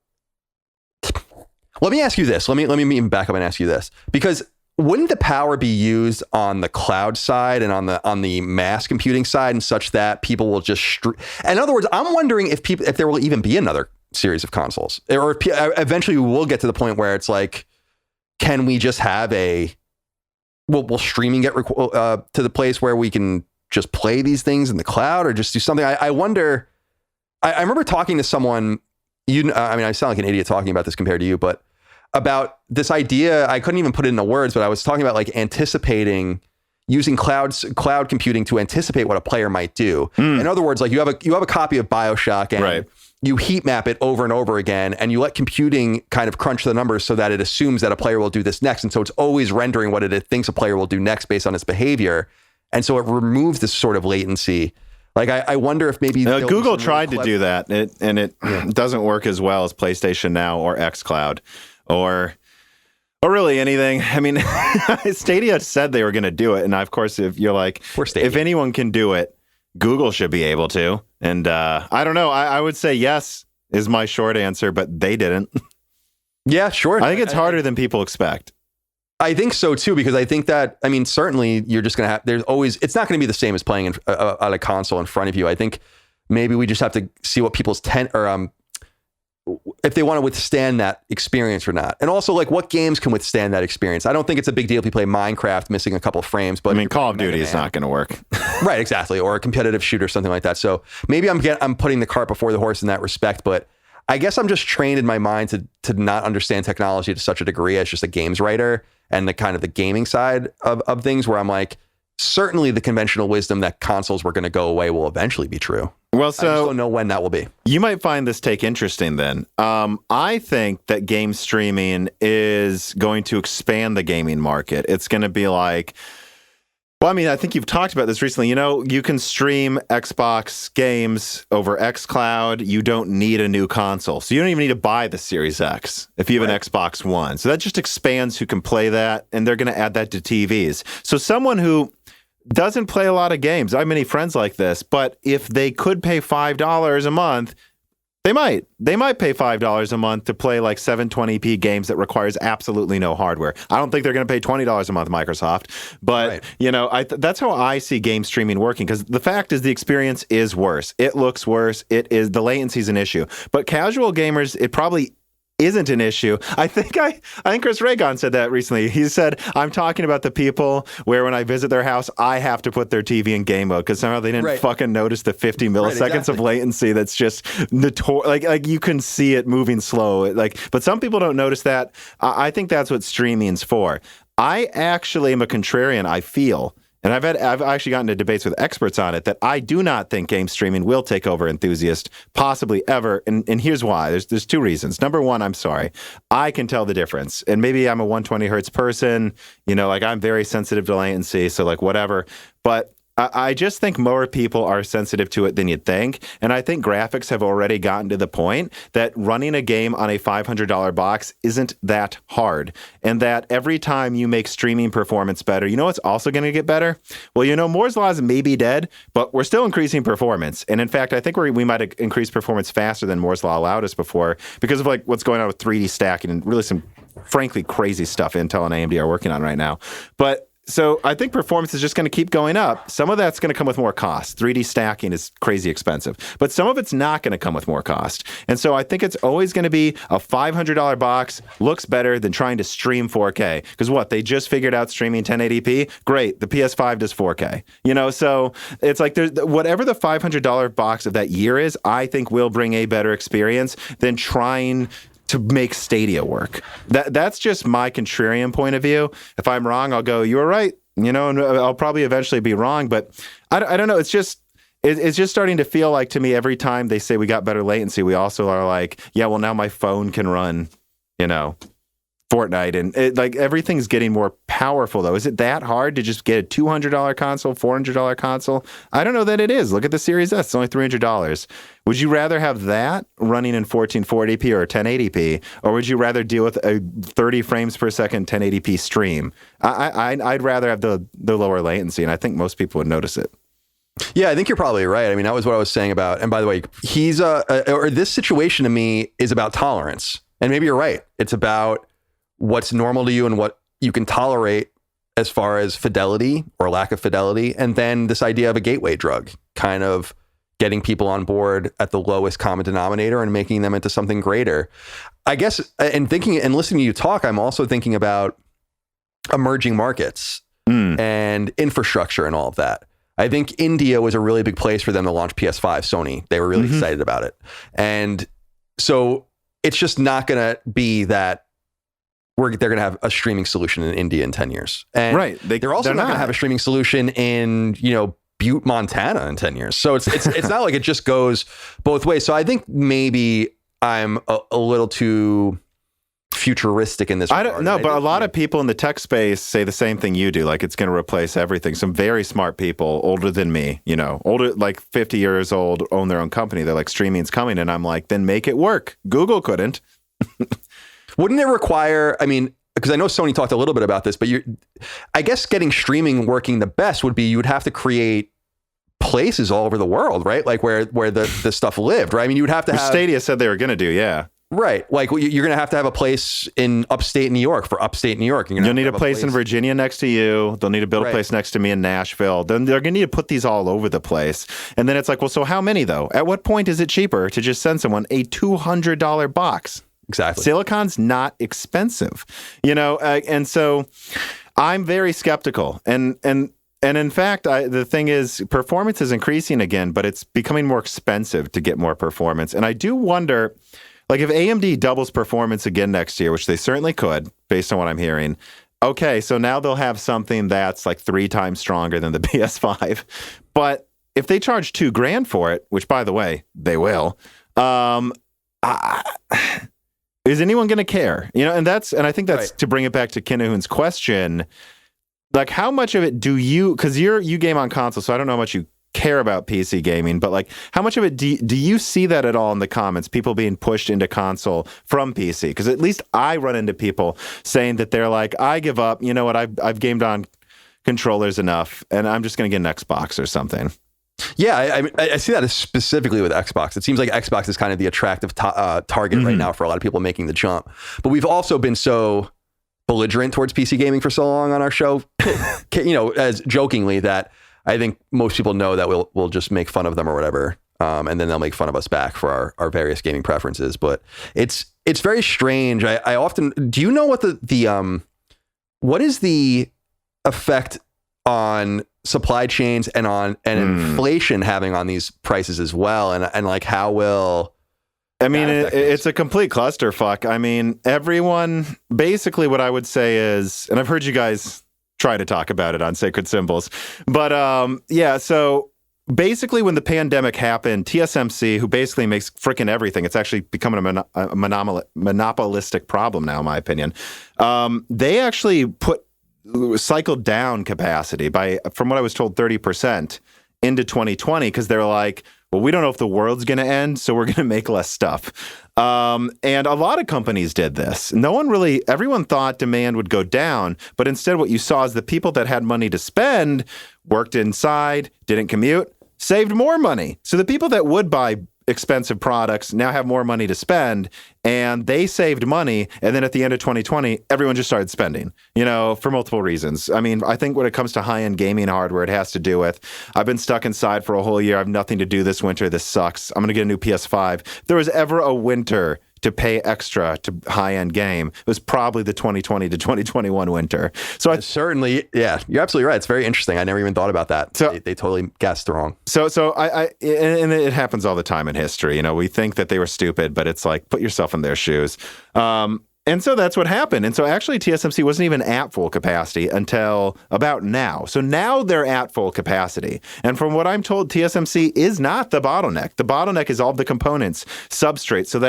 Let me ask you this. Let me even back up and ask you this, because wouldn't the power be used on the cloud side and on the mass computing side, and such that people will just in other words, I'm wondering if there will even be another series of consoles, or if eventually we will get to the point where it's like, can we just have will streaming get to the place where we can just play these things in the cloud, or just do something? I wonder. I remember talking to someone. I sound like an idiot talking about this compared to you, but about this idea, I couldn't even put it into words, but I was talking about like anticipating using cloud computing to anticipate what a player might do. In other words, like you have a copy of BioShock and you heat map it over and over again, and you let computing kind of crunch the numbers so that it assumes that a player will do this next. And so it's always rendering what it thinks a player will do next based on its behavior. And so it removes this sort of latency. Like, I wonder if maybe Google tried to do that, and it doesn't work as well as PlayStation Now or xCloud. Or really anything. I mean, Stadia said they were going to do it. And of course, if you're like, if anyone can do it, Google should be able to. And I don't know. I would say yes is my short answer, but they didn't. Yeah, sure. I think it's harder than people expect. I think so too, because I think that, certainly you're just going to have, it's not going to be the same as playing on a console in front of you. I think maybe we just have to see what people's if they want to withstand that experience or not. And also, like, what games can withstand that experience? I don't think it's a big deal if you play Minecraft missing a couple of frames, but Call of Duty is not going to work. Right, exactly. Or a competitive shooter, something like that. So maybe I'm putting the cart before the horse in that respect, but I guess I'm just trained in my mind to not understand technology to such a degree as just a games writer and the kind of the gaming side of things, where I'm like, certainly the conventional wisdom that consoles were going to go away will eventually be true. Well, so I just don't know when that will be. You might find this take interesting then. I think that game streaming is going to expand the gaming market. It's going to be like, I think you've talked about this recently. You can stream Xbox games over xCloud. You don't need a new console. So you don't even need to buy the Series X if you have an Xbox One. So that just expands who can play that, and they're going to add that to TVs. So someone who doesn't play a lot of games, I have many friends like this, but if they could pay $5 a month, they might pay $5 a month to play like 720p games that requires absolutely no hardware. I don't think they're going to pay $20 a month, Microsoft, but that's how I see game streaming working, because the fact is the experience is worse. It looks worse. The latency is an issue, but casual gamers, it probably isn't an issue. I think Chris Reagan said that recently. He said, I'm talking about the people where when I visit their house, I have to put their TV in game mode because somehow they didn't fucking notice the 50 milliseconds of latency. That's just like you can see it moving slow. But some people don't notice that. I think that's what streaming's for. I actually am a contrarian, I feel. And I've actually gotten into debates with experts on it, that I do not think game streaming will take over enthusiast, possibly ever. And here's why. There's two reasons. Number one, I'm sorry. I can tell the difference. And maybe I'm a 120 hertz person, I'm very sensitive to latency, so whatever. But I just think more people are sensitive to it than you'd think. And I think graphics have already gotten to the point that running a game on a $500 box isn't that hard. And that every time you make streaming performance better, you know what's also going to get better? Well, you know, Moore's Law is maybe dead, but we're still increasing performance. And in fact, I think we might have increased performance faster than Moore's Law allowed us before because of like what's going on with 3D stacking and really some frankly crazy stuff Intel and AMD are working on right now. But so I think performance is just going to keep going up. Some of that's going to come with more cost. 3D stacking is crazy expensive, but some of it's not going to come with more cost. And so I think it's always going to be a $500 box looks better than trying to stream 4K. Because what, they just figured out streaming 1080p? Great, the PS5 does 4K. You know, so it's like there's whatever the $500 box of that year is, I think will bring a better experience than trying to make Stadia work. That's just my contrarian point of view. If I'm wrong, I'll go, you were right, you know, and I'll probably eventually be wrong. But I don't know. It's just starting to feel like to me every time they say we got better latency, we also are like, yeah, well, now my phone can run, you know, Fortnite, and like everything's getting more powerful though. Is it that hard to just get a $200 console, $400 console? I don't know that it is. Look at the Series S; it's only $300. Would you rather have that running in 1440p or 1080p, or would you rather deal with a 30 frames per second 1080p stream? I'd rather have the lower latency, and I think most people would notice it. Yeah, I think you're probably right. I mean, that was what I was saying about. And by the way, this situation to me is about tolerance, and maybe you're right. It's about what's normal to you and what you can tolerate as far as fidelity or lack of fidelity. And then this idea of a gateway drug, kind of getting people on board at the lowest common denominator and making them into something greater. I guess, and thinking and listening to you talk, I'm also thinking about emerging markets and infrastructure and all of that. I think India was a really big place for them to launch PS5, Sony. They were really excited about it. And so it's just not going to be that they're going to have a streaming solution in India in 10 years. And right. They're also not going to have a streaming solution in, you know, Butte, Montana in 10 years. So it's not like it just goes both ways. So I think maybe I'm a little too futuristic in this regard. I don't know, but a lot of people in the tech space say the same thing you do. Like it's going to replace everything. Some very smart people, older than me, you know, older, like 50 years old, own their own company. They're like, streaming's coming. And I'm like, then make it work. Google couldn't. Wouldn't it require, I mean, because I know Sony talked a little bit about this, but I guess getting streaming working the best would be you would have to create places all over the world, right? Like where the stuff lived, right? I mean, you would have to have... Stadia said they were going to do, yeah. Right. Like you're going to have a place in upstate New York for upstate New York. You'll need a place in Virginia next to you. They'll need to build a place next to me in Nashville. Then they're going to need to put these all over the place. And then it's like, well, so how many though? At what point is it cheaper to just send someone a $200 box? Exactly. Silicon's not expensive, you know, and so I'm very skeptical. And in fact, the thing is, performance is increasing again, but it's becoming more expensive to get more performance. And I do wonder, like, if AMD doubles performance again next year, which they certainly could, based on what I'm hearing. Okay, so now they'll have something that's like 3 times stronger than the PS5. But if they charge $2,000 for it, which by the way, they will, is anyone going to care? You know, and I think that's to bring it back to Kinnahoon's question. Like, how much of it do you, because you game on console, so I don't know how much you care about PC gaming, but like, how much of it do you see that at all in the comments, people being pushed into console from PC? Because at least I run into people saying that they're like, I give up, you know what, I've gamed on controllers enough, and I'm just going to get an Xbox or something. Yeah, I see that specifically with Xbox. It seems like Xbox is kind of the attractive target right now for a lot of people making the jump. But we've also been so belligerent towards PC gaming for so long on our show, you know, as jokingly that I think most people know that we'll just make fun of them or whatever, and then they'll make fun of us back for our various gaming preferences. But it's very strange. I often, do you know what what is the effect on supply chains and inflation having on these prices as well, and like how will... I mean, it's a complete clusterfuck. I mean, everyone, basically what I would say is, and I've heard you guys try to talk about it on Sacred Symbols, but yeah, so basically when the pandemic happened, TSMC, who basically makes freaking everything, it's actually becoming a monopolistic problem now, in my opinion, they actually put cycled down capacity by, from what I was told, 30% into 2020 because they're like, well, we don't know if the world's going to end, so we're going to make less stuff. And a lot of companies did this. Everyone thought demand would go down, but instead what you saw is the people that had money to spend worked inside, didn't commute, saved more money. So the people that would buy expensive products now have more money to spend, and they saved money. And then at the end of 2020, everyone just started spending, for multiple reasons. I mean, I think when it comes to high-end gaming hardware, it has to do with, I've been stuck inside for a whole year. I have nothing to do this winter. This sucks. I'm going to get a new PS5. If there was ever a winter to pay extra to high-end game, it was probably the 2020 to 2021 winter. So certainly, yeah, you're absolutely right. It's very interesting. I never even thought about that. So they totally guessed wrong. So and it happens all the time in history. We think that they were stupid, but it's like, put yourself in their shoes. And so that's what happened. And so actually TSMC wasn't even at full capacity until about now. So now they're at full capacity. And from what I'm told, TSMC is not the bottleneck. The bottleneck is all the components, substrate. So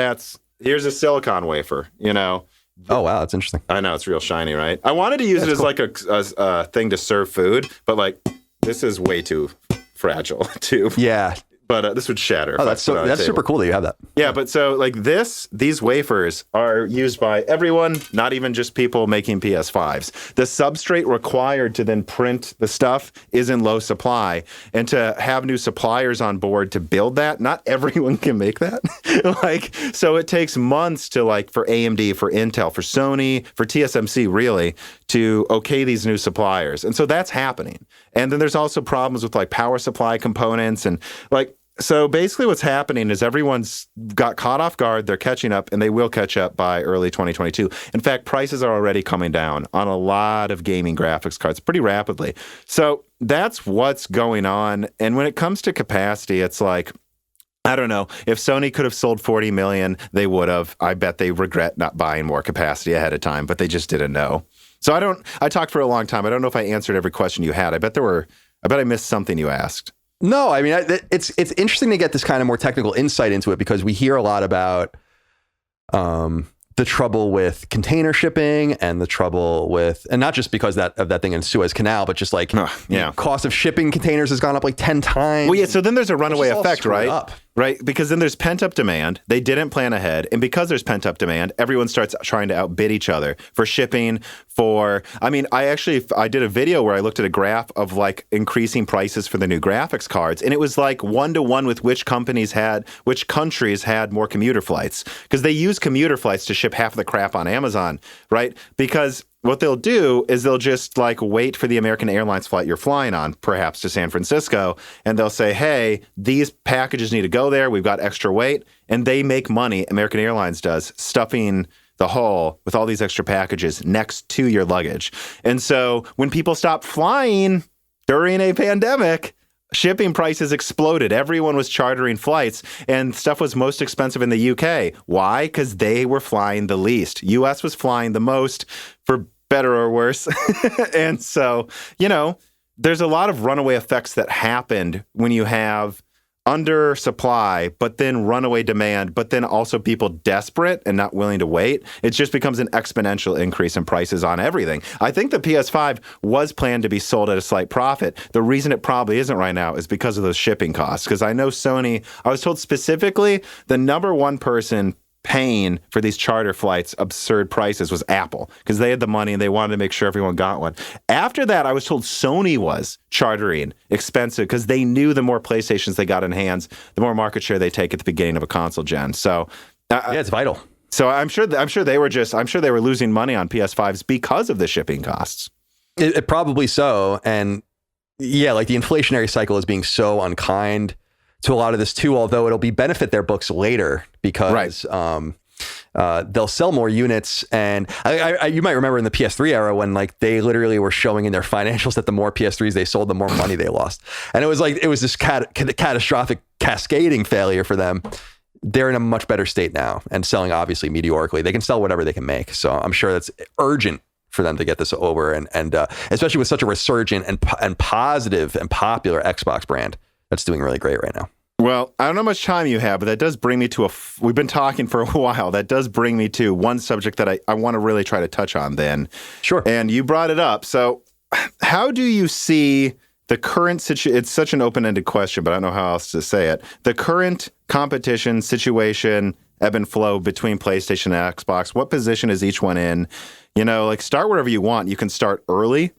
here's a silicon wafer, Oh, wow. That's interesting. I know. It's real shiny, right? I wanted to use it as cool. Like a thing to serve food, but like this is way too fragile too. Yeah. But this would shatter. Oh, that's super cool that you have that. Yeah, but so like these wafers are used by everyone, not even just people making PS5s. The substrate required to then print the stuff is in low supply. And to have new suppliers on board to build that, not everyone can make that. So it takes months to for AMD, for Intel, for Sony, for TSMC really, to okay these new suppliers. And so that's happening. And then there's also problems with power supply components and so basically what's happening is everyone's got caught off guard. They're catching up, and they will catch up by early 2022. In fact, prices are already coming down on a lot of gaming graphics cards pretty rapidly. So that's what's going on. And when it comes to capacity, it's I don't know. If Sony could have sold 40 million, they would have. I bet they regret not buying more capacity ahead of time, but they just didn't know. So I talked for a long time. I don't know if I answered every question you had. I bet I missed something you asked. No, I mean, it's interesting to get this kind of more technical insight into it because we hear a lot about the trouble with container shipping and the trouble with, and not just because of that thing in Suez Canal, but just cost of shipping containers has gone up 10 times. Well, yeah. So then there's a runaway effect, right? Right. Because then there's pent up demand. They didn't plan ahead. And because there's pent up demand, everyone starts trying to outbid each other for shipping, I did a video where I looked at a graph of increasing prices for the new graphics cards. And it was 1-to-1 with which countries had more commuter flights. Because they use commuter flights to ship half of the crap on Amazon, right? Because what they'll do is they'll just wait for the American Airlines flight you're flying on, perhaps to San Francisco, and they'll say, hey, these packages need to go there. We've got extra weight. And they make money, American Airlines does, stuffing the hull with all these extra packages next to your luggage. And so when people stopped flying during a pandemic, shipping prices exploded. Everyone was chartering flights, and stuff was most expensive in the UK. Why? Because they were flying the least. US was flying the most, for better or worse. And so, there's a lot of runaway effects that happened when you have under supply, but then runaway demand, but then also people desperate and not willing to wait. It just becomes an exponential increase in prices on everything. I think the PS5 was planned to be sold at a slight profit. The reason it probably isn't right now is because of those shipping costs. Because I know Sony, I was told specifically the number one person paying for these charter flights absurd prices was Apple, because they had the money and they wanted to make sure everyone got one. After that, I was told Sony was chartering expensive because they knew the more PlayStations they got in hands, the more market share they take at the beginning of a console gen. So yeah, it's vital. So I'm sure they were losing money on PS5s because of the shipping costs. It probably so. And yeah, the inflationary cycle is being so unkind to a lot of this too, although it'll benefit their books later because they'll sell more units. And you might remember in the PS3 era when they literally were showing in their financials that the more PS3s they sold, the more money they lost. And it was this catastrophic cascading failure for them. They're in a much better state now and selling obviously meteorically. They can sell whatever they can make. So I'm sure that's urgent for them to get this over. And especially with such a resurgent and positive and popular Xbox brand that's doing really great right now. Well, I don't know how much time you have, but that does bring me to we've been talking for a while. That does bring me to one subject that I want to really try to touch on then. Sure. And you brought it up. So how do you see the current situation? It's such an open-ended question, but I don't know how else to say it. The current competition situation, ebb and flow between PlayStation and Xbox. What position is each one in? Like start wherever you want. You can start early,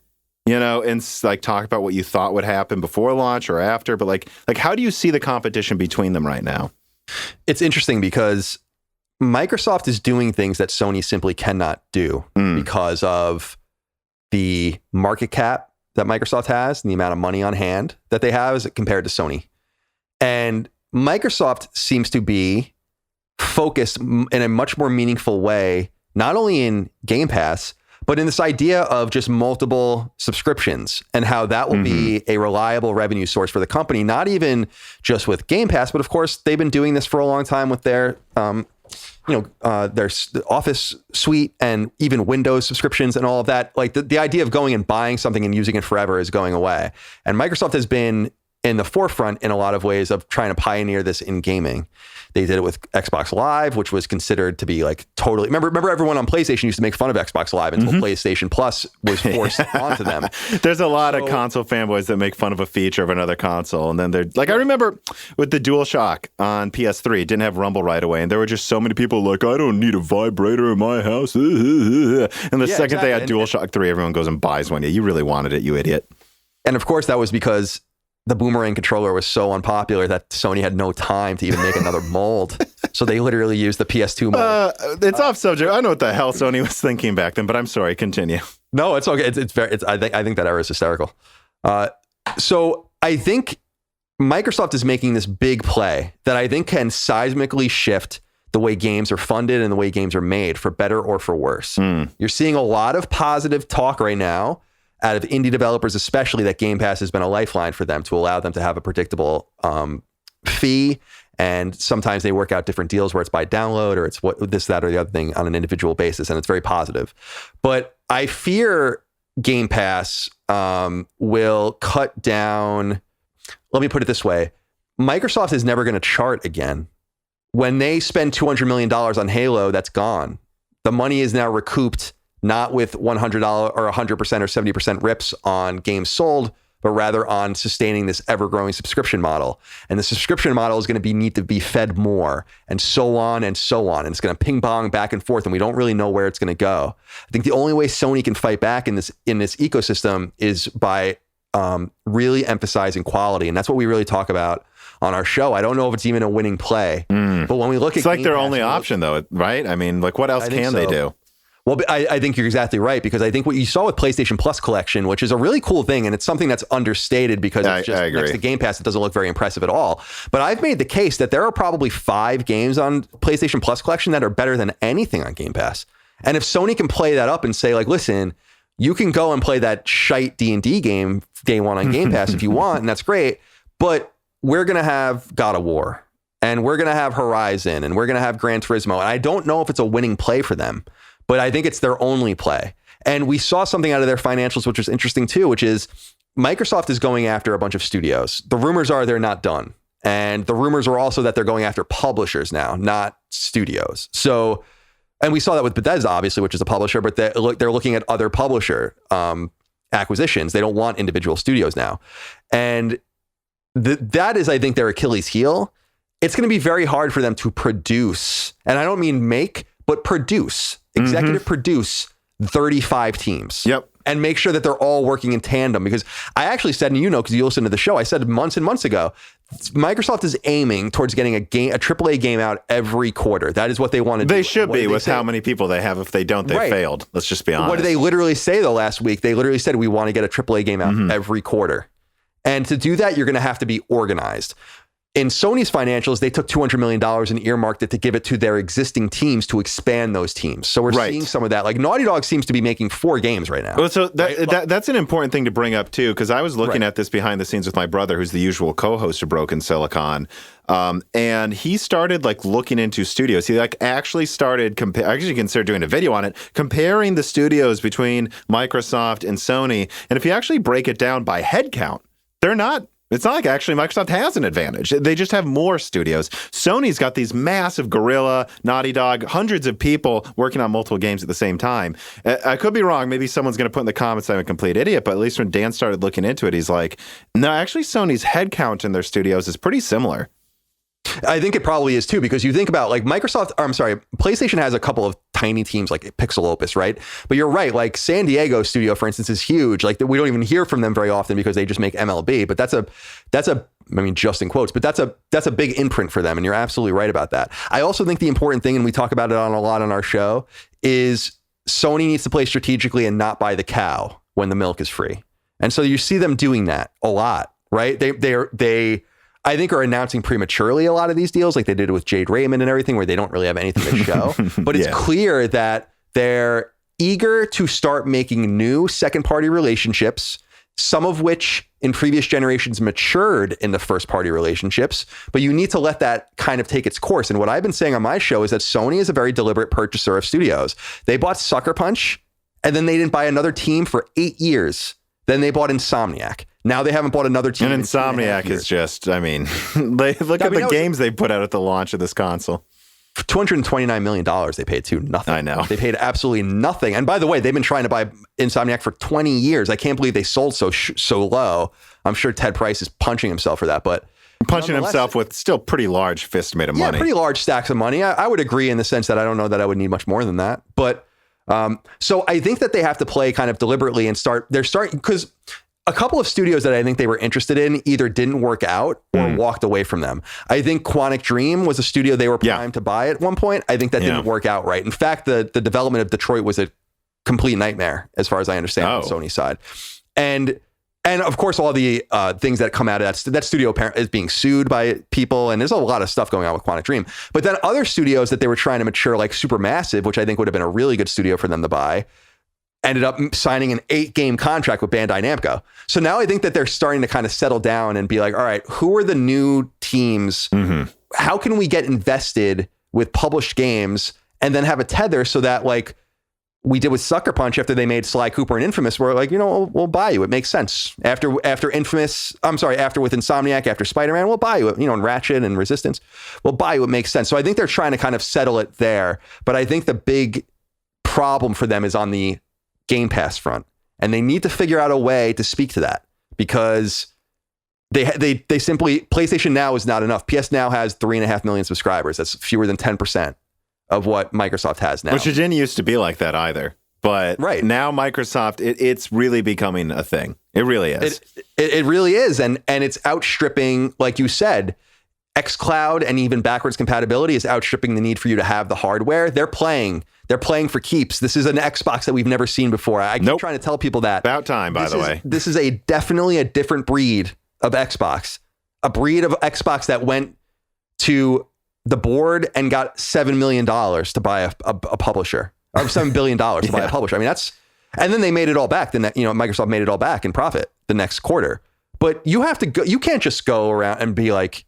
and like talk about what you thought would happen before launch or after. But like how do you see the competition between them right now? It's interesting because Microsoft is doing things that Sony simply cannot do because of the market cap that Microsoft has and the amount of money on hand that they have as compared to Sony. And Microsoft seems to be focused in a much more meaningful way, not only in Game Pass, but in this idea of just multiple subscriptions and how that will be a reliable revenue source for the company, not even just with Game Pass, but of course they've been doing this for a long time with their their Office suite and even Windows subscriptions and all of that. Like the idea of going and buying something and using it forever is going away. And Microsoft has been in the forefront in a lot of ways of trying to pioneer this in gaming. They did it with Xbox Live, which was considered to be like totally... Remember everyone on PlayStation used to make fun of Xbox Live until PlayStation Plus was forced onto them. There's a lot of console fanboys that make fun of a feature of another console. And then they're like, I remember with the DualShock on PS3, it didn't have Rumble right away. And there were just so many people like, I don't need a vibrator in my house. And the second they had DualShock 3, everyone goes and buys one. Yeah, you really wanted it, you idiot. And of course, that was because the Boomerang controller was so unpopular that Sony had no time to even make another mold. So they literally used the PS2 mold. It's off subject. I know what the hell Sony was thinking back then, but I'm sorry. Continue. No, it's okay. I think that era is hysterical. So I think Microsoft is making this big play that I think can seismically shift the way games are funded and the way games are made, for better or for worse. You're seeing a lot of positive talk right now out of indie developers, especially, that Game Pass has been a lifeline for them to allow them to have a predictable fee. And sometimes they work out different deals where it's by download or it's this, that, or the other thing on an individual basis. And it's very positive. But I fear Game Pass will cut down. Let me put it this way. Microsoft is never going to chart again. When they spend $200 million on Halo, that's gone. The money is now recouped, not with $100 or 100% or 70% rips on games sold, but rather on sustaining this ever-growing subscription model. And the subscription model is going to need to be fed more, and so on and so on. And it's going to ping-pong back and forth, and we don't really know where it's going to go. I think the only way Sony can fight back in this ecosystem is by really emphasizing quality. And that's what we really talk about on our show. I don't know if it's even a winning play. But when we look at it's like their only option, though, right? I mean, like, what else can they do? Well, I think you're exactly right, because I think what you saw with PlayStation Plus Collection, which is a really cool thing, and it's something that's understated because it's just next to Game Pass, it doesn't look very impressive at all. But I've made the case that there are probably 5 games on PlayStation Plus Collection that are better than anything on Game Pass. And if Sony can play that up and say, like, listen, you can go and play that shite D&D game day one on Game Pass if you want, and that's great, but we're going to have God of War, and we're going to have Horizon, and we're going to have Gran Turismo. And I don't know if it's a winning play for them, but I think it's their only play. And we saw something out of their financials, which was interesting too, which is Microsoft is going after a bunch of studios. The rumors are they're not done. And the rumors are also that they're going after publishers now, not studios. So, and we saw that with Bethesda, obviously, which is a publisher, but they're looking at other publisher acquisitions. They don't want individual studios now. And that is, I think, their Achilles heel. It's going to be very hard for them to produce, and I don't mean make, but produce. Executive produce 35 teams. Yep. And make sure that they're all working in tandem. Because I actually said, and because you listened to the show, I said months and months ago, Microsoft is aiming towards getting a AAA game out every quarter. That is what they want to do. They should be, with how many people they have. If they don't, they failed. Let's just be honest. What did they literally say, though, last week? They literally said, we want to get a AAA game out every quarter. And to do that, you're going to have to be organized. In Sony's financials, they took $200 million and earmarked it to give it to their existing teams to expand those teams. So we're seeing some of that. Like Naughty Dog seems to be making 4 games right now. Well, so that's an important thing to bring up too, because I was looking at this behind the scenes with my brother, who's the usual co-host of Broken Silicon, and he started like looking into studios. He like actually started actually considered doing a video on it, comparing the studios between Microsoft and Sony. And if you actually break it down by head count, they're not It's not like actually Microsoft has an advantage. They just have more studios. Sony's got these massive Guerrilla, Naughty Dog, hundreds of people working on multiple games at the same time. I could be wrong. Maybe someone's going to put in the comments I'm a complete idiot, but at least when Dan started looking into it, he's like, no, actually Sony's headcount in their studios is pretty similar. I think it probably is too, because you think about like PlayStation has a couple of tiny teams like Pixel Opus, right? But you're right, like San Diego studio, for instance, is huge. Like we don't even hear from them very often because they just make MLB. But that's a I mean, just in quotes, but that's a big imprint for them. And you're absolutely right about that. I also think the important thing, and we talk about it a lot on our show, is Sony needs to play strategically and not buy the cow when the milk is free. And so you see them doing that a lot, right? They I think are announcing prematurely a lot of these deals, like they did with Jade Raymond and everything, where they don't really have anything to show. But it's clear that they're eager to start making new second-party relationships, some of which in previous generations matured into first-party relationships. But you need to let that kind of take its course. And what I've been saying on my show is that Sony is a very deliberate purchaser of studios. They bought Sucker Punch, and then they didn't buy another team for 8 years. Then they bought Insomniac. Now they haven't bought another team. And Insomniac is just, I mean, look at the games they put out at the launch of this console. $229 million they paid to nothing. I know. They paid absolutely nothing. And by the way, they've been trying to buy Insomniac for 20 years. I can't believe they sold so low. I'm sure Ted Price is punching himself for that, but punching himself with still pretty large fist made of money. Yeah, pretty large stacks of money. I would agree in the sense that I don't know that I would need much more than that. But so I think that they have to play kind of deliberately and they're starting, because a couple of studios that I think they were interested in either didn't work out or walked away from them. I think Quantic Dream was a studio they were primed to buy at one point. I think that didn't work out right. In fact, the development of Detroit was a complete nightmare, as far as I understand, on Sony's side. And of course, all the things that come out of that studio is being sued by people, and there's a lot of stuff going on with Quantic Dream. But then other studios that they were trying to mature, like Supermassive, which I think would have been a really good studio for them to buy, ended up signing an 8-game contract with Bandai Namco. So now I think that they're starting to kind of settle down and be like, all right, who are the new teams? Mm-hmm. How can we get invested with published games and then have a tether so that, like we did with Sucker Punch after they made Sly Cooper and Infamous, we're like, we'll buy you. It makes sense. After with Insomniac, after Spider-Man, we'll buy you. And Ratchet and Resistance, we'll buy you. It makes sense. So I think they're trying to kind of settle it there. But I think the big problem for them is on the Game Pass front, and they need to figure out a way to speak to that, because they simply, PlayStation Now is not enough. PS Now has 3.5 million subscribers. That's fewer than 10% of what Microsoft has now. Which it didn't used to be like that either. But now Microsoft, it's really becoming a thing. It really is. It really is, and it's outstripping, like you said, xCloud and even backwards compatibility is outstripping the need for you to have the hardware. They're playing for keeps. This is an Xbox that we've never seen before. I keep trying to tell people that. About time, by the way. This is definitely a different breed of Xbox. A breed of Xbox that went to the board and got $7 million to buy a publisher. Or $7 billion to buy a publisher. I mean, and then they made it all back. Then Microsoft made it all back in profit the next quarter. But you have to go. You can't just go around and be like,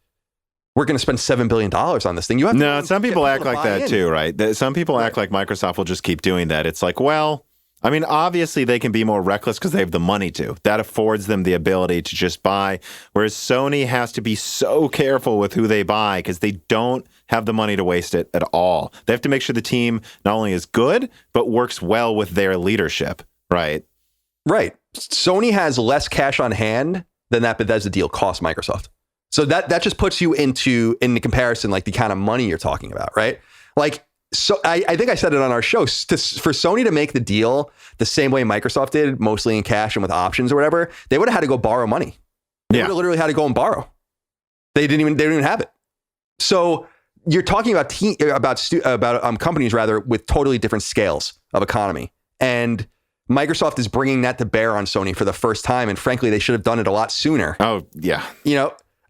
we're going to spend $7 billion on this thing. Some people act like that too, right? Some people act like Microsoft will just keep doing that. It's like, well, I mean, obviously they can be more reckless because they have the money to. That affords them the ability to just buy, whereas Sony has to be so careful with who they buy because they don't have the money to waste it at all. They have to make sure the team not only is good, but works well with their leadership, right? Right. Sony has less cash on hand than that Bethesda deal cost Microsoft. So that just puts you in the comparison, like the kind of money you're talking about, right? Like, so I think I said it on our show, for Sony to make the deal the same way Microsoft did, mostly in cash and with options or whatever, they would have had to go borrow money. They would have literally had to go and borrow. They didn't even have it. So you're talking about companies rather with totally different scales of economy, and Microsoft is bringing that to bear on Sony for the first time. And frankly, they should have done it a lot sooner. Oh yeah,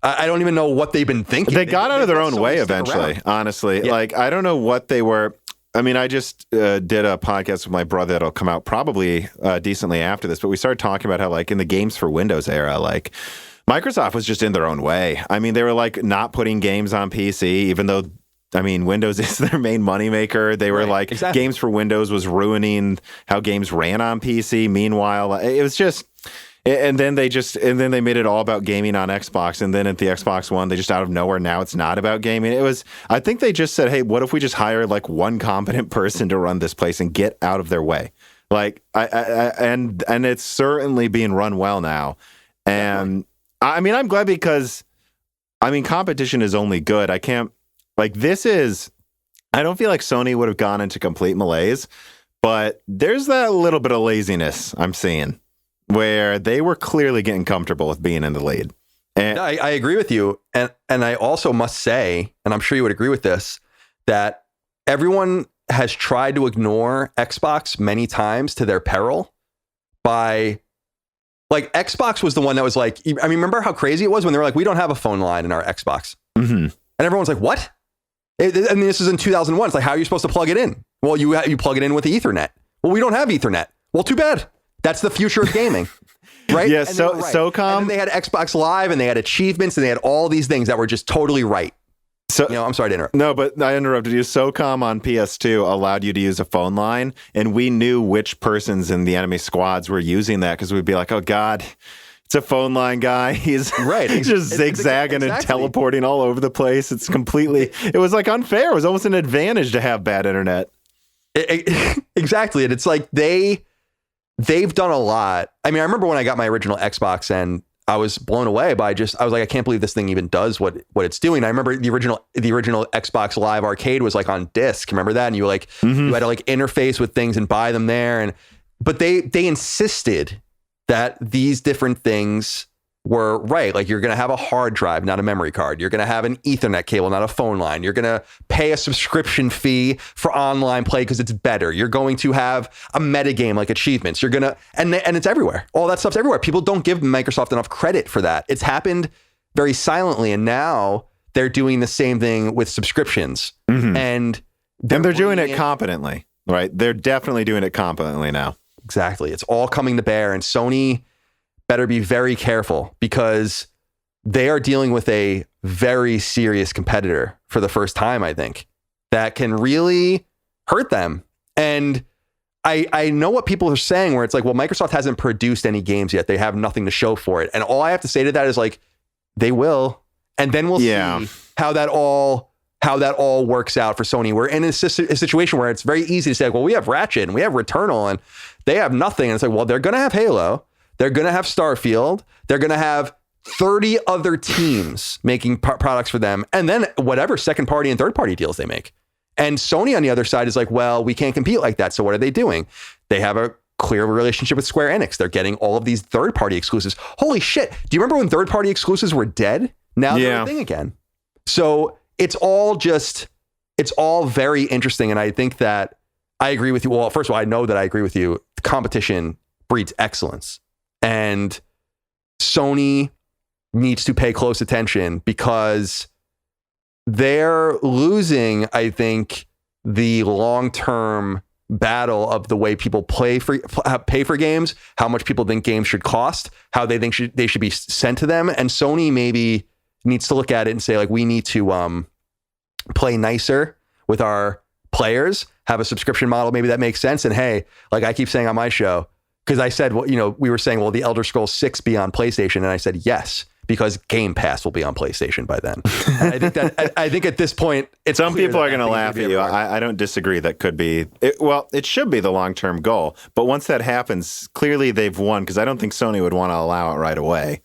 I don't even know what they've been thinking. They got out of their own way eventually, honestly. Yeah. Like, I don't know what they were. I mean, I just did a podcast with my brother that'll come out probably decently after this, but we started talking about how, like, in the games for Windows era, like, Microsoft was just in their own way. I mean, they were, like, not putting games on PC, even though, I mean, Windows is their main moneymaker. They were games for Windows was ruining how games ran on PC. Meanwhile, it And then they made it all about gaming on Xbox. And then at the Xbox One, they just out of nowhere, now it's not about gaming. I think they just said, hey, what if we just hire like one competent person to run this place and get out of their way? Like, and it's certainly being run well now. And I mean, I'm glad because, I mean, competition is only good. I don't feel like Sony would have gone into complete malaise, but there's that little bit of laziness I'm seeing, where they were clearly getting comfortable with being in the lead. And no, I agree with you. And I also must say, and I'm sure you would agree with this, that everyone has tried to ignore Xbox many times to their peril by, like, Xbox was the one that was like, I mean, remember how crazy it was when they were like, we don't have a phone line in our Xbox. Mm-hmm. And everyone's like, what? I mean, this is in 2001. It's like, how are you supposed to plug it in? Well, you plug it in with the Ethernet. Well, we don't have Ethernet. Well, too bad. That's the future of gaming, right? Yeah, right. SOCOM. And then they had Xbox Live, and they had achievements, and they had all these things that were just totally right. So, I'm sorry to interrupt. No, but I interrupted you. SOCOM on PS2 allowed you to use a phone line, and we knew which persons in the enemy squads were using that because we'd be like, oh, God, it's a phone line guy. He's right. just zigzagging and teleporting all over the place. It's completely, it was like unfair. It was almost an advantage to have bad internet. Exactly. And it's like they've done a lot. I mean, I remember when I got my original Xbox and I was blown away by I was like, I can't believe this thing even does what it's doing. I remember the original Xbox Live Arcade was like on disc. Remember that? And you like, you had to like interface with things and buy them there. But they insisted that these different things were right. Like, you're going to have a hard drive, not a memory card. You're going to have an Ethernet cable, not a phone line. You're going to pay a subscription fee for online play because it's better. You're going to have a metagame like achievements. You're going to, and it's everywhere. All that stuff's everywhere. People don't give Microsoft enough credit for that. It's happened very silently. And now they're doing the same thing with subscriptions. Mm-hmm. And they're doing it competently, right? They're definitely doing it competently now. Exactly. It's all coming to bear. And Sony better be very careful because they are dealing with a very serious competitor for the first time, I think, that can really hurt them. And I know what people are saying where it's like, well, Microsoft hasn't produced any games yet. They have nothing to show for it. And all I have to say to that is like, they will. And then we'll see how that all works out for Sony. We're in a situation where it's very easy to say, well, we have Ratchet and we have Returnal and they have nothing. And it's like, well, they're going to have Halo. They're going to have Starfield. They're going to have 30 other teams making products for them. And then whatever second party and third party deals they make. And Sony on the other side is like, well, we can't compete like that. So what are they doing? They have a clear relationship with Square Enix. It's getting all of these third party exclusives. Holy shit. Do you remember when third party exclusives were dead? Now they're a thing again. So it's all very interesting. And I think that I agree with you. Well, first of all, I know that I agree with you. Competition breeds excellence. And Sony needs to pay close attention because they're losing, I think, the long-term battle of the way people pay for games, how much people think games should cost, how they think they should be sent to them. And Sony maybe needs to look at it and say, like, we need to play nicer with our players, have a subscription model maybe that makes sense. And hey, like I keep saying on my show, because I said, well, we were saying, well, the Elder Scrolls 6 be on PlayStation? And I said, yes, because Game Pass will be on PlayStation by then. And I think at this point, it's some people are going to laugh at you. I don't disagree. That could be, it should be the long-term goal. But once that happens, clearly they've won because I don't think Sony would want to allow it right away.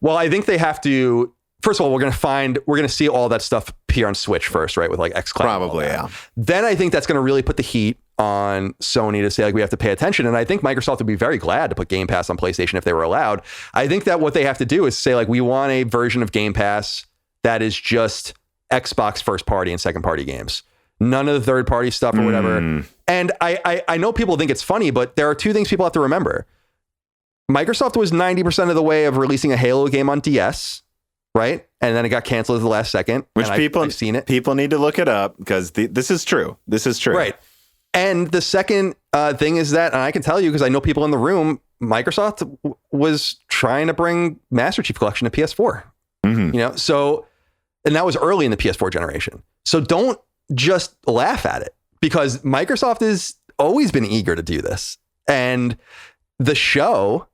Well, I think they have to. First of all, we're going to see all that stuff appear on Switch first, right? With like xCloud. Probably, yeah. Then I think that's going to really put the heat on Sony to say, like, we have to pay attention. And I think Microsoft would be very glad to put Game Pass on PlayStation if they were allowed. I think that what they have to do is say, like, we want a version of Game Pass that is just Xbox first party and second party games. None of the third party stuff or whatever. And I know people think it's funny, but there are two things people have to remember. Microsoft was 90% of the way of releasing a Halo game on DS. Right. And then it got canceled at the last second. Which I've seen it. People need to look it up because this is true. This is true. Right. And the second thing is that, and I can tell you because I know people in the room, Microsoft was trying to bring Master Chief Collection to PS4. Mm-hmm. So, and that was early in the PS4 generation. So don't just laugh at it because Microsoft has always been eager to do this. And the show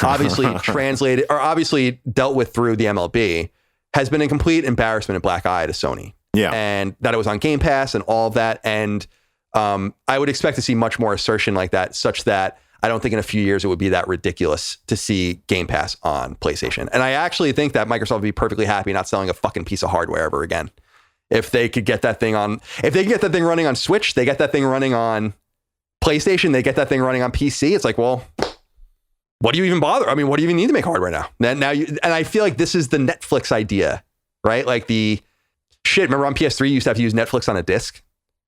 obviously translated or obviously dealt with through the MLB, has been a complete embarrassment and black eye to Sony. Yeah. And that it was on Game Pass and all of that. And I would expect to see much more assertion like that, such that I don't think in a few years it would be that ridiculous to see Game Pass on PlayStation. And I actually think that Microsoft would be perfectly happy not selling a fucking piece of hardware ever again. If they could get that thing on, if they get that thing running on Switch, they get that thing running on PlayStation, they get that thing running on PC. It's like, well, what do you even bother? I mean, what do you even need to make hardware now? And I feel like this is the Netflix idea, right? Like the shit. Remember on PS3, you used to have to use Netflix on a disc.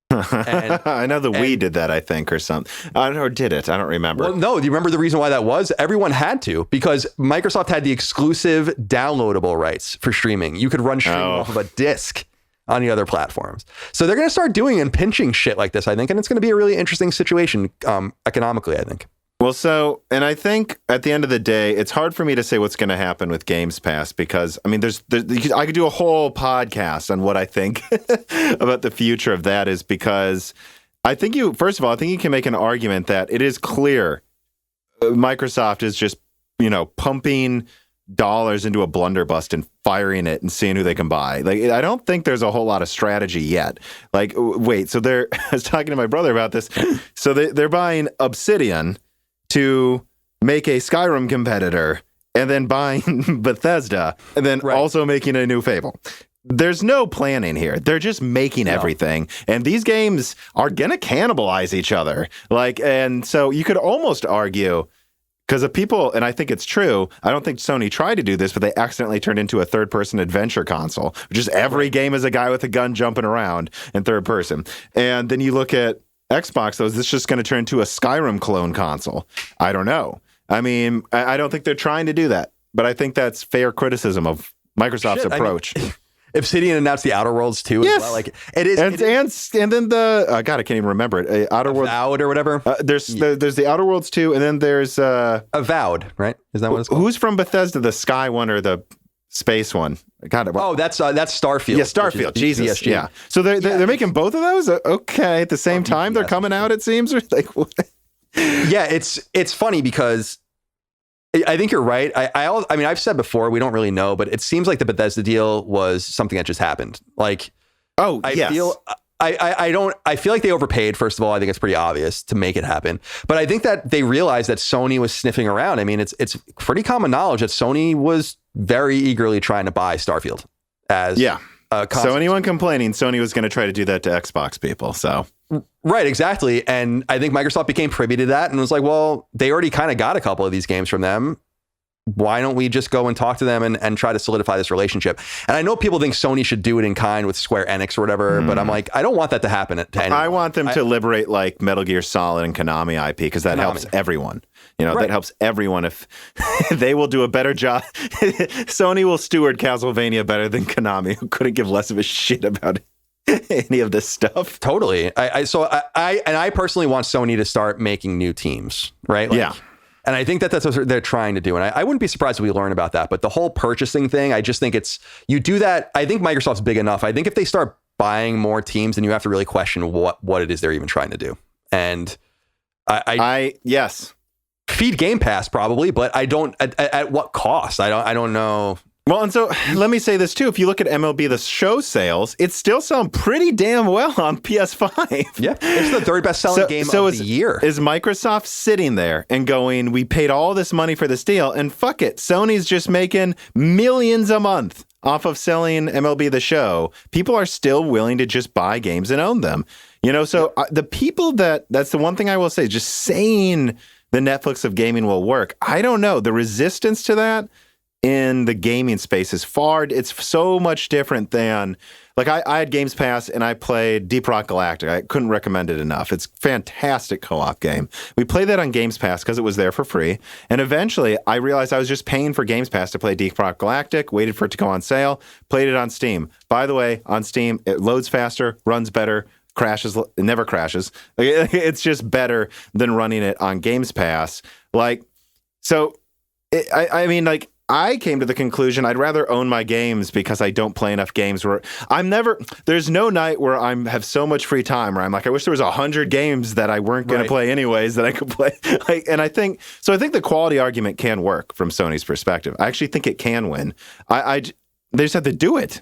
I know the Wii did that, I think, or something. Or did it? I don't remember. Well, no, do you remember the reason why that was? Everyone had to, because Microsoft had the exclusive downloadable rights for streaming. You could run streaming off of a disc on the other platforms. So they're going to start doing and pinching shit like this, I think. And it's going to be a really interesting situation economically, I think. Well, so, and I think at the end of the day, it's hard for me to say what's going to happen with Games Pass because, I mean, I could do a whole podcast on what I think about the future of that is because I think first of all, I think you can make an argument that it is clear Microsoft is just, pumping dollars into a blunderbuss and firing it and seeing who they can buy. Like, I don't think there's a whole lot of strategy yet. Like, wait, so I was talking to my brother about this. So they're buying Obsidian to make a Skyrim competitor and then buying Bethesda and then also making a new Fable. There's no planning here. They're just making everything. And these games are going to cannibalize each other. And so you could almost argue, because of people, and I think it's true, I don't think Sony tried to do this, but they accidentally turned into a third-person adventure console, which is every game is a guy with a gun jumping around in third person. And then you look at Xbox, though, is this just going to turn into a Skyrim clone console? I don't know. I mean, I don't think they're trying to do that, but I think that's fair criticism of Microsoft's approach. I mean, Obsidian announced the Outer Worlds too. Yes. As well. Like it is, and then the God, I can't even remember it. Outer Worlds Avowed or whatever. There's the Outer Worlds 2, and then there's Avowed, right? Is that what it's called? Who's from Bethesda? The Sky one or the Space one? God, that's Starfield. Yeah, Starfield. Jesus. PSG. Yeah. So they're making both of those. Okay, at the same time they're coming out. It seems like. What? Yeah, it's funny because I think you're right. I mean, I've said before we don't really know, but it seems like the Bethesda deal was something that just happened. Like, I feel like they overpaid. First of all, I think it's pretty obvious to make it happen. But I think that they realized that Sony was sniffing around. I mean, it's pretty common knowledge that Sony was very eagerly trying to buy Starfield as so anyone complaining, Sony was going to try to do that to Xbox people. So. Right, exactly. And I think Microsoft became privy to that and was like, well, they already kind of got a couple of these games from them. Why don't we just go and talk to them and try to solidify this relationship? And I know people think Sony should do it in kind with Square Enix or whatever, but I'm like, I don't want that to happen to anyone. I want them to liberate like Metal Gear Solid and Konami IP because that helps everyone. That helps everyone if they will do a better job. Sony will steward Castlevania better than Konami, who couldn't give less of a shit about any of this stuff. Totally. I personally want Sony to start making new teams, right? Like, and I think that's what they're trying to do. And I wouldn't be surprised if we learn about that. But the whole purchasing thing, I just think you do that. I think Microsoft's big enough. I think if they start buying more teams, then you have to really question what it is they're even trying to do. And yes. Feed Game Pass probably, but I don't, at what cost? I don't know. Well, and so let me say this too. If you look at MLB The Show sales, it's still selling pretty damn well on PS5. Yeah, it's the third best selling game of the year. Is Microsoft sitting there and going, we paid all this money for this deal and fuck it. Sony's just making millions a month off of selling MLB The Show. People are still willing to just buy games and own them. So the people that's the one thing I will say, just saying the Netflix of gaming will work. I don't know. The resistance to that in the gaming space it's so much different than, like I had Games Pass and I played Deep Rock Galactic. I couldn't recommend it enough. It's a fantastic co-op game. We played that on Games Pass because it was there for free. And eventually I realized I was just paying for Games Pass to play Deep Rock Galactic, waited for it to go on sale, played it on Steam. By the way, on Steam, it loads faster, runs better, it never crashes. It's just better than running it on Games Pass. I mean, I came to the conclusion I'd rather own my games because I don't play enough games where there's no night where I have so much free time where I'm like, I wish there was 100 games that I weren't going to play anyways that I could play. I think the quality argument can work from Sony's perspective. I actually think it can win. They just have to do it.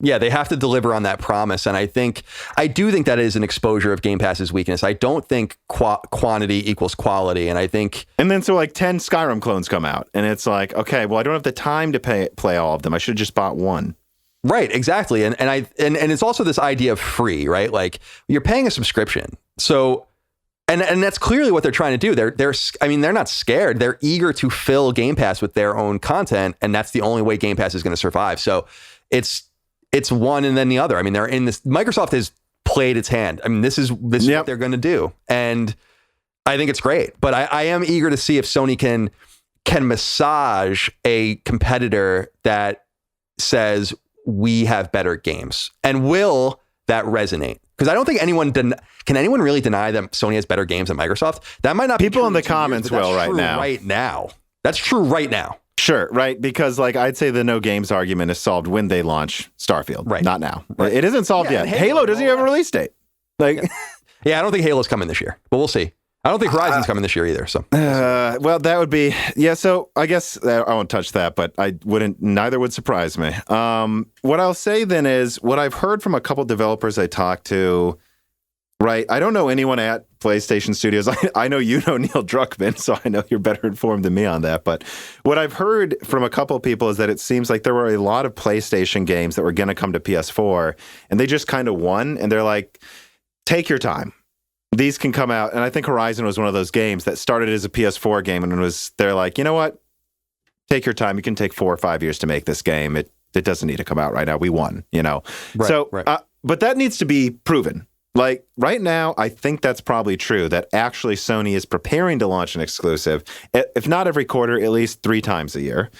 Yeah, they have to deliver on that promise. And I do think that is an exposure of Game Pass's weakness. I don't think quantity equals quality. And I think... And then so like 10 Skyrim clones come out and it's like, okay, well, I don't have the time to play all of them. I should have just bought one. Right, exactly. And it's also this idea of free, right? Like you're paying a subscription. So, and that's clearly what they're trying to do. They're not scared. They're eager to fill Game Pass with their own content. And that's the only way Game Pass is going to survive. So it's one and then the other. I mean, they're in this. Microsoft has played its hand. I mean, this is what they're going to do, and I think it's great. But I am eager to see if Sony can massage a competitor that says we have better games, and will that resonate? Because I don't think can anyone really deny that Sony has better games than Microsoft. That might not be people true in the comments will right now. Right now, that's true right now. Sure, right? Because like I'd say the no games argument is solved when they launch Starfield, right? Not now. Right. It isn't solved yet. Halo doesn't even have a release date. Like, yeah, I don't think Halo's coming this year, but we'll see. I don't think Horizon's coming this year either. So, well, that would be So I guess I won't touch that, but I wouldn't. Neither would surprise me. What I'll say then is what I've heard from a couple developers I talked to. Right. I don't know anyone at PlayStation Studios. I know you know Neil Druckmann, so I know you're better informed than me on that. But what I've heard from a couple of people is that it seems like there were a lot of PlayStation games that were going to come to PS4, and they just kind of won. And they're like, take your time. These can come out. And I think Horizon was one of those games that started as a PS4 game, and they're like, you know what? Take your time. You can take 4 or 5 years to make this game. It doesn't need to come out right now. We won, Right. But that needs to be proven. Like right now, I think that's probably true that actually Sony is preparing to launch an exclusive, if not every quarter, at least 3 times a year.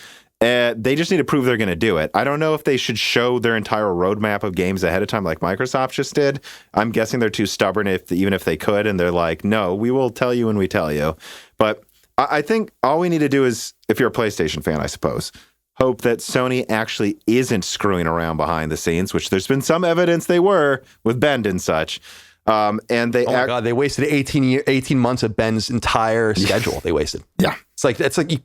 They just need to prove they're going to do it. I don't know if they should show their entire roadmap of games ahead of time like Microsoft just did. I'm guessing they're too stubborn even if they could. And they're like, no, we will tell you when we tell you. But I think all we need to do is, if you're a PlayStation fan, I suppose, hope that Sony actually isn't screwing around behind the scenes, which there's been some evidence they were with Bend and such. And they God, they wasted 18 months of Ben's entire schedule. They wasted. Yeah. It's like you,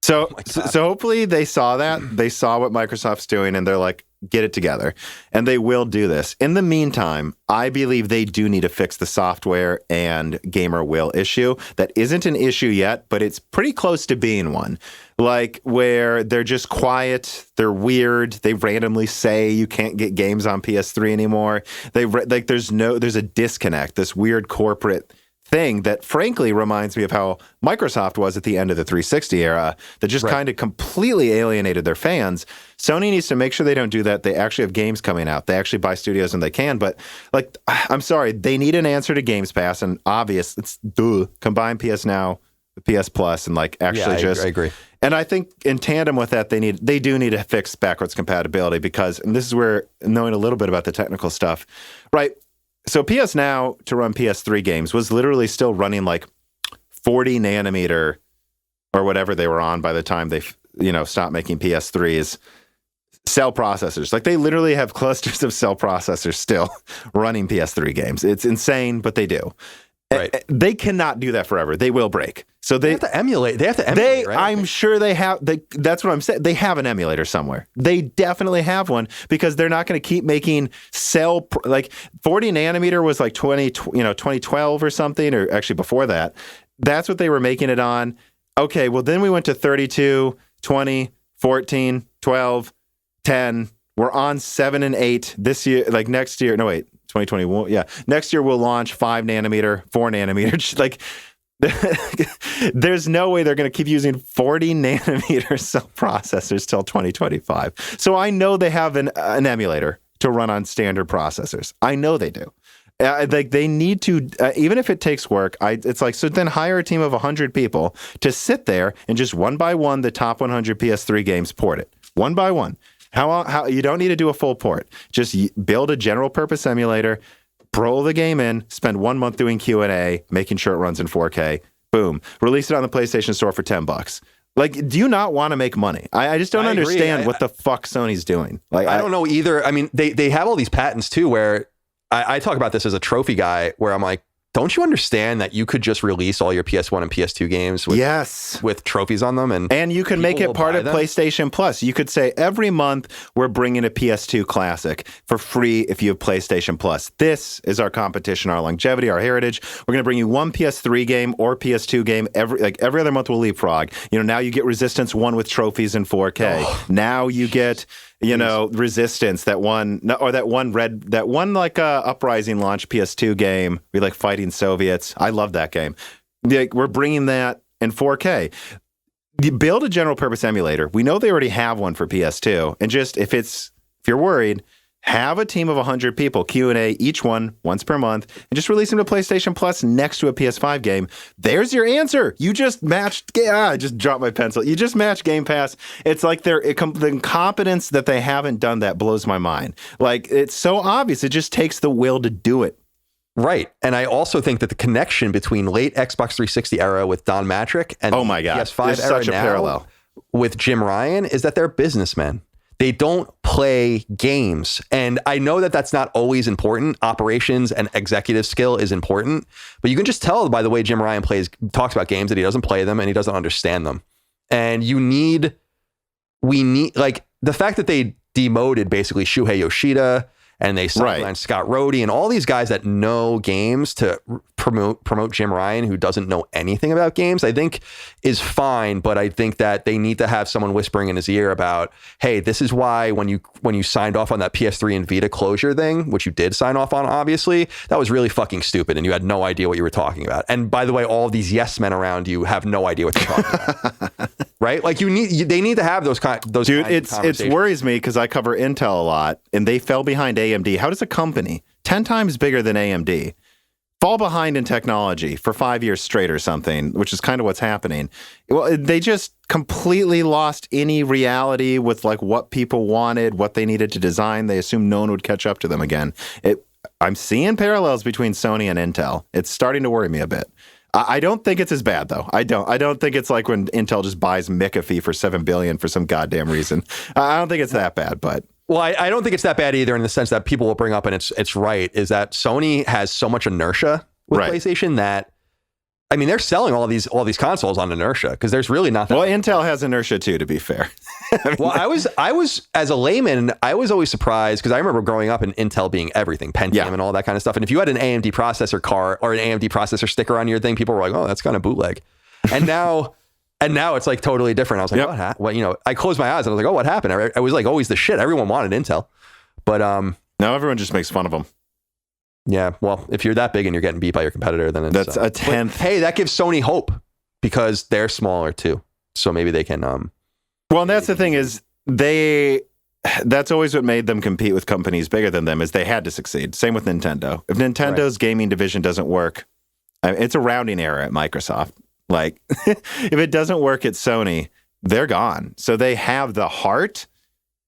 so hopefully they saw that. They saw what Microsoft's doing and they're like, get it together. And they will do this. In the meantime, I believe they do need to fix the software and gamer will issue. That isn't an issue yet, but it's pretty close to being one. Like where they're just quiet, they're weird. They randomly say you can't get games on PS3 anymore. There's a disconnect, this weird corporate thing that frankly reminds me of how Microsoft was at the end of the 360 era that just kind of completely alienated their fans. Sony needs to make sure they don't do that. They actually have games coming out. They actually buy studios when they can. But like, I'm sorry, they need an answer to Games Pass and it's combine PS Now with PS Plus and like actually I agree. And I think in tandem with that, they do need to fix backwards compatibility because, and this is where knowing a little bit about the technical stuff, right? So PS Now to run PS3 games was literally still running like 40 nanometer or whatever they were on by the time they stopped making PS3s cell processors. Like they literally have clusters of cell processors still running PS3 games. It's insane, but they do. Right. They cannot do that forever. They will break. So they have to emulate. Right? I'm sure they have. That's what I'm saying. They have an emulator somewhere. They definitely have one because they're not going to keep making like 40 nanometer was like 2012 or something, or actually before that. That's what they were making it on. Okay, well then we went to 32, 20, 14, 12, 10. We're on 7 and 8 this year. Like next year. No, wait. 2021. Yeah. Next year we'll launch 5 nanometer, 4 nanometer. Like there's no way they're going to keep using 40 nanometer cell processors till 2025. So I know they have an emulator to run on standard processors. I know they do. They need to, even if it takes work, it's like, so then hire a team of 100 people to sit there and just one by one, the top 100 PS3 games, port it one by one. How you don't need to do a full port. Just build a general purpose emulator, roll the game in, spend 1 month doing Q&A, making sure it runs in 4K. Boom. Release it on the PlayStation Store for $10. Like, do you not want to make money? I just don't understand what the fuck Sony's doing. Like, I don't know either. I mean, they have all these patents too, where I talk about this as a trophy guy, where I'm like, don't you understand that you could just release all your PS1 and PS2 games with trophies on them? And you can make it part of PlayStation Plus. You could say every month we're bringing a PS2 classic for free if you have PlayStation Plus. This is our competition, our longevity, our heritage. We're going to bring you one PS3 game or PS2 game every other month. We'll leapfrog. Now you get Resistance 1 with trophies in 4K. Oh, now you get... Resistance, that one Uprising launch PS2 game. We like fighting Soviets. I love that game. We're bringing that in 4K. You build a general purpose emulator. We know they already have one for PS2. And just if you're worried, have a team of 100 people, Q&A, each one once per month, and just release them to PlayStation Plus next to a PS5 game. There's your answer. You just matched... I just dropped my pencil. You just matched Game Pass. It's like the incompetence that they haven't done that blows my mind. Like, it's so obvious. It just takes the will to do it. Right. And I also think that the connection between late Xbox 360 era with Don Matrick and PS5 There's era such a now parallel with Jim Ryan is that they're businessmen. They don't play games. And I know that that's not always important. Operations and executive skill is important. But you can just tell by the way Jim Ryan talks about games that he doesn't play them and he doesn't understand them. And we need, like, the fact that they demoted basically Shuhei Yoshida and they sidelined Scott Rhodey and all these guys that know games to promote Jim Ryan, who doesn't know anything about games, I think is fine. But I think that they need to have someone whispering in his ear about, hey, this is why when you signed off on that PS3 and Vita closure thing, which you did sign off on, obviously, that was really fucking stupid and you had no idea what you were talking about. And by the way, all of these yes men around you have no idea what they're talking about. Right? Like they need to have those Dude, it worries me because I cover Intel a lot and they fell behind AMD. How does a company 10 times bigger than AMD fall behind in technology for 5 years straight or something, which is kind of what's happening? Well, they just completely lost any reality with like what people wanted, what they needed to design. They assumed no one would catch up to them again. I'm seeing parallels between Sony and Intel. It's starting to worry me a bit. I don't think it's as bad, though. I don't think it's like when Intel just buys McAfee for $7 billion for some goddamn reason. I don't think it's that bad, but... Well, I don't think it's that bad either in the sense that people will bring up, and it's right, is that Sony has so much inertia with PlayStation that, I mean, they're selling all these consoles on inertia because there's really not that. Well, Intel has inertia too, to be fair. I was as a layman, I was always surprised because I remember growing up and Intel being everything, Pentium and all that kind of stuff. And if you had an AMD processor card or an AMD processor sticker on your thing, people were like, "Oh, that's kind of bootleg." And now it's like totally different. I was like, "What? I closed my eyes and I was like, "Oh, what happened?" I was like, always the shit. Everyone wanted Intel, but now everyone just makes fun of them. Yeah, well, if you're that big and you're getting beat by your competitor, then that's a tenth. Hey, that gives Sony hope because they're smaller too, so maybe they can. Well, and that's the thing is that's always what made them compete with companies bigger than them is they had to succeed. Same with Nintendo. If Nintendo's gaming division doesn't work, it's a rounding error at Microsoft. Like, if it doesn't work at Sony, they're gone. So they have the heart.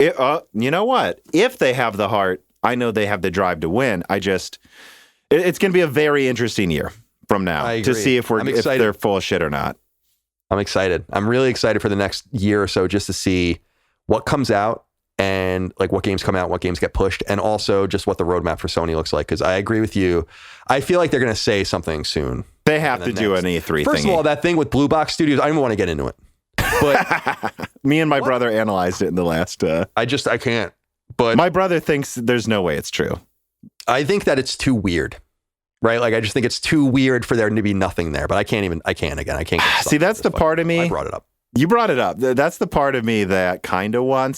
You know what? If they have the heart, I know they have the drive to win. It's going to be a very interesting year from now to see if they're full of shit or not. I'm excited. I'm really excited for the next year or so just to see what comes out and like what games come out, what games get pushed, and also just what the roadmap for Sony looks like. Because I agree with you. I feel like they're going to say something soon. They have to do an E3 First of all, that thing with Blue Box Studios, I don't even want to get into it. But me and my brother analyzed it in the last... I can't. But my brother thinks there's no way it's true. I think that it's too weird. Right? Like, I just think it's too weird for there to be nothing there, but I can't. See, that's the part of me. I brought it up. You brought it up. That's the part of me that kind of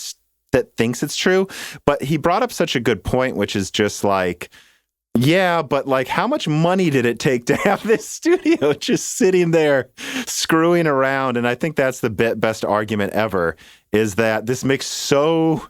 thinks it's true. But he brought up such a good point, which is just like, yeah, but like, how much money did it take to have this studio just sitting there screwing around? And I think that's the best argument ever is that this makes so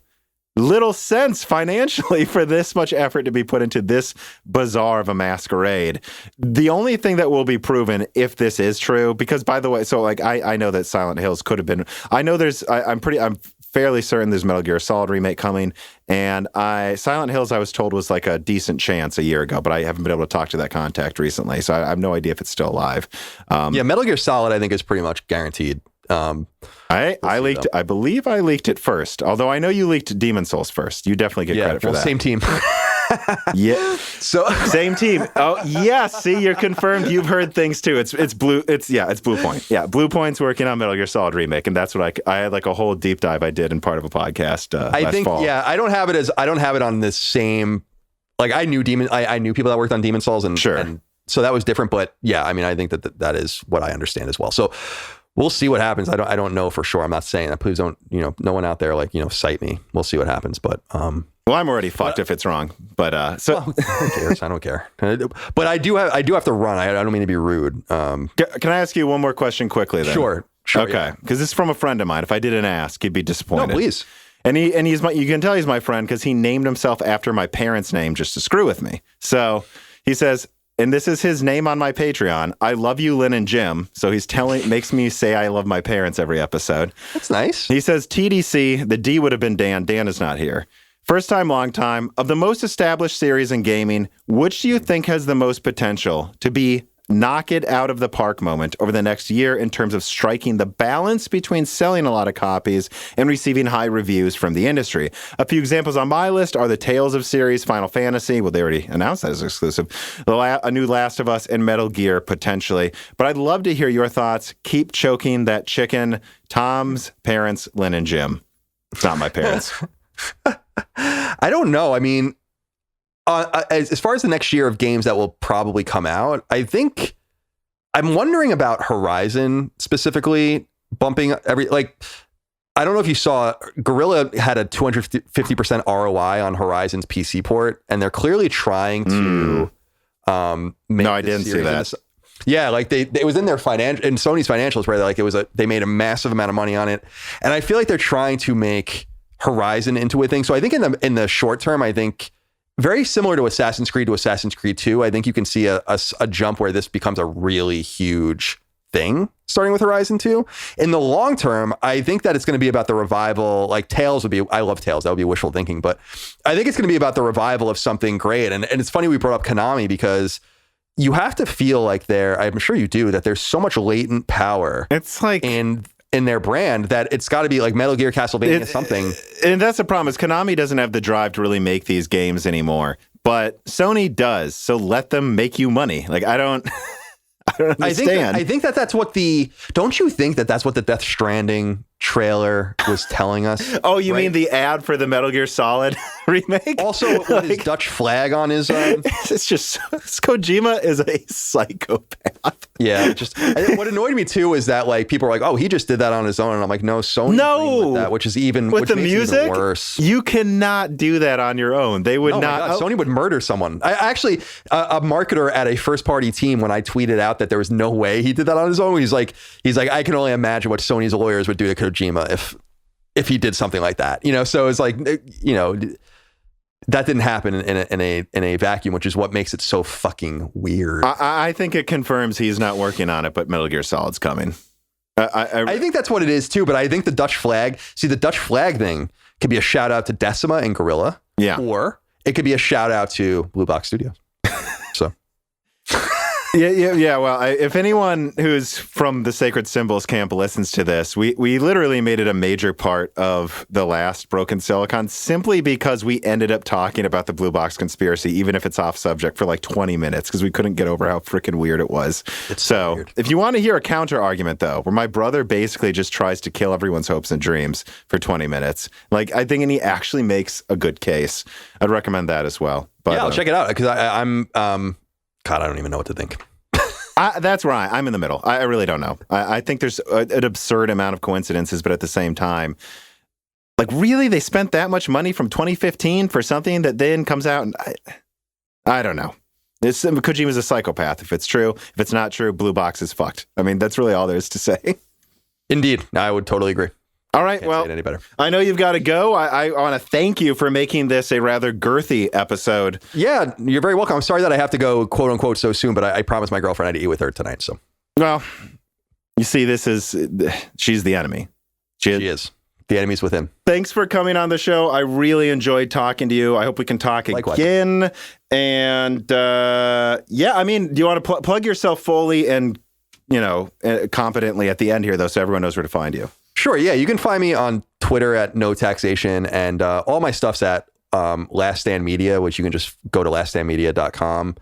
little sense financially for this much effort to be put into this bizarre of a masquerade. The only thing that will be proven if this is true, because by the way, so like I know that Silent Hills could have been. I know I'm fairly certain there's Metal Gear Solid remake coming, and Silent Hills I was told was like a decent chance a year ago, but I haven't been able to talk to that contact recently, so I have no idea if it's still alive. Yeah, Metal Gear Solid I think is pretty much guaranteed. I leaked. I believe I leaked it first. Although I know you leaked Demon Souls first. You definitely get credit for that. Same team. Yeah. So same team. Oh yeah. See, you're confirmed. You've heard things too. It's Blue. It's Blue Point. Yeah, Blue Point's working on Metal Gear Solid Remake, and that's what I had like a whole deep dive I did in part of a podcast. Last fall. Yeah. I don't have it on this same. Like I knew I knew people that worked on Demon Souls, and sure. And so that was different. But yeah, I mean, I think that is what I understand as well. So we'll see what happens. I don't know for sure. I'm not saying that. Please don't, no one out there cite me. We'll see what happens. But well, I'm already fucked if it's wrong. But so who cares? I don't care. But I do have to run. I don't mean to be rude. Can I ask you one more question quickly then? Sure. Okay. Because this is from a friend of mine. If I didn't ask, he'd be disappointed. No, please. And he's you can tell he's my friend because he named himself after my parents' name just to screw with me. So he says, and this is his name on my Patreon, I love you, Lynn and Jim. So he's makes me say I love my parents every episode. That's nice. He says, TDC, the D would have been Dan. Dan is not here. First time, long time. Of the most established series in gaming, which do you think has the most potential to be knock it out of the park moment over the next year in terms of striking the balance between selling a lot of copies and receiving high reviews from the industry? A few examples on my list are the Tales of series, Final Fantasy. Well, they already announced that as exclusive. A new Last of Us and Metal Gear, potentially. But I'd love to hear your thoughts. Keep choking that chicken. Tom's parents, Lynn and Jim. It's not my parents. I don't know. I mean, as far as the next year of games that will probably come out, I think I'm wondering about Horizon specifically bumping I don't know if you saw Guerrilla had a 250% ROI on Horizon's PC port, and they're clearly trying to make. No, I didn't see that. Yeah, like it was in their in Sony's financials where they made a massive amount of money on it, and I feel like they're trying to make Horizon into a thing. So I think in the short term, I think very similar to Assassin's Creed 2, I think you can see a jump where this becomes a really huge thing, starting with Horizon 2. In the long term, I think that it's going to be about the revival. Like Tales I love Tales. That would be wishful thinking, but I think it's going to be about the revival of something great. And it's funny we brought up Konami because you have to feel like I'm sure you do, that there's so much latent power. It's like in their brand that it's got to be like Metal Gear, Castlevania, something. And that's the problem is Konami doesn't have the drive to really make these games anymore, but Sony does. So let them make you money. Like I don't understand. I think that's what don't you think that's what the Death Stranding trailer was telling us? Oh, you mean the ad for the Metal Gear Solid remake? Also, with his Dutch flag on his. It's just Kojima is a psychopath. Yeah, what annoyed me too is that like people are like, "Oh, he just did that on his own," and I'm like, "No, Sony with that," which is even with the music even worse. You cannot do that on your own. They would not. Sony would murder someone. I actually, a marketer at a first-party team, when I tweeted out that there was no way he did that on his own, he's like, I can only imagine what Sony's lawyers would do to Kojima if he did something like that. So it's like, that didn't happen in a vacuum, which is what makes it so fucking weird. I think it confirms he's not working on it, but Metal Gear Solid's coming. I think that's what it is too, but I think the Dutch flag thing could be a shout out to Decima and Guerrilla. Yeah. Or it could be a shout out to Blue Box Studios. So. Yeah. Well, if anyone who's from the Sacred Symbols camp listens to this, we literally made it a major part of the last Broken Silicon simply because we ended up talking about the Blue Box conspiracy, even if it's off subject, for like 20 minutes because we couldn't get over how freaking weird it was. It's so weird. If you want to hear a counter argument, though, where my brother basically just tries to kill everyone's hopes and dreams for 20 minutes, I think he actually makes a good case. I'd recommend that as well. But, I'll check it out because I'm God, I don't even know what to think. That's right. I'm in the middle. I really don't know. I think there's an absurd amount of coincidences, but at the same time, really, they spent that much money from 2015 for something that then comes out, and I don't know. Kojima's a psychopath. If it's true, if it's not true, Blue Box is fucked. I mean, that's really all there is to say. Indeed, I would totally agree. All right, well, any better. I know you've got to go. I want to thank you for making this a rather girthy episode. Yeah, you're very welcome. I'm sorry that I have to go, quote unquote, so soon, but I promised my girlfriend I'd eat with her tonight. So, well, you see, she's the enemy. She is. The enemy's within. Thanks for coming on the show. I really enjoyed talking to you. I hope we can talk again. And do you want to plug yourself fully and competently at the end here, though, so everyone knows where to find you. Sure. Yeah. You can find me on Twitter at No Taxation, and all my stuff's at Last Stand Media, which you can just go to laststandmedia.com.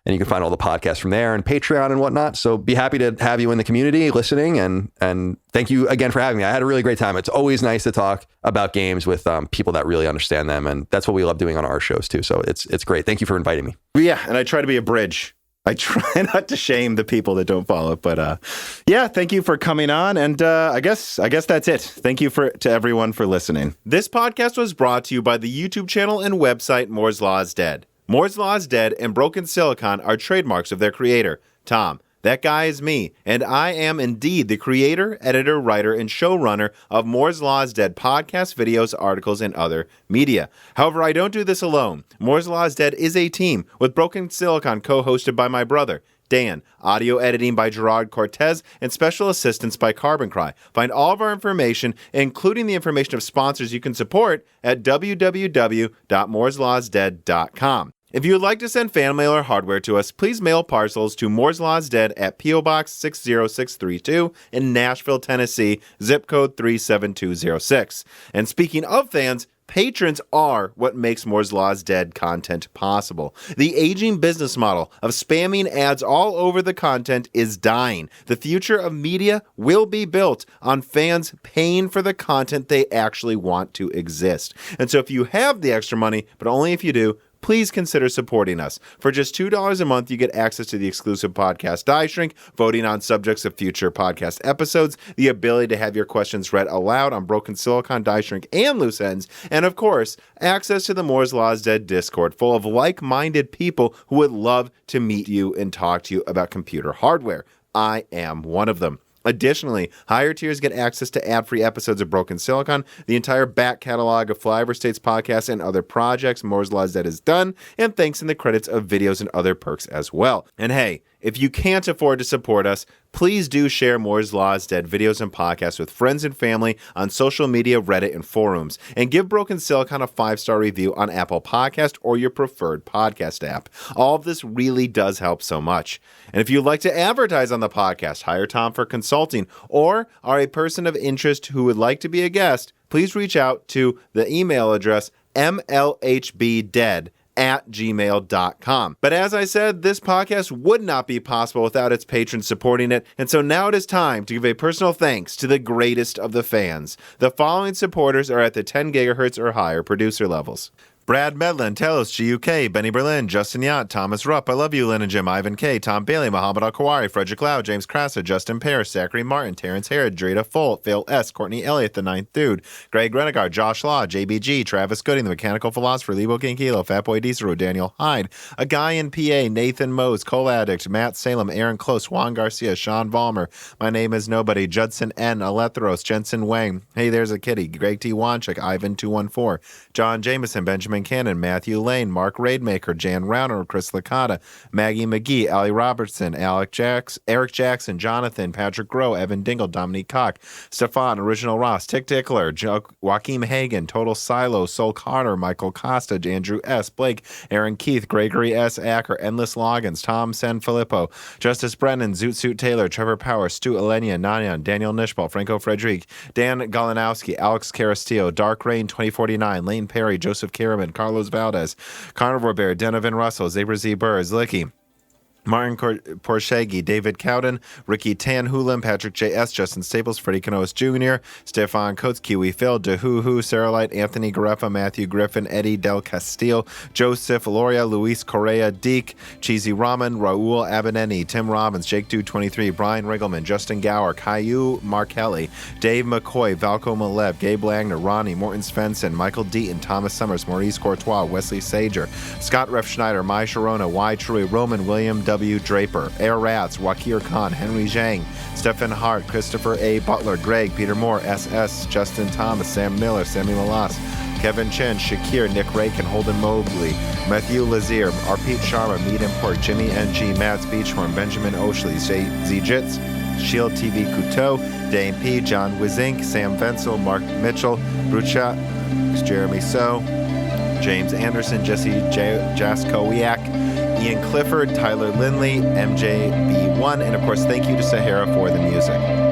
And you can find all the podcasts from there and Patreon and whatnot. So be happy to have you in the community listening. And thank you again for having me. I had a really great time. It's always nice to talk about games with people that really understand them. And that's what we love doing on our shows too. So it's great. Thank you for inviting me. Yeah. And I try to be a bridge. I try not to shame the people that don't follow. But yeah, thank you for coming on. And I guess that's it. Thank you to everyone for listening. This podcast was brought to you by the YouTube channel and website Moore's Law is Dead. Moore's Law is Dead and Broken Silicon are trademarks of their creator, Tom. That guy is me, and I am indeed the creator, editor, writer, and showrunner of Moore's Law is Dead podcasts, videos, articles, and other media. However, I don't do this alone. Moore's Law is Dead is a team, with Broken Silicon co-hosted by my brother, Dan, audio editing by Gerard Cortez, and special assistance by Carbon Cry. Find all of our information, including the information of sponsors you can support, at www.mooreslawsdead.com. If you would like to send fan mail or hardware to us, please mail parcels to Moore's Law is Dead at P.O. Box 60632 in Nashville, Tennessee, zip code 37206. And speaking of fans, patrons are what makes Moore's Law is Dead content possible. The aging business model of spamming ads all over the content is dying. The future of media will be built on fans paying for the content they actually want to exist. And so if you have the extra money, but only if you do, please consider supporting us. For just $2 a month, you get access to the exclusive podcast Die Shrink, voting on subjects of future podcast episodes, the ability to have your questions read aloud on Broken Silicon, Die Shrink, and Loose Ends, and of course, access to the Moore's Law is Dead Discord, full of like-minded people who would love to meet you and talk to you about computer hardware. I am one of them. Additionally, higher tiers get access to ad-free episodes of Broken Silicon, the entire back catalog of Flyover States podcasts and other projects Moore's Law is Dead has done, and thanks in the credits of videos and other perks as well. And hey, if you can't afford to support us, please do share Moore's Law is Dead videos and podcasts with friends and family on social media, Reddit, and forums. And give Broken Silicon a 5-star review on Apple Podcast or your preferred podcast app. All of this really does help so much. And if you'd like to advertise on the podcast, hire Tom for consulting, or are a person of interest who would like to be a guest, please reach out to the email address mlhbdead@gmail.com. But as I said, this podcast would not be possible without its patrons supporting it, and so now it is time to give a personal thanks to the greatest of the fans. The following supporters are at the 10 gigahertz or higher producer levels: Brad Medlin, Telos GUK, Benny Berlin, Justin Yacht, Thomas Rupp, I Love You, Lynn and Jim, Ivan K, Tom Bailey, Muhammad Al-Kawari, Frederick Lau, James Crassa, Justin Parrish, Zachary Martin, Terrence Herod, Drita Folt, Phil S, Courtney Elliott, The Ninth Dude, Greg Renegard, Josh Law, JBG, Travis Gooding, The Mechanical Philosopher, Lebo King Kilo, Fatboy Diesel, Daniel Hyde, A Guy in PA, Nathan Mose, Cole Addict, Matt Salem, Aaron Close, Juan Garcia, Sean Valmer, My Name is Nobody, Judson N, Alethros, Jensen Wang, Hey There's a Kitty, Greg T. Wanchik, Ivan 214, John Jameson, Benjamin Cannon, Matthew Lane, Mark Raidmaker, Jan Rauner, Chris Licata, Maggie McGee, Ali Robertson, Eric Jackson, Jonathan, Patrick Groh, Evan Dingle, Dominique Koch, Stefan, Original Ross, Tick Tickler, Joaquim Hagan, Total Silo, Sol Carter, Michael Costa, Andrew S. Blake, Aaron Keith, Gregory S. Acker, Endless Loggins, Tom Sanfilippo, Justice Brennan, Zoot Suit Taylor, Trevor Power, Stu Elenia, Nanyan, Daniel Nishbal, Franco Frederic, Dan Galanowski, Alex Carastillo, Dark Rain 2049, Lane Perry, Joseph Karaman, Carlos Valdez, Carnivore Bear, Denovan Russell, Zabra Z. Burr, Zlicky, Martin Porshegi, David Cowden, Ricky Tanhulim, Patrick J.S., Justin Staples, Freddie Canoas Jr., Stefan Coates, Kiwi Phil, DeHoo, Sarah Light, Anthony Gareffa, Matthew Griffin, Eddie Del Castillo, Joseph Loria, Luis Correa, Deke, Cheesy Ramen, Raul Abineni, Tim Robbins, Jake Dude 23, Brian Riggleman, Justin Gower, Caillou Markelli, Dave McCoy, Valco Malev, Gabe Langner, Ronnie, Morton Svensson, Michael Deaton, Thomas Summers, Maurice Courtois, Wesley Sager, Scott Ref Schneider, Mai Sharona, Y. Trui, Roman William W. Draper, Air Rats, Wakir Khan, Henry Zhang, Stephen Hart, Christopher A. Butler, Greg, Peter Moore, SS, Justin Thomas, Sam Miller, Sammy Malas, Kevin Chen, Shakir, Nick Rakin, Holden Mobley, Matthew Lazier, Arpit Sharma, Meat Import, Jimmy NG, Mads Beachhorn, Benjamin Oshley, Z Jits, Shield TV Couteau, Dane P, John Wizink, Sam Venzel, Mark Mitchell, Brucha, Jeremy So, James Anderson, Jesse Jaskowiak, Ian Clifford, Tyler Lindley, MJB1, and of course, thank you to Sahara for the music.